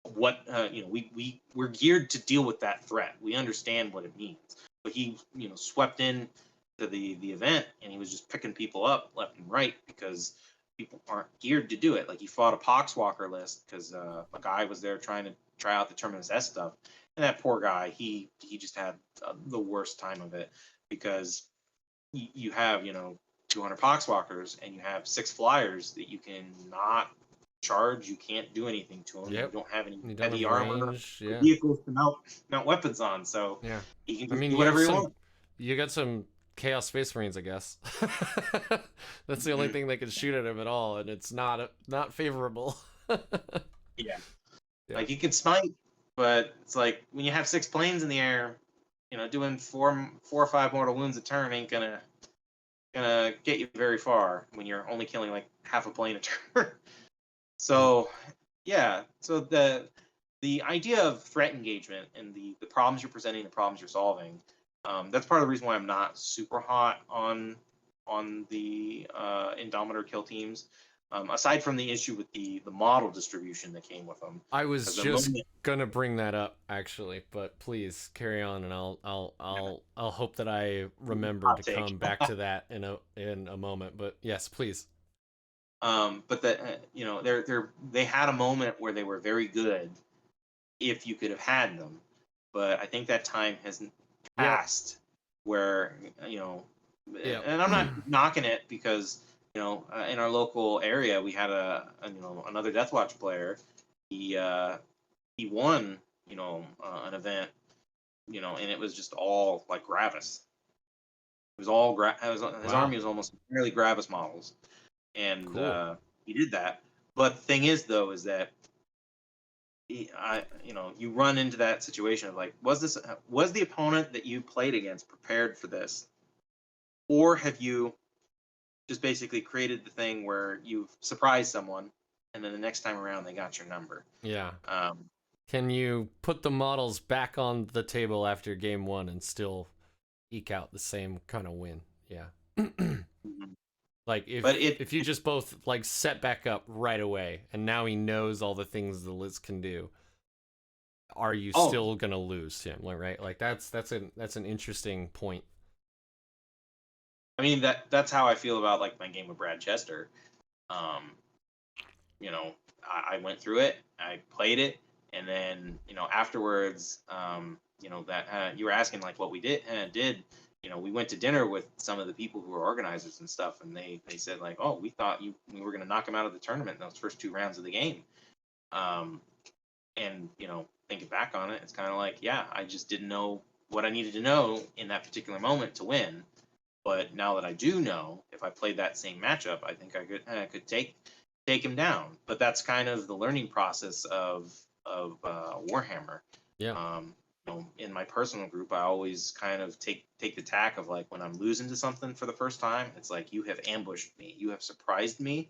what we're geared to deal with that threat. We understand what it means. But he swept in to the event, and he was just picking people up left and right because people aren't geared to do it. Like he fought a Poxwalker list because a guy was there trying to try out the Terminus S stuff, and that poor guy, he just had the worst time of it because you have 200 Poxwalkers and you have 6 flyers that you can not charge. You can't do anything to them. Yep. You don't have any You don't heavy have armor range. or Yeah. vehicles to mount weapons on. So Yeah. he can I just mean, do whatever he wants. you got some Chaos Space Marines, I guess. That's the only thing that can shoot at him at all, and it's not favorable. Yeah. Yeah. Like he could smite, but it's like when you have 6 planes in the air, doing four or 5 mortal wounds a turn ain't gonna get you very far when you're only killing like half a plane a turn. So yeah, so the idea of threat engagement and the problems you're presenting, the problems you're solving, that's part of the reason why I'm not super hot on the Indomitor kill teams. Aside from the issue with the model distribution that came with them. I was As a just moment- gonna bring that up actually, but please carry on, and I'll hope that I remember Hot to take. come back to that in a moment. But yes, please. But that they had a moment where they were very good if you could have had them, but I think that time has passed where Yeah. and I'm not knocking it because in our local area we had another Deathwatch player. He won an event and it was just all like Gravis. It was all his Wow. army was almost entirely Gravis models, and Cool. he did that. But the thing is, though, is that you run into that situation of like, was the opponent that you played against prepared for this, or have you just basically created the thing where you've surprised someone, and then the next time around they got your number? Yeah. Um, Can you put the models back on the table after game 1 and still eke out the same kind of win? Yeah. Like But if you just both like set back up right away, and now he knows all the things the list can do, are you still gonna lose him? Right? Like that's an interesting point. I mean that's how I feel about like my game with Brad Chester. Um, I went through it, I played it, and then afterwards, that you were asking like what we did. We went to dinner with some of the people who were organizers and stuff, and they said like, oh, we thought we were going to knock him out of the tournament in those first 2 rounds of the game. And thinking back on it, it's kind of like, yeah, I just didn't know what I needed to know in that particular moment to win. But now that I do know, if I played that same matchup, I think I could take him down. But that's kind of the learning process of Warhammer. Yeah. In my personal group, I always kind of take the tack of like when I'm losing to something for the first time, it's like you have ambushed me, you have surprised me,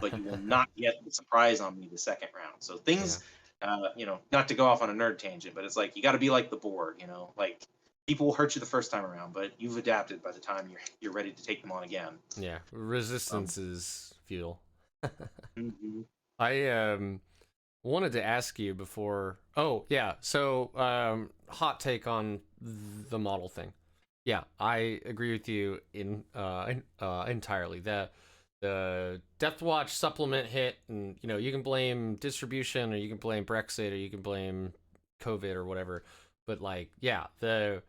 but you will not get the surprise on me the second round. So things, not to go off on a nerd tangent, but it's like you got to be like the Borg. Like people will hurt you the first time around, but you've adapted by the time you're ready to take them on again. Yeah. Resistance is futile. Mm-hmm. I wanted to ask you before. Oh yeah, so hot take on the model thing. Yeah, I agree with you entirely. The Deathwatch supplement hit, and you can blame distribution, or you can blame Brexit, or you can blame COVID or whatever. But like, yeah, the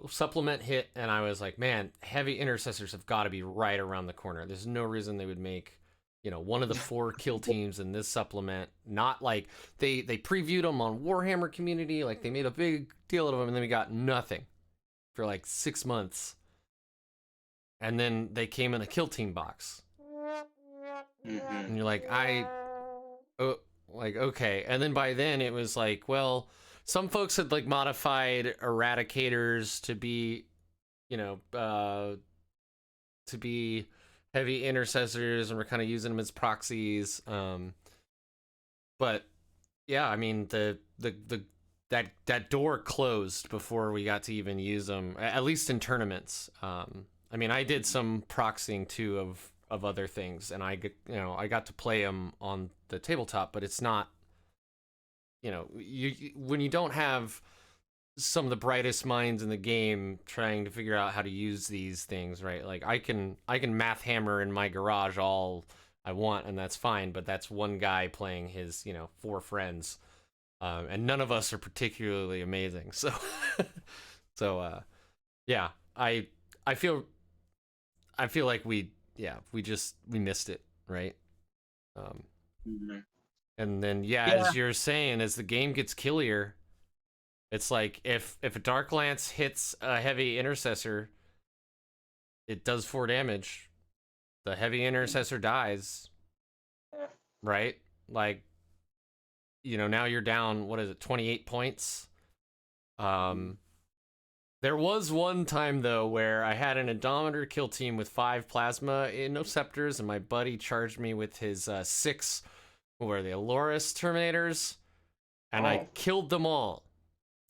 supplement hit, and I was like, man, heavy intercessors have got to be right around the corner. There's no reason they would make one of the 4 kill teams in this supplement. Not like they previewed them on Warhammer community, like they made a big deal out of them, and then we got nothing for like 6 months, and then they came in a kill team box, and you're like, okay, and then by then it was like, well, some folks had like modified eradicators to be to be heavy intercessors, and we're kind of using them as proxies. But yeah, I mean that door closed before we got to even use them, at least in tournaments. I mean, I did some proxying too of other things, and I got to play them on the tabletop, but it's not when you don't have some of the brightest minds in the game trying to figure out how to use these things, right? Like I can math hammer in my garage all I want, and that's fine, but that's one guy playing his 4 friends, and none of us are particularly amazing. So yeah, I feel like we missed it, right? Mm-hmm. And then as you're saying, as the game gets killier, it's like if a Dark Lance hits a heavy Intercessor, it does 4 damage. The heavy Intercessor dies, right? Like, now you're down, 28 points? There was one time, though, where I had an Indomitor kill team with 5 Plasma Interceptors, and my buddy charged me with his 6, what were they, Aloris Terminators, and I killed them all,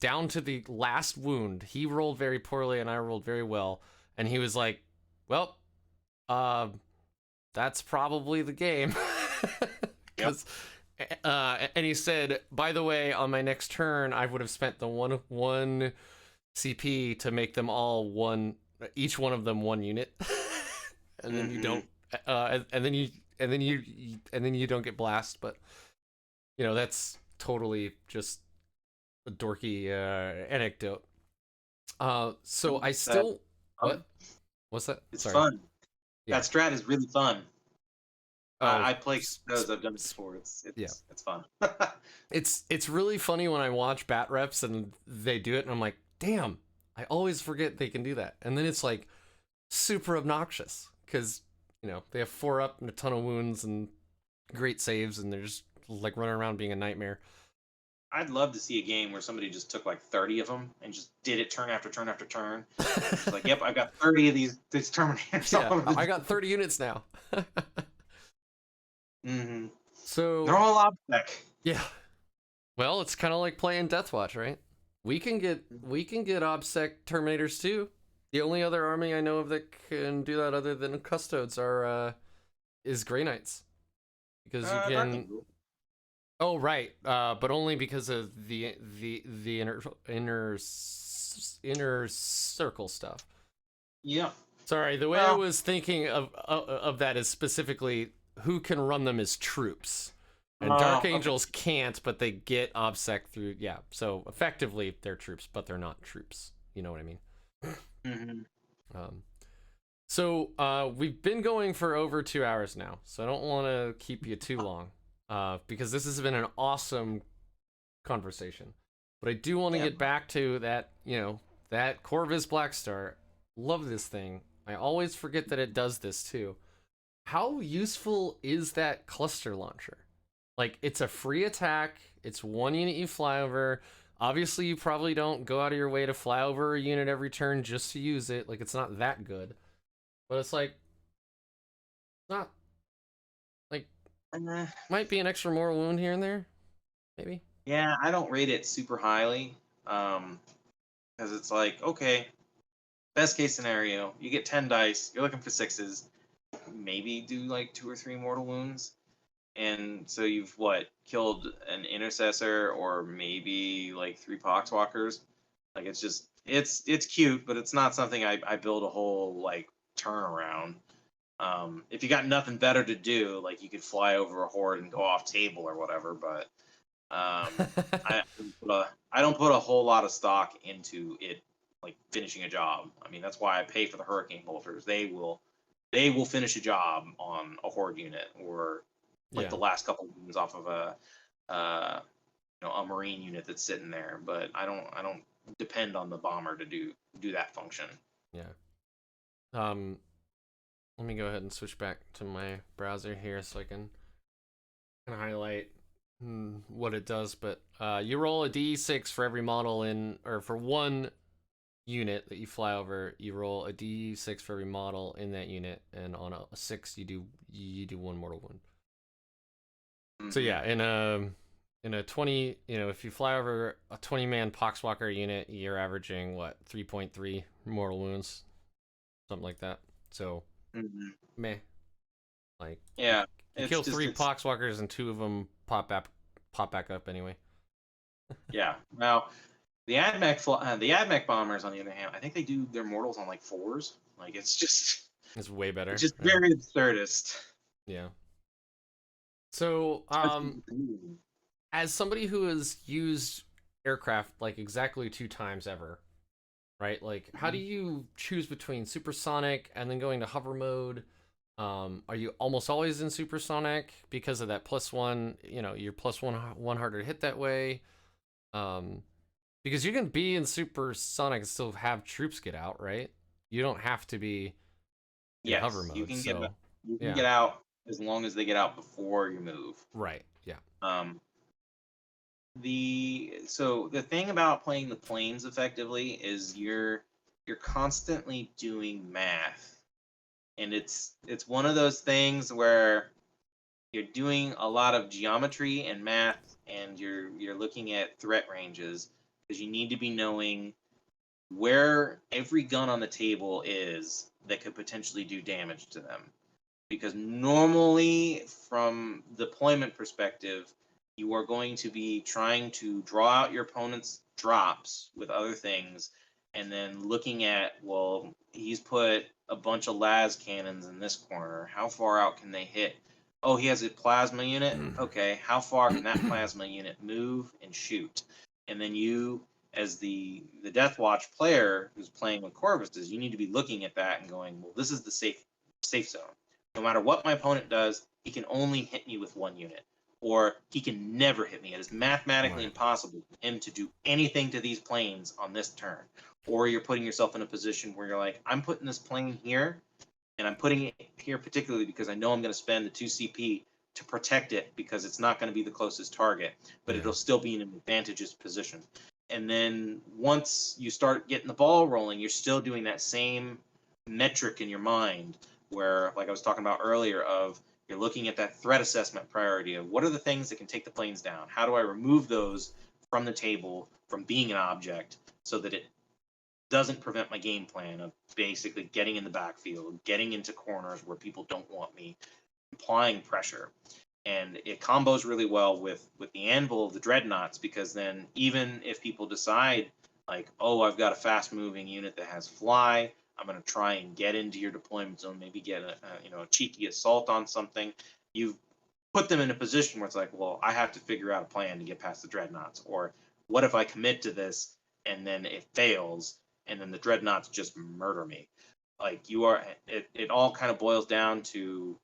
down to the last wound. He rolled very poorly, and I rolled very well, and he was like, well, that's probably the game. Yep. And he said, by the way, on my next turn, I would have spent the one CP to make them all each one of them 1 unit, and then you don't, and then you don't get blast. But that's totally just a dorky anecdote. So I still what's that? It's Sorry. fun. Yeah. That strat is really fun. I play those. I've done it before. It's fun. It's really funny when I watch bat reps and they do it, and I'm like, damn, I always forget they can do that. And then it's like super obnoxious because they have 4 up and a ton of wounds and great saves, and they're just like running around being a nightmare. I'd love to see a game where somebody just took like 30 of them and just did it turn after turn after turn. It's like, yep, I've got 30 of these Terminators. Yeah, I got 30 units now. Mm-hmm. So they're all OBSEC. Yeah. Well, it's kind of like playing Deathwatch, right? We can get OBSEC Terminators too. The only other army I know of that can do that other than Custodes is Grey Knights, because you can. Oh right, but only because of the inner circle stuff. Yeah. Sorry, the way I was thinking of that is specifically who can run them as troops. And Dark Angels can't, but they get OBSEC through, so effectively they're troops, but they're not troops. You know what I mean? Mm-hmm. So we've been going for over 2 hours now, so I don't want to keep you too long, because this has been an awesome conversation. But I do want to get back to that, that Corvus Blackstar. Love this thing. I always forget that it does this too. How useful is that cluster launcher? Like, it's a free attack. It's 1 unit you fly over. Obviously, you probably don't go out of your way to fly over a unit every turn just to use it. Like, it's not that good. But it's like, not, like, might be an extra mortal wound here and there, maybe. Yeah, I don't rate it super highly, because it's like, okay, best case scenario, you get 10 dice, you're looking for 6s, maybe do like 2 or 3 mortal wounds. And so you've killed an Intercessor or maybe like 3 Poxwalkers. Like, it's just it's cute, but it's not something I build a whole like turnaround. If you got nothing better to do, like you could fly over a horde and go off table or whatever. But I don't put a whole lot of stock into it, like finishing a job. I mean, that's why I pay for the Hurricane Bolters. They will finish a job on a horde unit, or like the last couple of wounds off of a Marine unit that's sitting there. But I don't depend on the bomber to do that function. Yeah. Let me go ahead and switch back to my browser here so I can highlight what it does. But you roll a d6 for every model for 1 unit that you fly over. You roll a d6 for every model in that unit, and on a 6 you do 1 mortal wound. So yeah, in a 20, if you fly over a 20-man Poxwalker unit, you're averaging 3.3 mortal wounds, something like that. So meh. Like, yeah, you kill 3 Poxwalkers and 2 of them pop back up anyway. Yeah. Now, the AdMech bombers, on the other hand, I think they do their mortals on like 4s. Like It's way better. it's just Yeah. very absurdist. Yeah. So, Especially with the new- as somebody who has used aircraft like exactly 2 times ever, right? Like, how do you choose between supersonic and then going to hover mode? Are you almost always in supersonic because of that +1? You know, you're +1 harder to hit that way. Um, because you can be in supersonic and still have troops get out, right? You don't have to be in hover Yes, mode. So, you can yeah, get out as long as they get out before you move. right, yeah, Um, the thing about playing the planes effectively is you're constantly doing math, and it's one of those things where you're doing a lot of geometry and math, and you're looking at threat ranges because you need to be knowing where every gun on the table is that could potentially do damage to them. Because normally, from deployment perspective, you are going to be trying to draw out your opponent's drops with other things, and then looking at, well, he's put a bunch of las cannons in this corner. How far out can they hit? Oh, he has a plasma unit. Okay, how far can that plasma unit move and shoot? And then you, as the Deathwatch player who's playing with Corvuses, you need to be looking at that and going, well, this is the safe zone. No matter what my opponent does, he can only hit me with 1 unit, or he can never hit me. It is mathematically right, impossible for him to do anything to these planes on this turn. Or you're putting yourself in a position where you're like, I'm putting this plane here, and I'm putting it here particularly because I know I'm going to spend the 2 CP to protect it because it's not going to be the closest target, but yeah, it'll still be in an advantageous position. And then once you start getting the ball rolling, you're still doing that same metric in your mind where, like I was talking about earlier, of you're looking at that threat assessment priority of what are the things that can take the planes down? How do I remove those from the table from being an object so that it doesn't prevent my game plan of basically getting in the backfield, getting into corners where people don't want me, applying pressure. And it combos really well with the anvil of the dreadnoughts, because then even if people decide like, oh, I've got a fast moving unit that has fly, I'm going to try and get into your deployment zone, maybe get a cheeky assault on something. You've put them in a position where it's like, well, I have to figure out a plan to get past the dreadnoughts, or what if I commit to this and then it fails, and then the dreadnoughts just murder me? Like it all kind of boils down to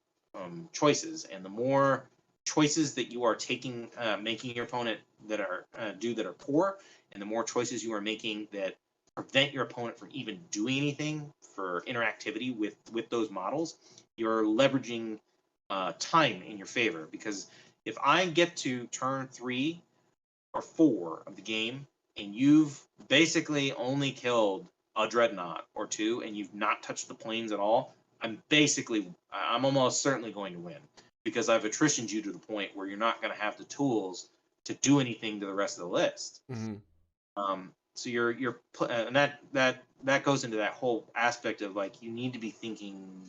choices, and the more choices that you are taking, making your opponent that are poor, and the more choices you are making that prevent your opponent from even doing anything for interactivity with those models, you're leveraging time in your favor. Because if I get to turn 3 or 4 of the game and you've basically only killed a dreadnought or 2 and you've not touched the planes at all, I'm almost certainly going to win, because I've attritioned you to the point where you're not going to have the tools to do anything to the rest of the list. mm-hmm. So and that goes into that whole aspect of like, you need to be thinking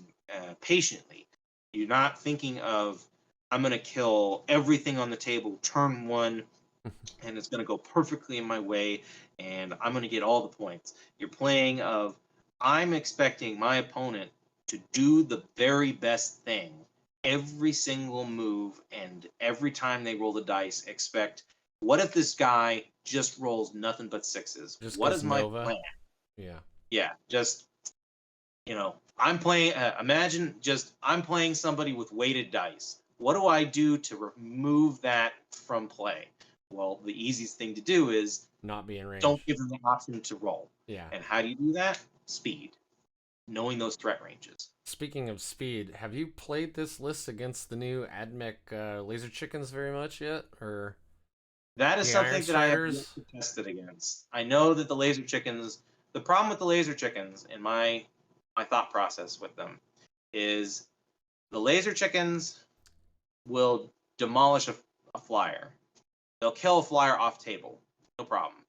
patiently. You're not thinking of, I'm going to kill everything on the table turn 1 and it's going to go perfectly in my way and I'm going to get all the points. You're playing of, I'm expecting my opponent to do the very best thing every single move, and every time they roll the dice, expect, what if this guy just rolls nothing but 6s? Just What goes is my Nova, plan? yeah, Yeah, just, I'm playing, imagine just, I'm playing somebody with weighted dice. What do I do to remove that from play? Well, the easiest thing to do is not be in don't range, give them the option to roll. yeah. And how do you do that? Speed. Knowing those threat ranges. Speaking of speed, have you played this list against the new AdMech laser chickens very much yet, or That is the Iron something that I have yet Striders? to test it against. I know that the problem with the laser chickens, in my thought process with them, is the laser chickens will demolish a flyer. They'll kill a flyer off table, no problem.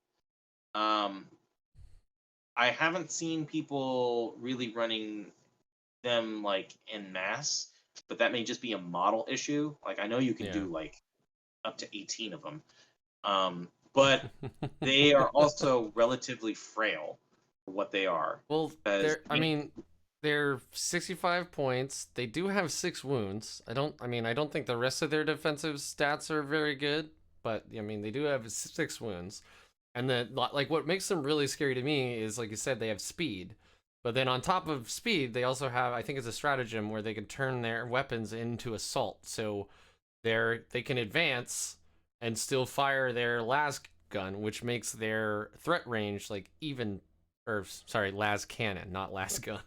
Um, I haven't seen people really running them like en masse, but that may just be a model issue. Like, I know you can Yeah, do like up to 18 of them. Um, but they are also relatively frail for what they are. Well, Because I mean, they're 65 points. They do have 6 wounds. I don't think the rest of their defensive stats are very good, but I mean, they do have 6 wounds. And then, like, what makes them really scary to me is, like you said, they have speed. But then on top of speed, they also have, I think it's a stratagem where they can turn their weapons into assault. So they can advance and still fire their las gun, which makes their threat range like even, or sorry, las cannon, not las gun.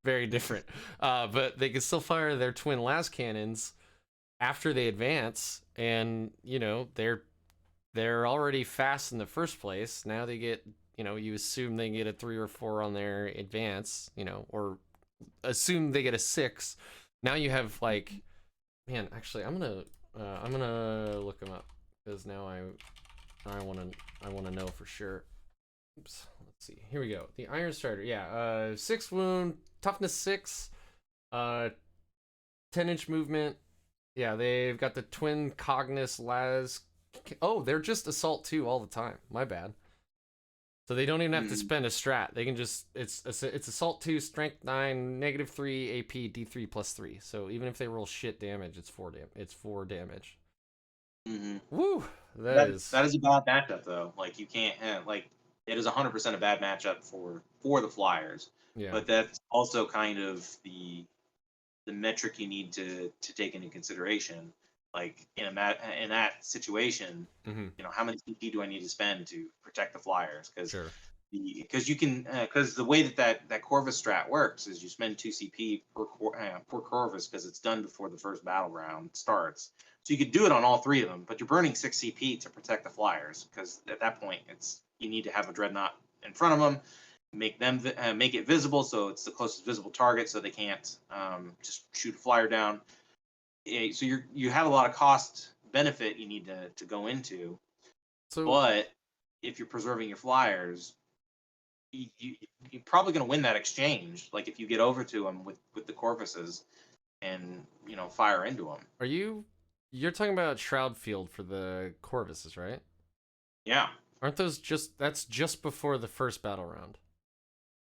Very different. But they can still fire their twin las cannons after they advance, and you know they're already fast in the first place. Now they get, you know, you assume they get a 3 or 4 on their advance, you know, or assume they get a 6. Now you have like, man, actually, I'm gonna look them up because now I want to know for sure. Oops, let's see. Here we go. The Iron Strider, yeah, 6 wound, toughness 6, 10-inch movement. Yeah, they've got the twin Cognis las. Oh, they're just assault 2 all the time. My bad. So they don't even have to spend a strat. They can just it's assault 2, strength 9, -3 AP, D3 +3. So even if they roll shit damage, it's 4 damage. Woo! That is a bad matchup though. Like you can't like it is 100% a bad matchup for the Flyers. Yeah. But that's also kind of the metric you need to take into consideration. Like in that situation, you know, how many CP do I need to spend to protect the Flyers? Because because the way that Corvus strat works is you spend 2 CP per Corvus because it's done before the first battle round starts. So you could do it on all 3 of them, but you're burning 6 CP to protect the Flyers because at that point you need to have a dreadnought in front of them, make it visible so it's the closest visible target so they can't just shoot a Flyer down. So you have a lot of cost benefit you need to go into. But if you're preserving your Flyers, you're probably going to win that exchange. Like if you get over to them with the Corvuses and, you know, fire into them. You're talking about Shroud Field for the Corvuses, right? Yeah. Aren't those that's just before the first battle round?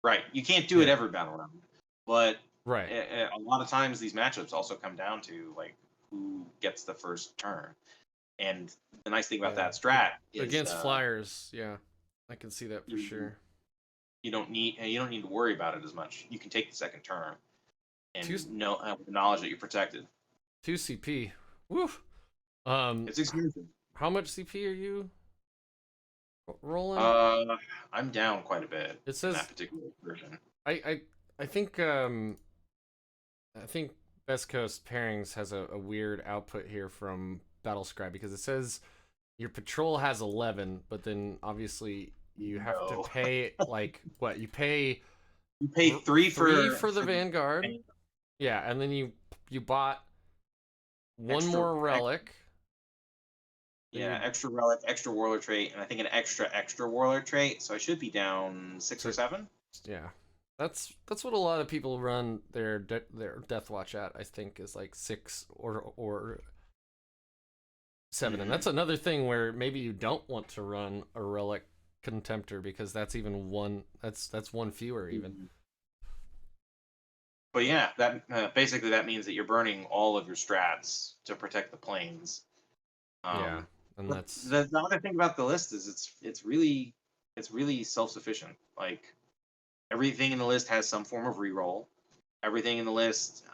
Right. You can't do it every battle round, but right. A lot of times these matchups also come down to like who gets the first turn. And the nice thing about that strat is against Flyers, yeah, I can see that for sure. You don't need to worry about it as much. You can take the second turn and with the knowledge that you're protected. 2 CP. Woo. It's expensive. How much CP are you rolling? I'm down quite a bit. It says in that particular version. I think Best Coast Pairings has a weird output here from Battlescribe because it says your patrol has 11, but then obviously you have to pay like what you pay 3 for the Vanguard. Yeah, and then you bought one more relic. Yeah, extra relic, extra warlord trait, and I think an extra warlord trait. So I should be down 6 or 7. Yeah, that's what a lot of people run their Deathwatch at. I think is like 6 or 7, and that's another thing where maybe you don't want to run a relic contemptor because that's even one. That's one fewer even. But yeah, that basically that means that you're burning all of your strats to protect the planes. Yeah, and that's the other thing about the list is it's really self-sufficient. Like everything in the list has some form of reroll. Everything in the list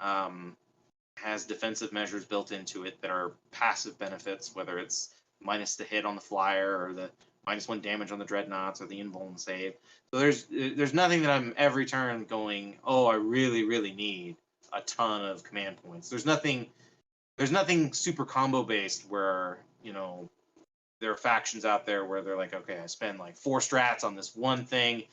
has defensive measures built into it that are passive benefits, whether it's minus the hit on the Flyer or the -1 damage on the dreadnoughts or the invuln save. So there's nothing that I'm every turn going, oh, I really need a ton of command points. There's nothing super combo based where, you know, there are factions out there where they're like, okay, I spend like 4 strats on this one thing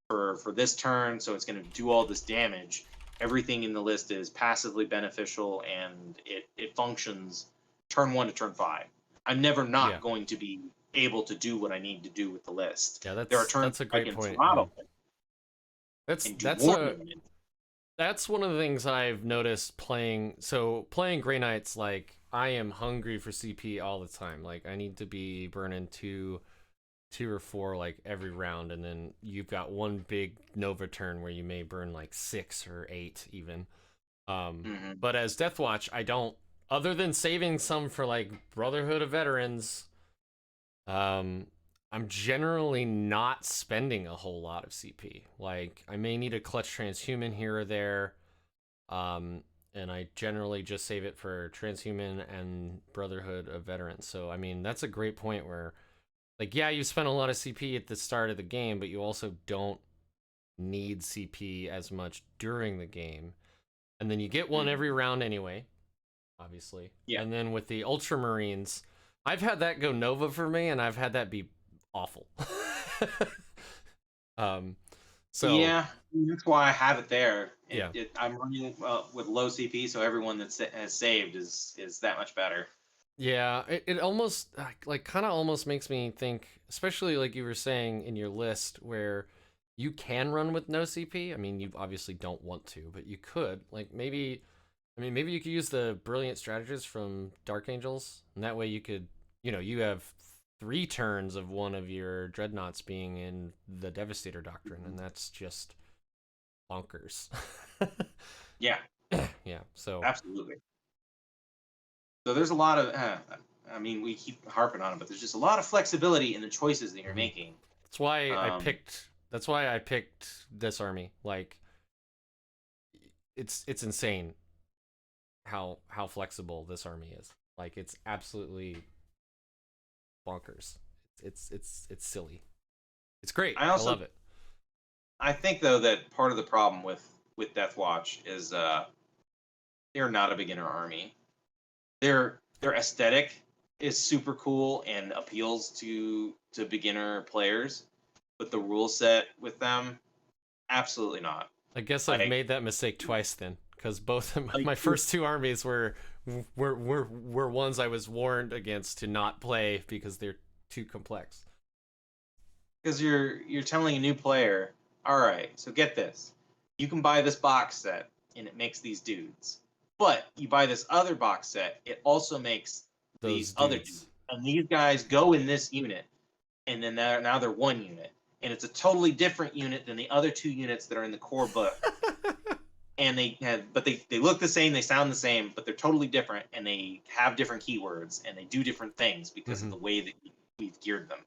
for this turn, so it's going to do all this damage. Everything in the list is passively beneficial and it functions turn 1 to turn 5. I'm never not going to be able to do what I need to do with the list. Yeah, that's a great point. That's one of the things I've noticed playing. So playing Grey Knights, like I am hungry for CP all the time. Like I need to be burning two or four like every round, and then you've got one big Nova turn where you may burn like 6 or 8 even. But as Deathwatch, I don't. Other than saving some for like Brotherhood of Veterans, I'm generally not spending a whole lot of CP. Like I may need a clutch transhuman here or there, and I generally just save it for transhuman and Brotherhood of Veterans. So I mean that's a great point where, like, yeah, you spent a lot of CP at the start of the game, but you also don't need CP as much during the game, and then you get one every round anyway, obviously. Yeah. And then with the Ultramarines, I've had that go Nova for me, and I've had that be awful. So yeah, that's why I have it there. Yeah. I'm running with low CP, so everyone that has saved is that much better. Yeah, it almost like kind of almost makes me think, especially like you were saying in your list where you can run with no CP. I mean, you obviously don't want to, but you could. Like maybe, I mean, maybe you could use the brilliant strategist from Dark Angels, and that way you could, you have 3 turns of one of your dreadnoughts being in the Devastator Doctrine, and that's just bonkers. Yeah. Yeah. So Absolutely. So there's a lot of, I mean, we keep harping on it, but there's just a lot of flexibility in the choices that you're making. That's why I picked. That's why I picked this army. Like, it's insane how flexible this army is. Like, it's absolutely bonkers. It's silly. It's great. I love it. I think though that part of the problem with Deathwatch is they're not a beginner army. Their aesthetic is super cool and appeals to beginner players, but the rule set with them, absolutely not. I guess I've made that mistake twice then, because both of my first 2 armies were ones I was warned against to not play because they're too complex. Because you're telling a new player, all right, so get this, you can buy this box set and it makes these dudes. But you buy this other box set, it also makes these other dudes. And these guys go in this unit, and then now they're one unit. And it's a totally different unit than the other 2 units that are in the core book. And they look the same, they sound the same, but they're totally different, and they have different keywords, and they do different things because of the way that we've geared them.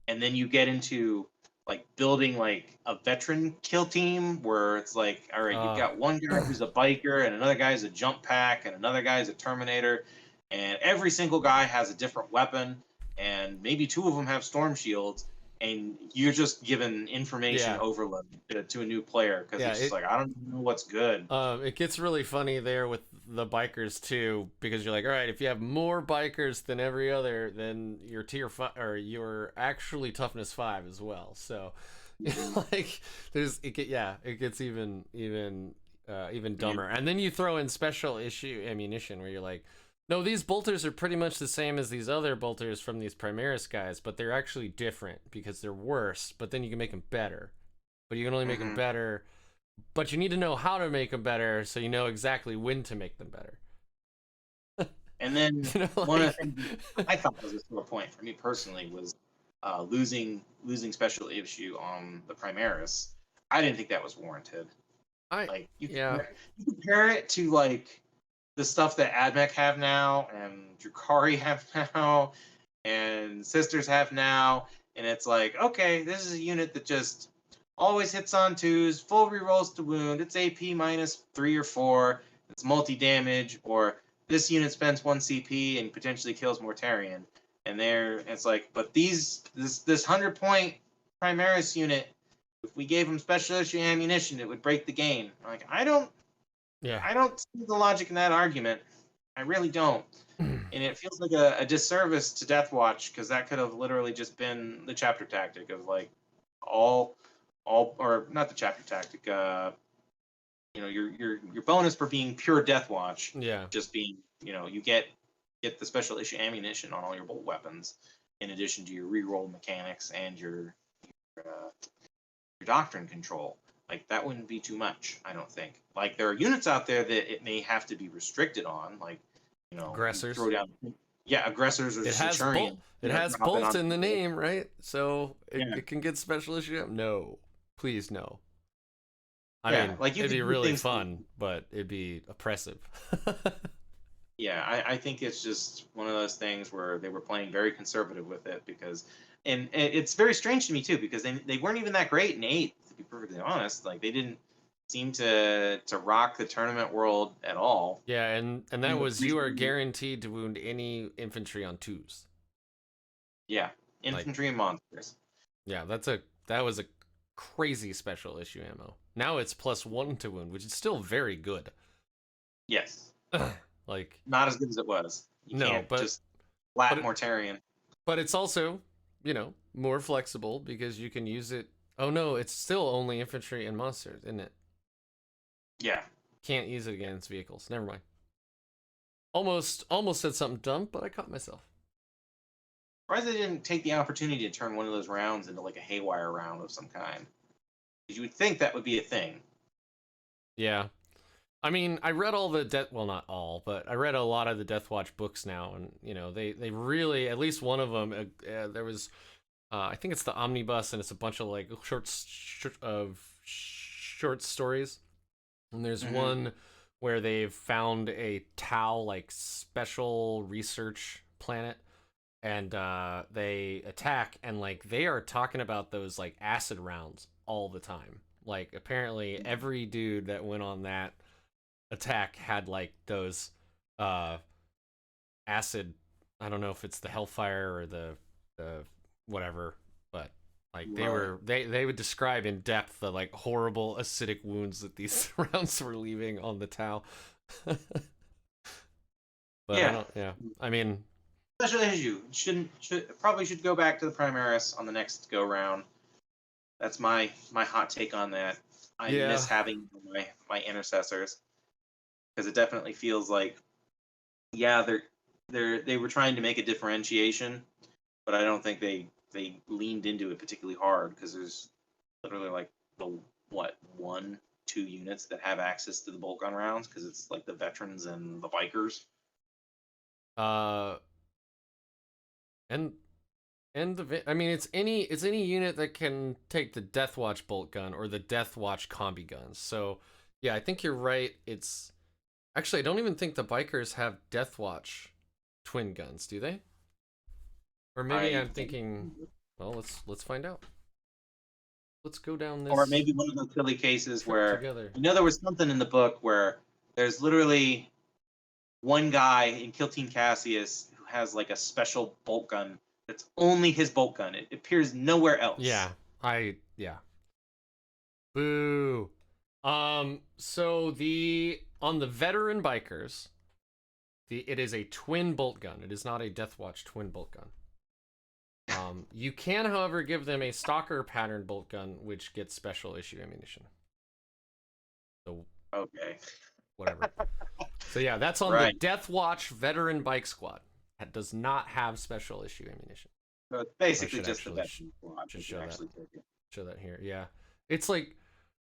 And then you get into like building like a veteran kill team where it's like, all right, you've got one guy who's a biker and another guy's a jump pack and another guy's a Terminator, and every single guy has a different weapon, and maybe 2 of them have storm shields, and you're just given information overload to a new player because it's just like, I don't know what's good. It gets really funny there with the bikers too, because you're like, all right, if you have more bikers than every other, then you're tier 5 or you're actually toughness 5 as well. So like it gets even dumber. And then you throw in special issue ammunition where you're like, no, these bolters are pretty much the same as these other bolters from these Primaris guys, but they're actually different because they're worse, but then you can make them better. But you can only make them better, but you need to know how to make them better so you know exactly when to make them better. And then one of the things I thought was a sore point for me personally was losing special issue on the Primaris. I didn't think that was warranted. You compare it to like the stuff that Admech have now and Drukhari have now and Sisters have now, and it's like, okay, this is a unit that just always hits on 2s, full rerolls to wound, it's AP -3 or 4, it's multi-damage, or this unit spends 1 CP and potentially kills Mortarion. And it's like, but this 100-point Primaris unit, if we gave them special issue ammunition, it would break the game. I'm like, I don't see the logic in that argument. I really don't. And it feels like a disservice to Deathwatch, because that could have literally just been the chapter tactic of like all or not the chapter tactic. Your bonus for being pure Deathwatch. Yeah. Just being, you get the special issue ammunition on all your bolt weapons, in addition to your reroll mechanics and your doctrine control. Like, that wouldn't be too much, I don't think. Like, there are units out there that it may have to be restricted on, like, Aggressors. throw down. Yeah, aggressors or It has Centurion. it has dropping bolt on in the people. name, right? So Yeah. it can get special issue. No, please no. I Yeah, mean, like you it'd could be do really things. fun, but it'd be oppressive. Yeah, I think it's just one of those things where they were playing very conservative with it because, and it's very strange to me too because they weren't even that great in 8, to be perfectly honest. Like they didn't seem to rock the tournament world at all. Yeah, and that was you are guaranteed to wound any infantry on 2s. Yeah, Like, infantry and monsters. yeah, that was a crazy special issue ammo. Now it's +1 to wound, which is still very good. Yes, Like, not as good as it was. You no, can't but just flat but Mortarian. but it's also, more flexible because you can use it. Oh no, it's still only infantry and monsters, isn't it? Yeah. Can't use it against vehicles. Never mind. Almost said something dumb, but I caught myself. Surprised they didn't take the opportunity to turn one of those rounds into like a haywire round of some kind. Because you would think that would be a thing. Yeah. I mean, I read all the well, not all, but I read a lot of the Deathwatch books now, and they really, at least one of them, there was, I think it's the omnibus, and it's a bunch of like short stories, and there's one where they've found a Tau like special research planet, and they attack, and like they are talking about those like acid rounds all the time. Like apparently every dude that went on that attack had like those acid, I don't know if it's the hellfire or the whatever, but like they would describe in depth the like horrible acidic wounds that these rounds were leaving on the Tau. But Yeah. I mean, Special issue probably should go back to the Primaris on the next go round. That's my hot take on that. I miss having my intercessors because it definitely feels like, yeah, they were trying to make a differentiation, but I don't think they leaned into it particularly hard because there's literally like the 1-2 units that have access to the bolt gun rounds because it's like the veterans and the bikers. I mean, it's any unit that can take the Deathwatch bolt gun or the Deathwatch combi guns. So yeah, I think you're right. It's actually, I don't even think the bikers have Deathwatch twin guns, do they? Or maybe I'm thinking, well, let's find out. Let's go down this. Or maybe one of those silly cases where together. there was something in the book where there's literally one guy in Kill Team Cassius who has like a special bolt gun that's only his bolt gun. It appears nowhere else. Yeah. Boo. So on the veteran bikers, it is a twin bolt gun. It is not a Deathwatch twin bolt gun. You can, however, give them a stalker pattern bolt gun, which gets special issue ammunition. So okay, whatever. So yeah, that's on the Deathwatch veteran bike squad. That does not have special issue ammunition. So it's basically just the veteran squad. Show that here. Yeah, it's like,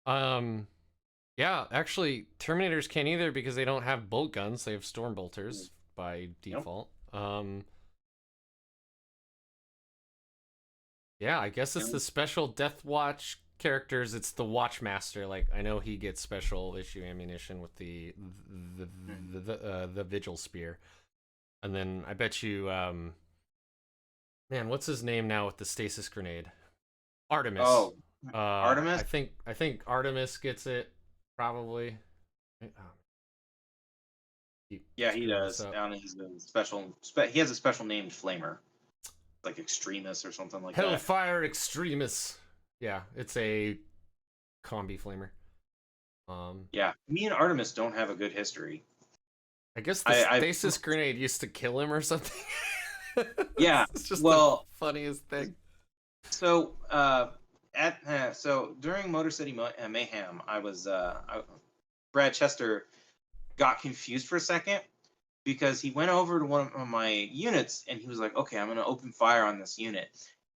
yeah, actually, Terminators can't either because they don't have bolt guns. They have storm bolters by default. Yeah, I guess it's the special Deathwatch characters. It's the Watchmaster. Like, I know he gets special issue ammunition with the Vigil Spear. And then I bet you, man, what's his name now with the stasis grenade? Artemis. Oh, Artemis? I think Artemis gets it, probably. Yeah, he does. He's a special. He has a special named Flamer, like Extremis or something like that. Hellfire Extremis. Yeah, it's a combi flamer. Yeah, me and Artemis don't have a good history. I guess the stasis grenade used to kill him or something. Yeah, it's just the funniest thing. So, so during Motor City Mayhem, Brad Chester got confused for a second because he went over to one of my units and he was like, "Okay, I'm gonna open fire on this unit."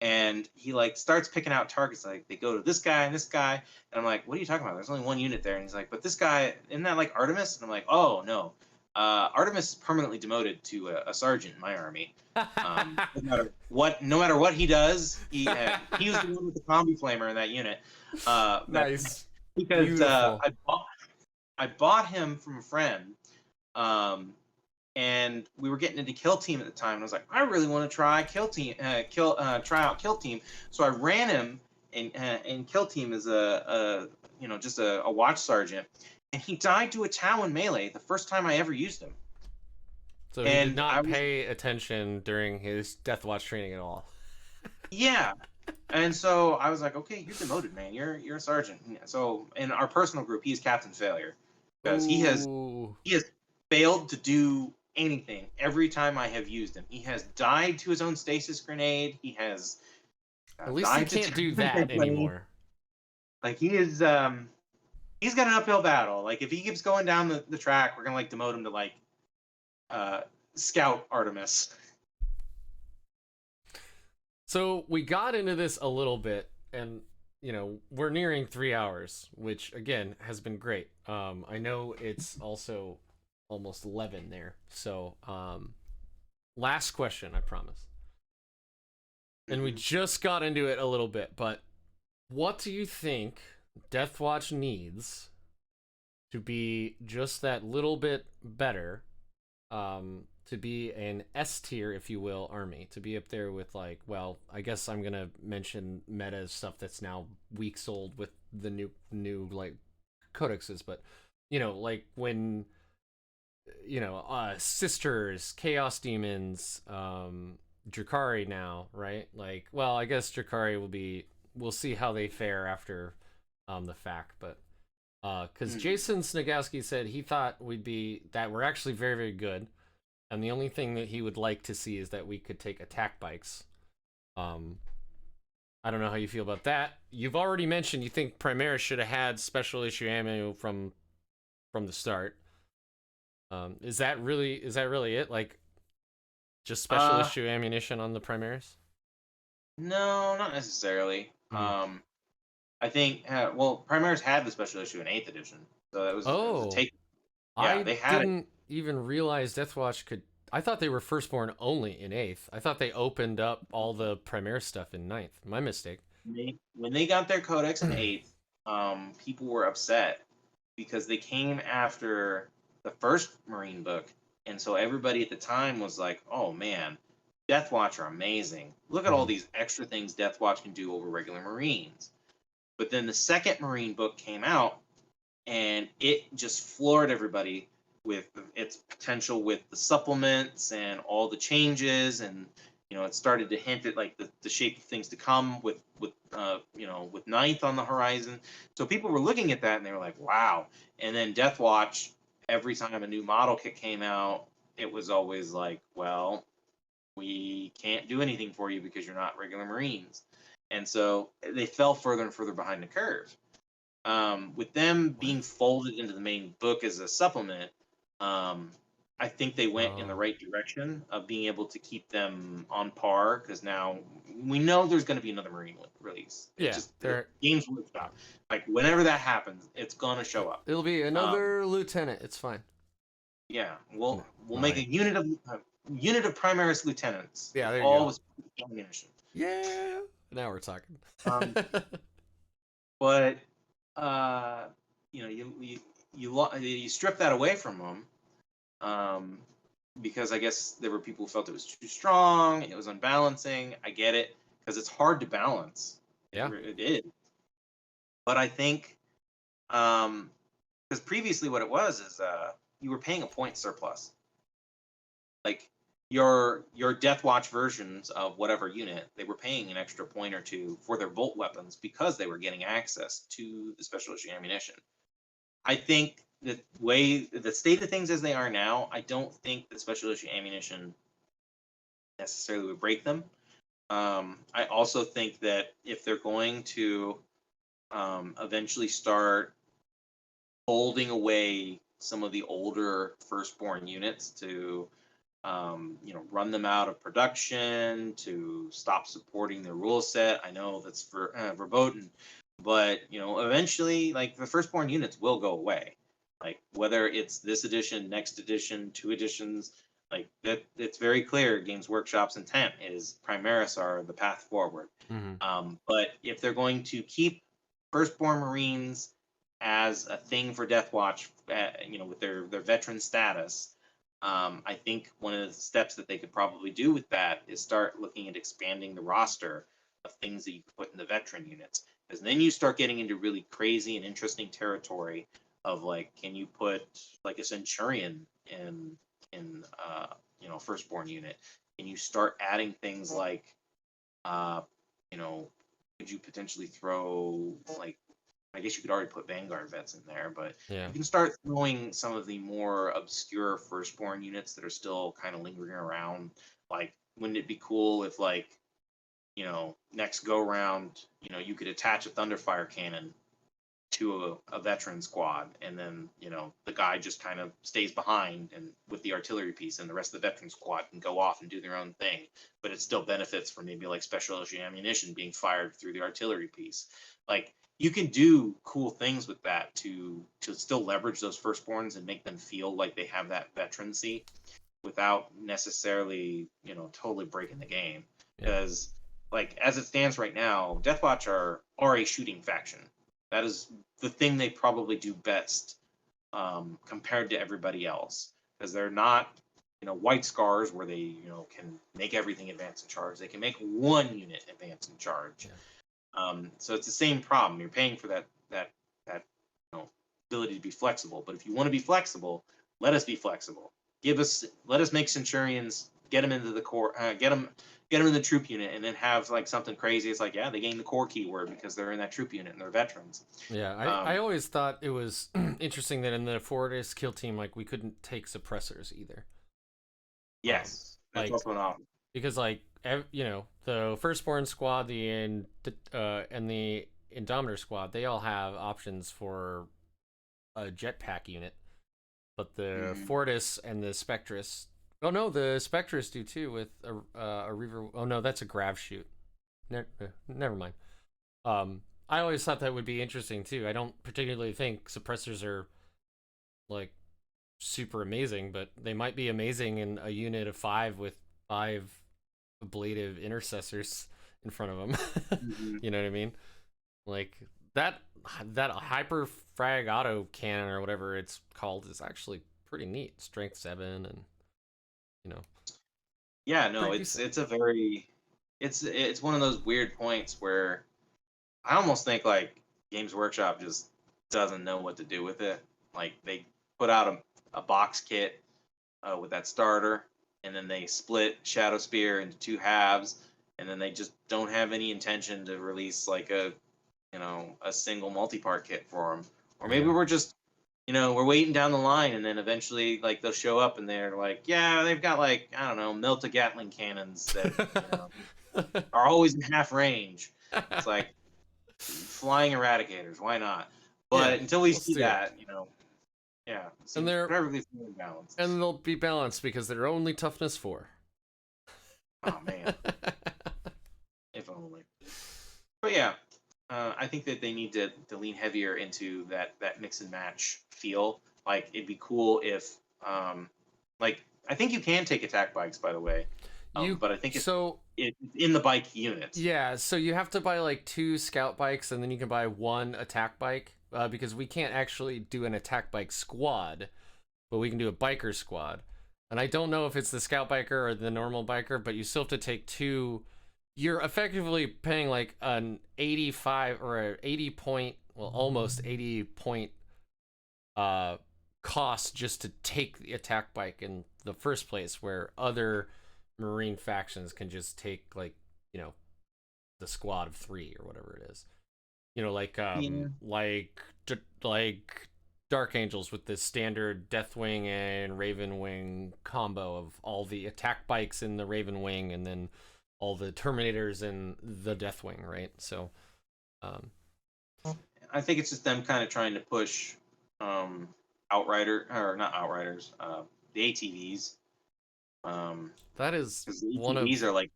And he like starts picking out targets, like they go to this guy and this guy, and I'm like, "What are you talking about? There's only one unit there." And he's like, "But this guy, isn't that like Artemis?" And I'm like, "Oh no, Artemis is permanently demoted to a sergeant in my army. No matter what he does, he was the one with the combi flamer in that unit. Nice. Because I bought him from a friend, and we were getting into Kill Team at the time, and I was like, I really want to try try out Kill Team. So I ran him, and Kill Team is just a watch sergeant, and he died to a Tau in melee the first time I ever used him. So he did not pay attention during his Deathwatch training at all. Yeah. And so I was like, okay, you're demoted, man. You're a sergeant. So in our personal group, he's Captain Failure. Because he has failed to do anything every time I have used him. He has died to his own stasis grenade. He has at least he can't do that anymore. Like he is he's got an uphill battle. Like if he keeps going down the track, we're gonna like demote him to like Scout Artemis. So we got into this a little bit, and we're nearing 3 hours, which again has been great. I know it's also almost 11 there. So last question, I promise. And we just got into it a little bit, but what do you think Deathwatch needs to be just that little bit better, to be an S tier, if you will, army, to be up there with like, well, I guess I'm gonna mention meta stuff that's now weeks old with the new like codexes, but like when Sisters, Chaos Demons, Drukhari now, right? Like, well, I guess Drukhari we'll see how they fare after the fact, but because Jason Snagowski said he thought we're actually very, very good, and the only thing that he would like to see is that we could take attack bikes. I don't know how you feel about that. You've already mentioned you think Primaris should have had special issue ammo from the start. Is that really it? Like, just special issue ammunition on the Primaris? No, not necessarily. I think Primaris had the special issue in 8th edition, so that was it was a take. Yeah, they had didn't even realize Deathwatch could. I thought they were Firstborn only in 8th. I thought they opened up all the Primaris stuff in 9th. My mistake. When they got their codex in 8th, people were upset because they came after the first Marine book, and so everybody at the time was like, "Oh man, Deathwatch are amazing! Look at all these extra things Deathwatch can do over regular Marines." But then the second Marine book came out, and it just floored everybody with its potential with the supplements and all the changes, and it started to hint at like the shape of things to come with 9th on the horizon. So people were looking at that and they were like, wow. And then Deathwatch, every time a new model kit came out, it was always like, well, we can't do anything for you because you're not regular Marines. And so they fell further and further behind the curve. With them being folded into the main book as a supplement, I think they went in the right direction of being able to keep them on par, because now we know there's going to be another Marine release. The game's stop. Like whenever that happens, it's going to show up. It'll be another lieutenant. It's fine. Yeah, we'll make a unit of Primaris lieutenants. Yeah, there you all go. with ammunition. Yeah. Now we're talking. But you strip that away from them, because I guess there were people who felt it was too strong, it was unbalancing. I get it, because it's hard to balance. Yeah, it is. But I think, because previously what it was is you were paying a point surplus. Like your Deathwatch versions of whatever unit, they were paying an extra point or two for their bolt weapons because they were getting access to the special issue ammunition. I think the state of things as they are now, I don't think that special issue ammunition necessarily would break them. I also think that if they're going to eventually start folding away some of the older Firstborn units to run them out of production, to stop supporting their rule set. I know that's verboten, but eventually, like, the Firstborn units will go away. Like whether it's this edition, next edition, 2 editions, like that, it's very clear. Games Workshop's intent is Primaris are the path forward. But if they're going to keep Firstborn Marines as a thing for Deathwatch, with their veteran status, I think one of the steps that they could probably do with that is start looking at expanding the roster of things that you can put in the veteran units, because then you start getting into really crazy and interesting territory of like, can you put like a Centurion in Firstborn unit? Can you start adding things like, could you potentially throw like, I guess you could already put Vanguard vets in there, but Yeah. you can start throwing some of the more obscure Firstborn units that are still kind of lingering around. Like, wouldn't it be cool if, like, next go round, you could attach a Thunderfire cannon to a veteran squad, and then the guy just kind of stays behind and with the artillery piece, and the rest of the veteran squad can go off and do their own thing, but it still benefits from maybe like special issue ammunition being fired through the artillery piece. Like, you can do cool things with that to still leverage those firstborns and make them feel like they have that veterancy without necessarily totally breaking the game. Because like, as it stands right now, Deathwatch are a shooting faction. That is the thing they probably do best, compared to everybody else, because they're not White Scars where they can make everything advance in charge. They can make one unit advance in charge. So it's the same problem. You're paying for that ability to be flexible. But if you want to be flexible, let us be flexible. Let us make Centurions, get them into the core, get them in the troop unit, and then have like something crazy. It's like, yeah, they gain the core keyword because they're in that troop unit and they're veterans. Yeah, I always thought it was interesting that in the Fortis kill team, like, we couldn't take suppressors either. Yes, that's also an option. Because like the Firstborn squad, and the Indomitor squad, they all have options for a jetpack unit, but the Fortis and the Spectrus. Oh no, the Spectrus do too with a Reaver. Oh no, that's a Grav shoot. Never mind. I always thought that would be interesting too. I don't particularly think suppressors are like super amazing, but they might be amazing in a unit of 5 with 5 ablative intercessors in front of them. You know what I mean? Like that hyper frag auto cannon or whatever it's called is actually pretty neat. Strength 7, and yeah, no, it's one of those weird points where I almost think like Games Workshop just doesn't know what to do with it. Like, they put out a box kit with that starter, and then they split Shadow Spear into 2 halves, and then they just don't have any intention to release like a single multi-part kit for them. Or maybe we're just we're waiting down the line, and then eventually like they'll show up and they're like, yeah, they've got like, I don't know, Milta Gatling cannons that are always in half range. It's like flying eradicators, why not? But until we see that, yeah, and they're perfectly balanced. And they'll be balanced because they're only toughness 4. Oh man. If only. But yeah, I think that they need to lean heavier into that mix and match feel. Like, it'd be cool if, like, I think you can take attack bikes, by the way. But I think it's in the bike units. Yeah, so you have to buy like 2 scout bikes, and then you can buy 1 attack bike, because we can't actually do an attack bike squad, but we can do a biker squad. And I don't know if it's the scout biker or the normal biker, but you still have to take 2. You're effectively paying like an 85 or an 80 point, well, almost 80 point cost just to take the attack bike in the first place, where other Marine factions can just take like, the squad of 3 or whatever it is. Like Dark Angels with the standard Deathwing and Ravenwing combo of all the attack bikes in the Ravenwing, and then all the Terminators in the Deathwing, right? So, I think it's just them kind of trying to push Outrider, or not Outriders, the ATVs. That is one of these are like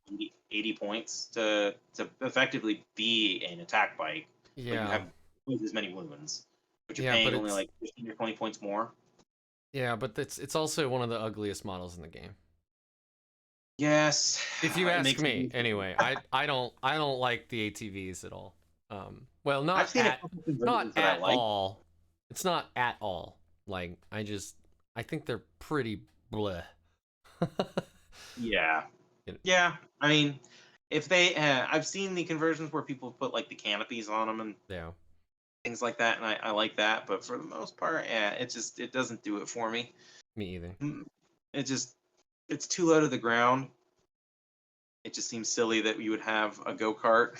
80 points to effectively be an attack bike. Yeah. But you have as many wounds. but you're Yeah, paying but only it's like 15 or 20 points more. yeah, but it's also one of the ugliest models in the game. Yes, If you it ask makes me, me. anyway, I don't like the ATVs at all. Well, I've seen a couple not conversions that I at like. all. It's not at all. Like I think they're pretty bleh. Yeah, You know, yeah. I mean, if they, I've seen the conversions where people put like the canopies on them and yeah, things like that, and I like that. But for the most part, yeah, it doesn't do it for me. me either. Mm, It just it's too low to the ground. It just seems silly that you would have a go-kart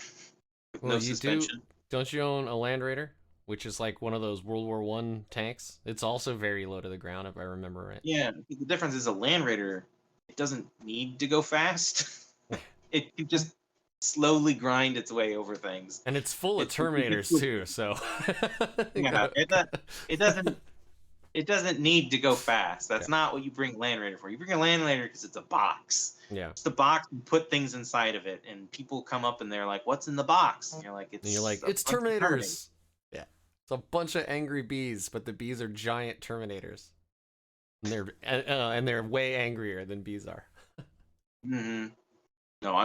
with Well, no you do. suspension. Don't you own a Land Raider, which is like one of those World War One tanks? It's also very low to the ground, if I remember right. Yeah, the difference is a Land Raider. It doesn't need to go fast. It can just slowly grind its way over things. And it's full of It gets Terminators to too, so yeah. It doesn't it doesn't need to go fast. Yeah. That's not what you bring a Land Raider for. You bring a Land Raider because it's a box. Yeah. It's the box. You put things inside of it, and people come up and they're like, "What's in the box?" And you're like, And you're like, a it's bunch of Terminators. Yeah. It's a bunch of angry bees, but the bees are giant Terminators. And they're way angrier than bees are. Mm-hmm. No,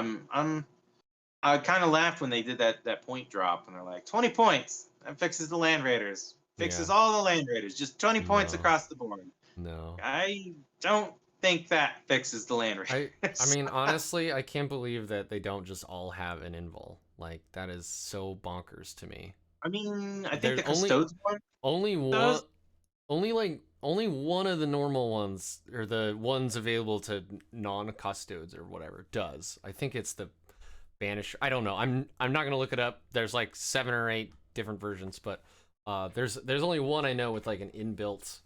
I kind of laughed when they did that point drop, and they're like, 20 points. That fixes the Land Raiders. Fixes Yeah. all the Land Raiders. Just 20 points No. across the board. No. I don't think that fixes the Land Raiders. I mean, honestly, I can't believe that they don't just all have an invul. Like, that is so bonkers to me. I mean, I think There's the Custodes one only does. one only one of the normal ones or the ones available to non-custodes or whatever does. I think it's the Banish. I don't know. I'm not gonna look it up. There's like 7 or 8 different versions, but there's only one I know with like an inbuilt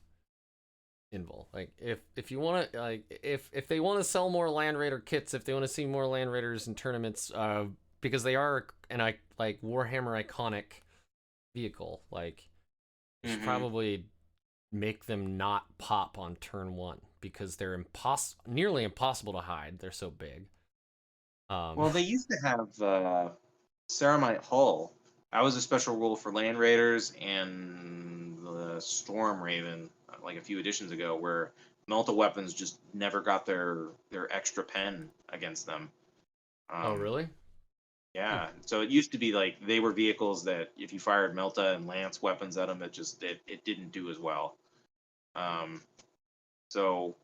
invul. Like if you want to if they want to sell more Land Raider kits, if they want to see more Land Raiders in tournaments, because they are like Warhammer iconic vehicle, like you should probably make them not pop on turn 1 because they're nearly impossible to hide. They're so big. Well, they used to have Ceramite Hull. That was a special rule for Land Raiders and the Storm Raven, like a few editions ago, where Melta weapons just never got their extra pen against them. Oh, really? Yeah. So it used to be like they were vehicles that if you fired Melta and Lance weapons at them, it didn't do as well. So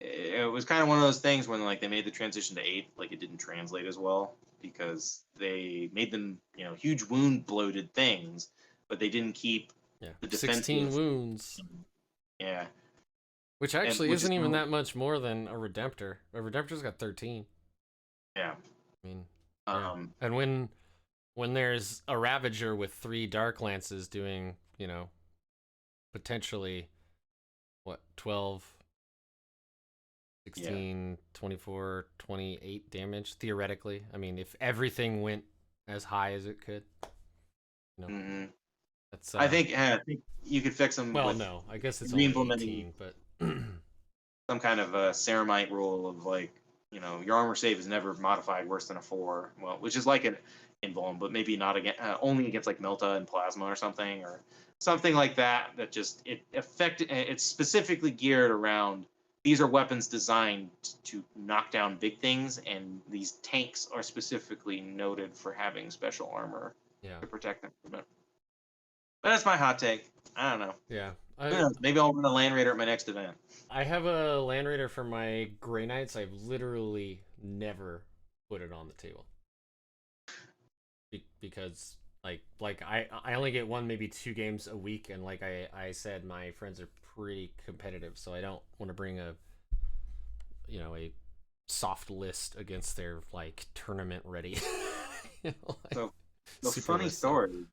it was kind of one of those things when like they made the transition to 8, like it didn't translate as well because they made them, huge wound bloated things, but they didn't keep Yeah. the 16 defensive. wounds. Yeah. Which actually which isn't is even that much more than a Redemptor. A Redemptor's got 13. Yeah. I mean, yeah. And when there's a Ravager with 3 Dark Lances doing, potentially, what, 12, 16, 24, 28 damage, theoretically. I mean, if everything went as high as it could. That's, I think you could fix them. Well, with no, I guess it's only 18, but some kind of a Ceramite rule of like, your armor save is never modified worse than a 4. Well, which is like an invuln, but maybe not against only against like Melta and Plasma or something like that. That just it's specifically geared around. These are weapons designed to knock down big things, and these tanks are specifically noted for having special armor to protect them from it. But that's my hot take. I don't know. Yeah. Maybe I'll run a Land Raider at my next event. I have a Land Raider for my Grey Knights. I've literally never put it on the table. Because like I only get 1, maybe 2 games a week, and like I said, my friends are pretty competitive, so I don't want to bring a soft list against their like tournament ready. So the funny story.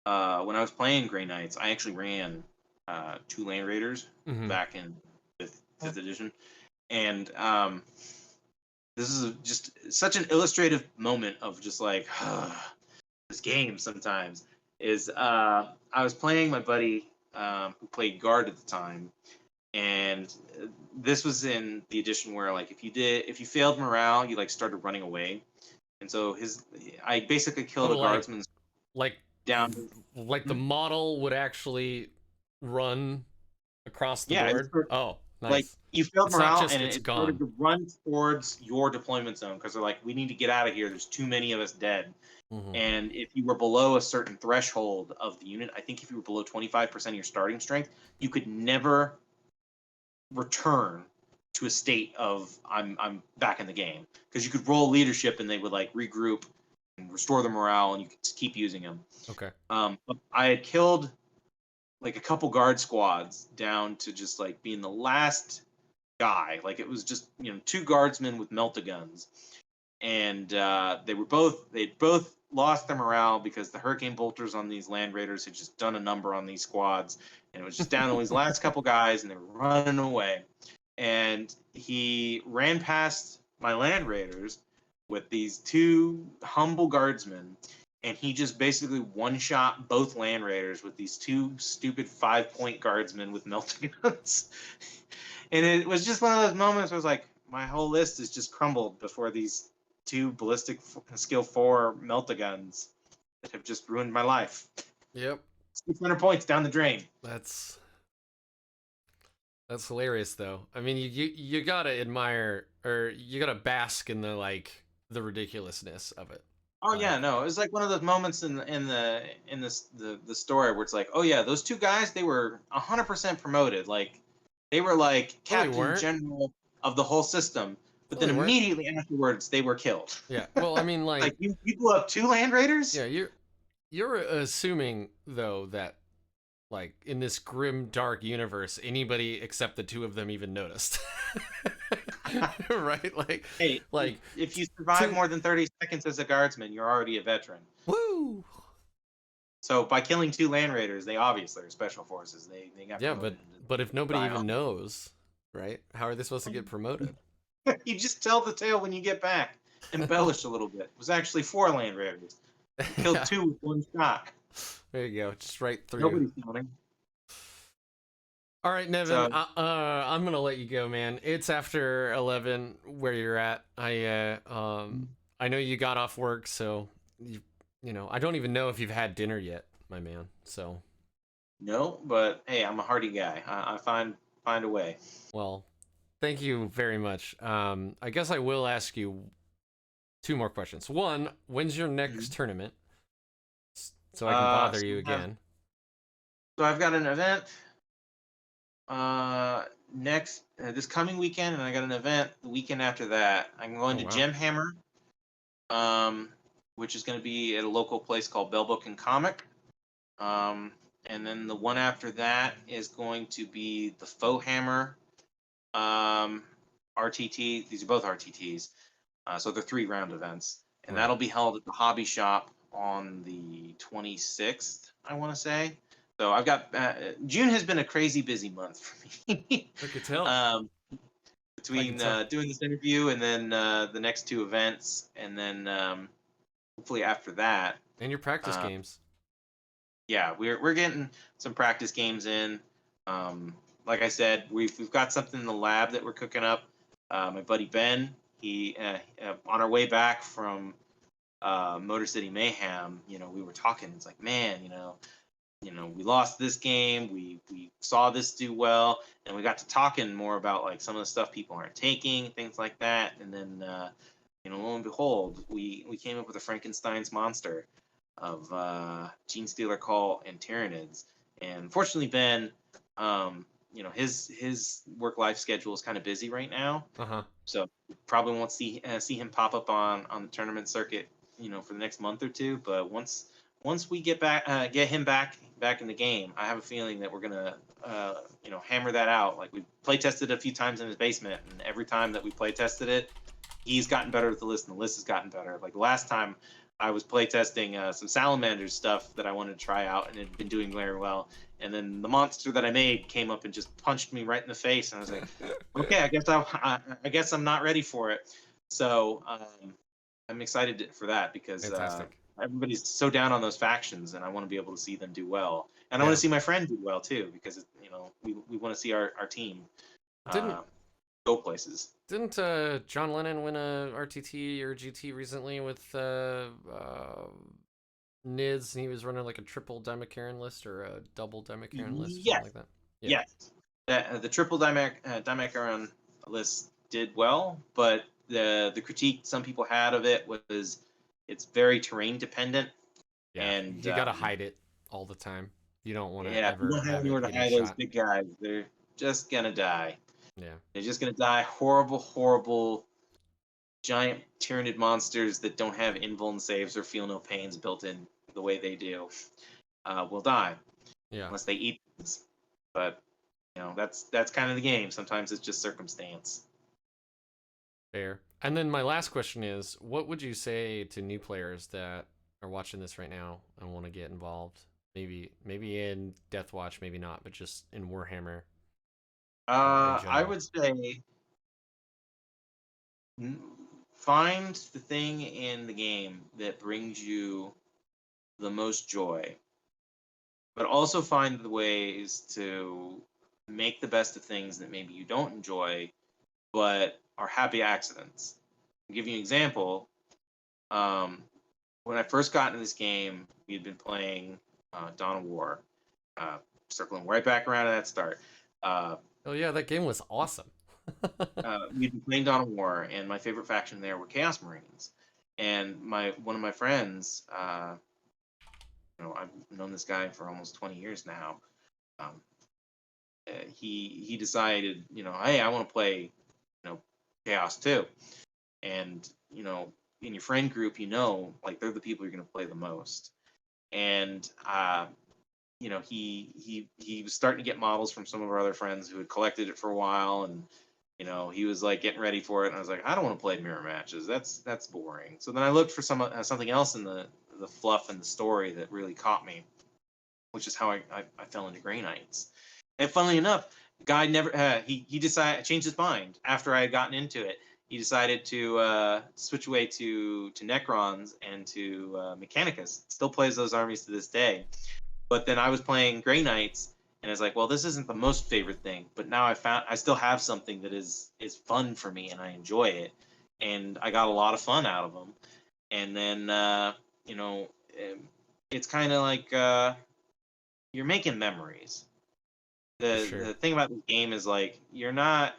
When I was playing Grey Knights, I actually ran 2 Land Raiders back in 5th edition, and this is just such an illustrative moment of just like this game. Sometimes is I was playing my buddy who played guard at the time, and this was in the edition where like if you failed morale, you like started running away, and so I basically killed a guardsman like down like the model would actually run across the Yeah, board? Oh, like nice. you failed It's not morale, just and it's it started gone. to run towards your deployment zone because they're like, we need to get out of here. There's too many of us dead. Hmm. And if you were below a certain threshold of the unit, I think if you were below 25% of your starting strength, you could never return to a state of I'm back in the game, because you could roll leadership and they would like regroup and restore the morale, and you could keep using them. Okay. But I had killed like a couple guard squads down to just like being the last guy. Like it was just, you know, two guardsmen with melta-guns, and they'd both lost their morale because the hurricane bolters on these land raiders had just done a number on these squads, and it was just down to these last couple guys, and they were running away. And he ran past my land raiders with these two humble guardsmen, and he just basically one-shot both land raiders with these two stupid 5-point guardsmen with melting guns. And it was just one of those moments where I was like, my whole list is just crumbled before these two ballistic skill 4 melta-guns that have just ruined my life. Yep. 600 points down the drain. That's hilarious though. I mean, you gotta admire, or you gotta bask in the ridiculousness of it. Oh yeah, no, it was like one of those moments in the story where it's like, oh yeah, those two guys, they were 100% promoted. Like they were like captain general of the whole system, but then immediately afterwards they were killed. Yeah. Well, I mean, like you blew up 2 land raiders. Yeah, you're assuming though that like in this grim dark universe, anybody except the two of them even noticed. Right? Like, hey, like if you survive more than 30 seconds as a guardsman, you're already a veteran. Woo! So by killing 2 land raiders, they obviously are special forces. They got promoted. But if nobody even knows, right? How are they supposed to get promoted? You just tell the tale when you get back. Embellish a little bit. It was actually 4 land raiders. Killed 2 with 1 shot. There you go. Just right through. Nobody's counting. All right, Nevin. So, I'm gonna let you go, man. It's after 11 where you're at. I know you got off work, so you know I don't even know if you've had dinner yet, my man. So. No, but hey, I'm a hearty guy. I find a way. Well, thank you very much. I guess I will ask you 2 more questions. One, when's your next tournament? So I can bother you again. So I've got an event next this coming weekend, and I got an event the weekend after that. I'm going to Gemhammer, which is going to be at a local place called Bell Book and Comic. And then the one after that is going to be the Faux Hammer RTT. These are both RTTs. So they're 3-round events. And that'll be held at the Hobby Shop on the 26th, I want to say. So I've got June has been a crazy busy month for me. I could tell. Between doing this interview and then the next 2 events, and then hopefully after that. And your practice games. Yeah, we're getting some practice games in. Like I said, we've got something in the lab that we're cooking up. My buddy Ben, he on our way back from Motor City Mayhem, you know, we were talking. It's like, man, you know, we lost this game. We saw this do well, and we got to talking more about like some of the stuff people aren't taking, things like that. And then, you know, lo and behold, we came up with a Frankenstein's monster of Gene Stealer Call and Tyranids. And fortunately, Ben, you know, his work life schedule is kind of busy right now. So probably won't see him pop up on the tournament circuit, you know, for the next month or 2. But once we get him back in the game, I have a feeling that we're gonna you know, hammer that out. Like we play tested a few times in his basement, and every time that we play tested it, he's gotten better with the list, and the list has gotten better. Like the last time I was playtesting some Salamanders stuff that I wanted to try out, and it had been doing very well. And then the monster that I made came up and just punched me right in the face, and I was like, okay, I guess I'm not ready for it. So I'm excited for that because everybody's so down on those factions, and I want to be able to see them do well, and I want to see my friend do well too, because you know we want to see our team go places. Didn't John Lennon win a RTT or GT recently with Nids, and he was running like a triple Demicaran list or a double Demicaran list or something Yes, like that. Yeah. yes. The triple Dimacaron list did well, but the critique some people had of it was it's very terrain dependent, Yeah. and You got to hide it all the time. You don't want to yeah, if you ever don't have have anywhere it to getting hide those shot. big guys, they're just gonna die. Yeah. They're just gonna die horrible, horrible, giant tyrannid monsters that don't have invuln saves or feel no pains built in the way they do. Will die Yeah. unless they eat things. But that's kind of the game. Sometimes it's just circumstance. Fair. And then my last question is, what would you say to new players that are watching this right now and want to get involved? Maybe in Deathwatch, maybe not, but just in Warhammer in I general. would say find the thing in the game that brings you the most joy, but also find the ways to make the best of things that maybe you don't enjoy, but are happy accidents. I'll give you an example. Um, when I first got into this game, we had been playing Dawn of War, uh, circling right back around to that start. Uh, Oh yeah, that game was awesome. we'd been playing Dawn of War, and my favorite faction there were Chaos Marines. And one of my friends, I've known this guy for almost 20 years now. Um, he decided, hey, I want to play, Chaos too. And in your friend group, like they're the people you're going to play the most. And he was starting to get models from some of our other friends who had collected it for a while, and he was like getting ready for it, and I was like, I don't want to play mirror matches. That's boring. So then I looked for something else in the fluff and the story that really caught me, which is how I fell into Grey Knights. And funnily enough, the guy never he decided changed his mind after I had gotten into it. He decided to switch away to Necrons and to Mechanicus. Still plays those armies to this day. But then I was playing Grey Knights, and it's like, well, this isn't the most favorite thing, but now I still have something that is fun for me, and I enjoy it, and I got a lot of fun out of them. And then it's kind of like you're making memories. For the sure. The thing about this game is like you're not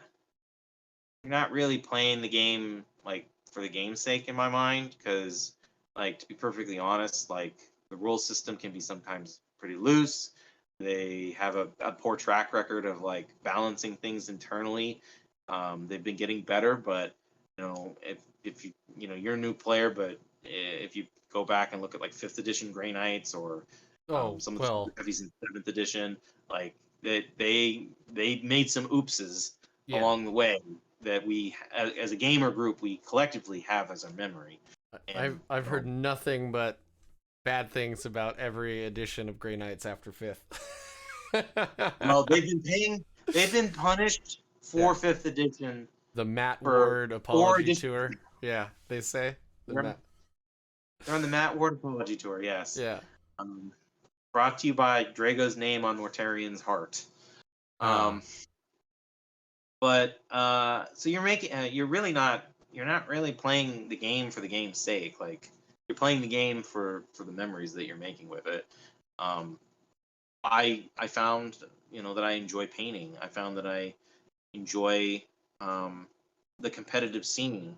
really playing the game like for the game's sake in my mind, because like, to be perfectly honest, like the rule system can be sometimes pretty loose. They have a poor track record of like balancing things internally. They've been getting better, but if you're a new player, but if you go back and look at like 5th edition Grey Knights or Oh, some of the well, heavies in 7th edition, like they made some oopses yeah. along the way that we, as a gamer group, we collectively have as a memory. And I've heard nothing but bad things about every edition of Grey Knights after 5th. well, they've been punished Yeah. for 5th edition The Matt for Ward 4 apology editions. tour. Yeah, they say. The They're on, Matt. they're on the Matt Ward apology tour. Yes. Yeah. Um, Brought to you by Drago's name on Mortarian's heart. Ah, But so you're not really playing the game for the game's sake. Like, you're playing the game for the memories that you're making with it. Um, I found that I enjoy painting. I found that I enjoy the competitive scene,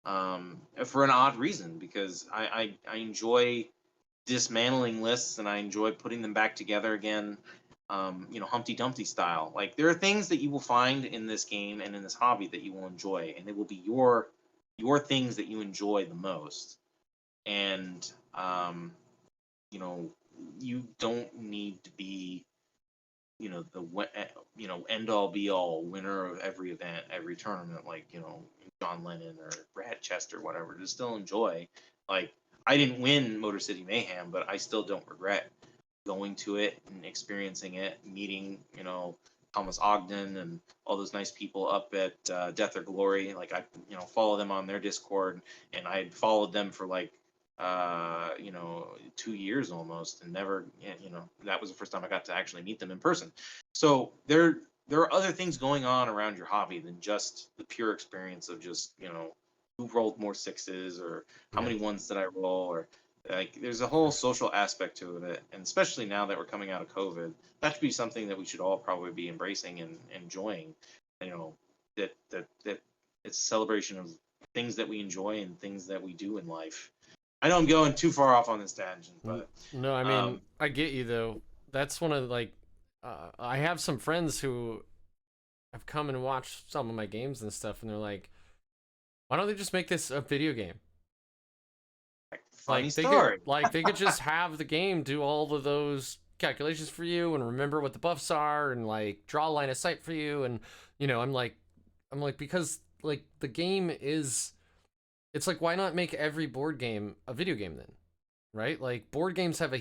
for an odd reason, because I enjoy dismantling lists, and I enjoy putting them back together again, Humpty Dumpty style. Like, there are things that you will find in this game and in this hobby that you will enjoy, and they will be your things that you enjoy the most. And you know, you don't need to be end all be all winner of every event, every tournament, like John Lennon or Brad Chester, whatever, to still enjoy. Like, I didn't win Motor City Mayhem, but I still don't regret going to it and experiencing it, meeting Thomas Ogden and all those nice people up at Death or Glory. Like, I follow them on their Discord, and I had followed them for like 2 years almost, and never, that was the first time I got to actually meet them in person. So there are other things going on around your hobby than just the pure experience of just who rolled more sixes, or how yeah. many ones did I roll, or Like, there's a whole social aspect to it, and especially now that we're coming out of COVID, that should be something that we should all probably be embracing and enjoying. You know, that it's a celebration of things that we enjoy and things that we do in life. I know I'm going too far off on this tangent, but No, I mean, um, I get you though. That's one of like, I have some friends who have come and watched some of my games and stuff, and they're like, why don't they just make this a video game? funny Like story. they could just have the game do all of those calculations for you and remember what the buffs are and like draw a line of sight for you. And I'm like, because like the game is, it's like, why not make every board game a video game then? Right? Like board games have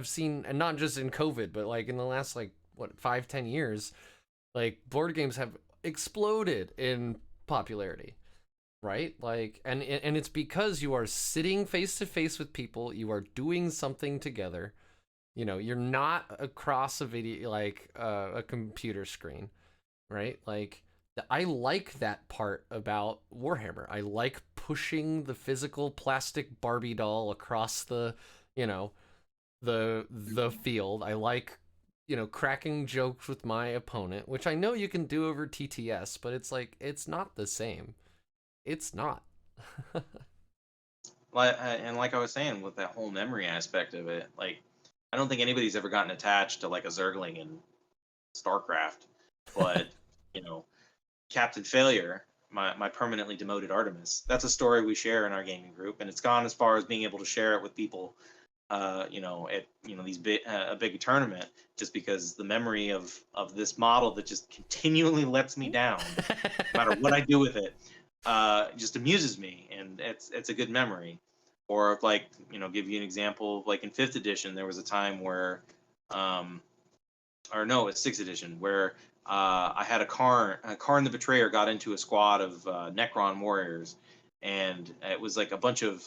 seen, and not just in COVID, but like in the last like what 5-10 years, like board games have exploded in popularity, right? Like, and it's because you are sitting face to face with people, you are doing something together. You know, you're not across a video like a computer screen, right? Like, I like that part about Warhammer. I like pushing the physical plastic Barbie doll across the, you know, the field. I like, cracking jokes with my opponent, which I know you can do over TTS, but it's like it's not the same. It's not. And like I was saying, with that whole memory aspect of it, like I don't think anybody's ever gotten attached to like a Zergling in StarCraft, but you know, Captain Failure, my permanently demoted Artemis. That's a story we share in our gaming group, and it's gone as far as being able to share it with people, at these a big tournament, just because the memory of this model that just continually lets me down, no matter what I do with it, just amuses me, and it's a good memory. Or like give you an example, like in fifth edition, there was a time where, or no, it's sixth edition, where I had a Karn the Betrayer got into a squad of Necron warriors, and it was like a bunch of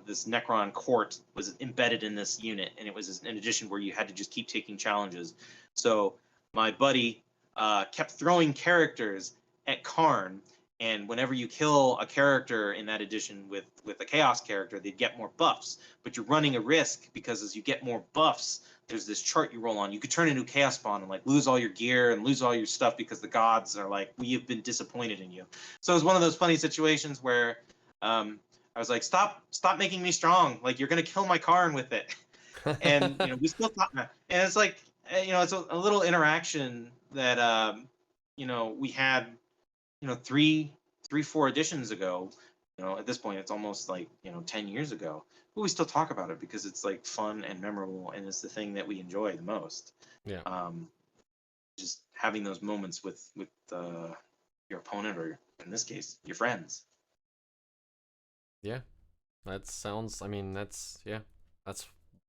this Necron court was embedded in this unit, and it was an edition where you had to just keep taking challenges. So my buddy kept throwing characters at Karn, and whenever you kill a character in that edition with a Chaos character, they'd get more buffs. But you're running a risk, because as you get more buffs, there's this chart you roll on. You could turn into a Chaos Spawn and like lose all your gear and lose all your stuff, because the gods are like, we have been disappointed in you. So it was one of those funny situations where I was like, stop making me strong. Like, you're gonna kill my Karn with it. And we still thought, and it's like, it's a little interaction that we had, 4 editions ago. At this point, it's almost like 10 years ago. But we still talk about it because it's like fun and memorable, and it's the thing that we enjoy the most. Yeah. Just having those moments with your opponent, or in this case, your friends. Yeah. That's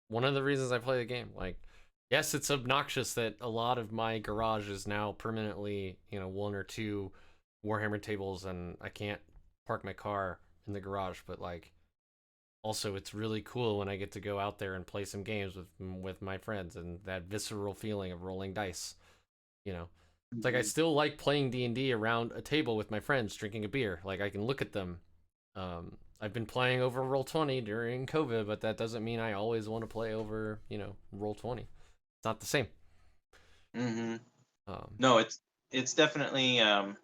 one of the reasons I play the game. Like, yes, it's obnoxious that a lot of my garage is now permanently, 1 or 2 Warhammer tables, and I can't park my car in the garage, but like, also it's really cool when I get to go out there and play some games with my friends, and that visceral feeling of rolling dice. It's like I still like playing D&D around a table with my friends drinking a beer. Like, I can look at them. I've been playing over Roll20 during COVID, but that doesn't mean I always want to play over, Roll20. It's not the same. Mm-hmm. No, it's definitely a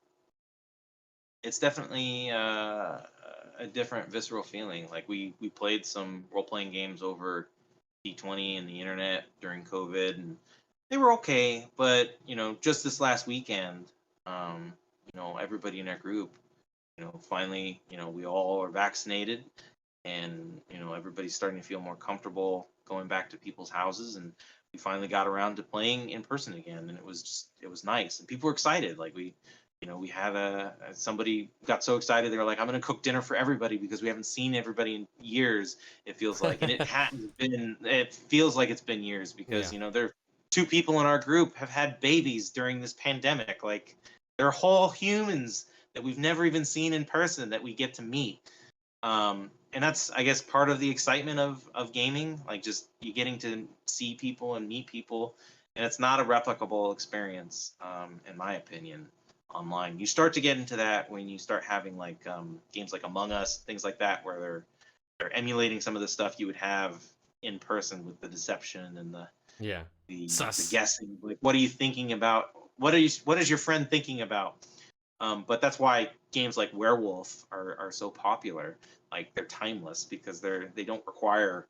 different visceral feeling. Like, we played some role-playing games over D20 and the internet during COVID, and they were okay. But just this last weekend, everybody in our group, finally, we all are vaccinated, and everybody's starting to feel more comfortable going back to people's houses, and we finally got around to playing in person again, and it was nice, and people were excited. Like, we had somebody got so excited, they were like, I'm gonna cook dinner for everybody, because we haven't seen everybody in years, it feels like. And it feels like it's been years, because Yeah. there are 2 people in our group have had babies during this pandemic. Like, they're whole humans that we've never even seen in person, that we get to meet. And that's, I guess, part of the excitement of gaming, like just you getting to see people and meet people. And it's not a replicable experience, in my opinion, online. You start to get into that when you start having like games like Among Us, things like that, where they're they're emulating some of the stuff you would have in person with the deception and the Sus. guessing. Like, what are you thinking about? What is your friend thinking about? But that's why games like Werewolf are so popular. Like, they're timeless because they don't require,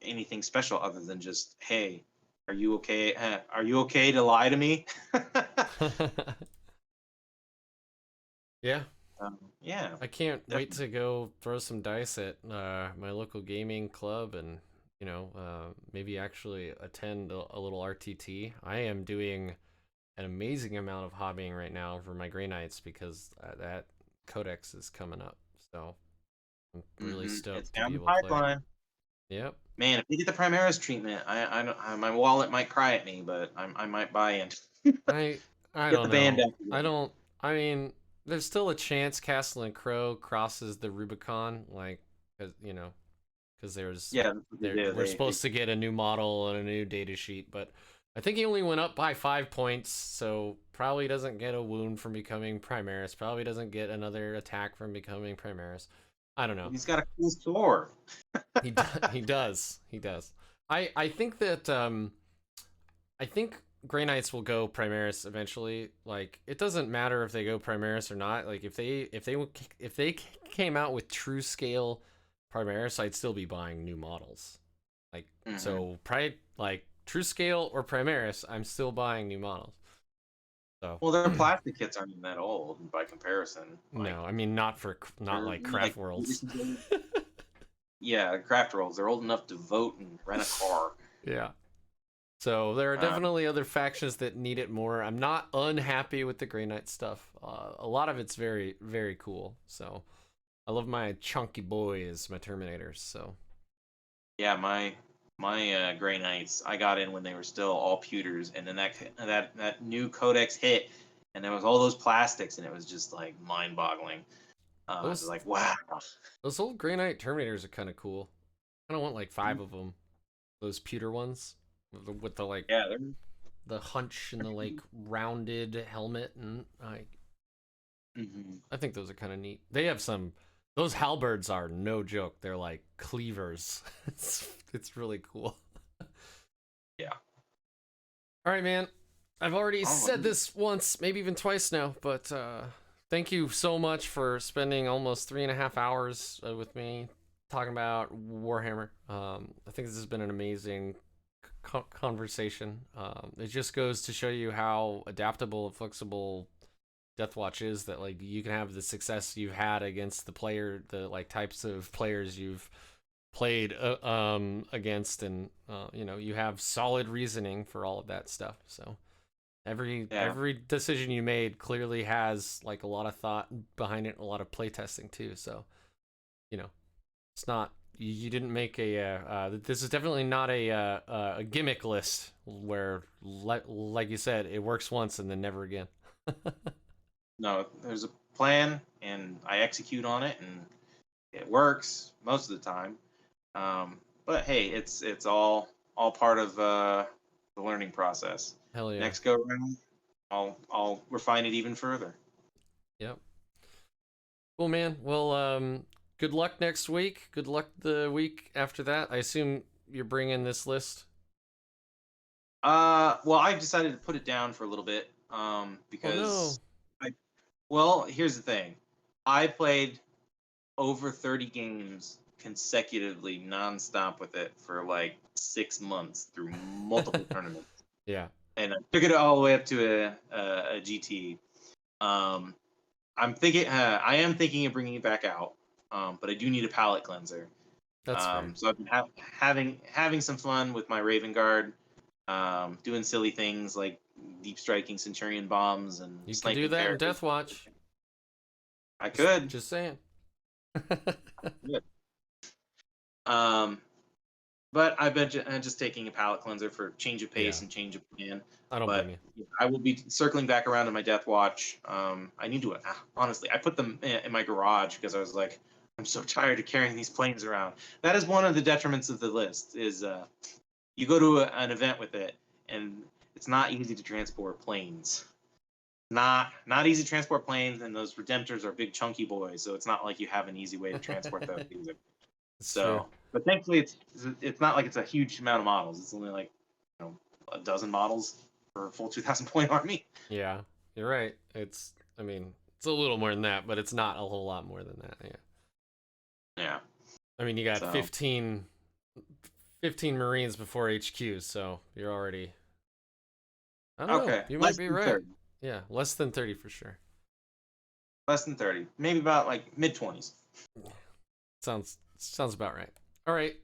anything special other than just, hey, are you okay? Are you okay to lie to me? Yeah. Yeah. I can't Definitely. wait to go throw some dice at my local gaming club and, maybe actually attend a little RTT. I am doing an amazing amount of hobbying right now for my Grey Knights because that codex is coming up. So I'm really It's stoked to down be the able to play. pipeline. Yep. Man, if we get the Primaris treatment, I don't, my wallet might cry at me, but I might buy in. I Get the don't band know. back. I mean, there's still a chance Castle and Crow crosses the Rubicon, like, because Yeah, that's what they do. we're They supposed to get a new model and a new data sheet, but I think he only went up by 5 points, so probably doesn't get a wound from becoming Primaris. Probably doesn't get another attack from becoming Primaris. I don't know. he's got a cool sword. He does. He does. I think that I think Grey Knights will go Primaris eventually. Like, it doesn't matter if they go Primaris or not. Like, if they came out with true scale Primaris, I'd still be buying new models. Like, so probably like true scale or Primaris, I'm still buying new models. So Well, their plastic kits aren't even that old by comparison. Like, no, I mean not like Craft like Worlds. yeah, craft rolls. They're old enough to vote and rent a car. Yeah. So there are definitely other factions that need it more. I'm not unhappy with the Grey Knight stuff. A lot of it's very, very cool. So I love my chunky boys, my Terminators. So Yeah, my Grey Knights, I got in when they were still all pewters, and then that new codex hit, and there was all those plastics, and it was just like mind-boggling. I was those like, wow. those old Grey Knight Terminators are kind of cool. I don't want like 5 of them. Those pewter ones with the like Yeah, the hunch and the like rounded helmet and I think those are kind of neat. They have some. Those halberds are no joke. They're like cleavers. It's really cool. Yeah. All right, man. I've already said this once, maybe even twice now, but thank you so much for spending almost 3.5 hours with me talking about Warhammer. I think this has been an amazing conversation. It just goes to show you how adaptable and flexible Deathwatch is, that like you can have the success you've had against the like types of players you've played against, and you have solid reasoning for all of that stuff. So every decision you made clearly has like a lot of thought behind it, a lot of playtesting too. So it's not, you didn't make this is definitely not a gimmick list where like you said, it works once and then never again. No, there's a plan, and I execute on it, and it works most of the time. But hey, it's all part of the learning process. Hell yeah. Next go round, I'll refine it even further. Yep. Cool, man. Well, good luck next week. Good luck the week after that. I assume you're bringing this list. Well, I've decided to put it down for a little bit. Because well, here's the thing. I played over 30 games consecutively, nonstop with it for like 6 months through multiple tournaments. Yeah. And I took it all the way up to a GT. I am thinking of bringing it back out, but I do need a palate cleanser. That's fair. So I've been having some fun with my Raven Guard, doing silly things like deep striking Centurion bombs and you can do that in Deathwatch. I could. Just saying. Good. But I've been just taking a palate cleanser for change of pace and change of plan. I don't blame you. I will be circling back around to my Deathwatch. I need to, honestly, I put them in my garage because I was like, I'm so tired of carrying these planes around. That is one of the detriments of the list, is you go to an event with it, and it's not easy to transport planes. Not easy to transport planes, and those Redemptors are big chunky boys, so it's not like you have an easy way to transport those. So, but thankfully, it's not like it's a huge amount of models. It's only like, a dozen models for a full 2,000 point army. Yeah, you're right. I mean, it's a little more than that, but it's not a whole lot more than that. Yeah. Yeah. I mean, you got So. 15 Marines before HQ, so you're already. I don't know. You might be right. 30. Yeah, less than 30 for sure. Less than 30. Maybe about like mid-20s. Sounds about right. All right.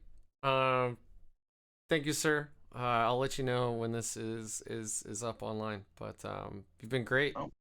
Thank you, sir. I'll let you know when this is up online. But you've been great. Oh.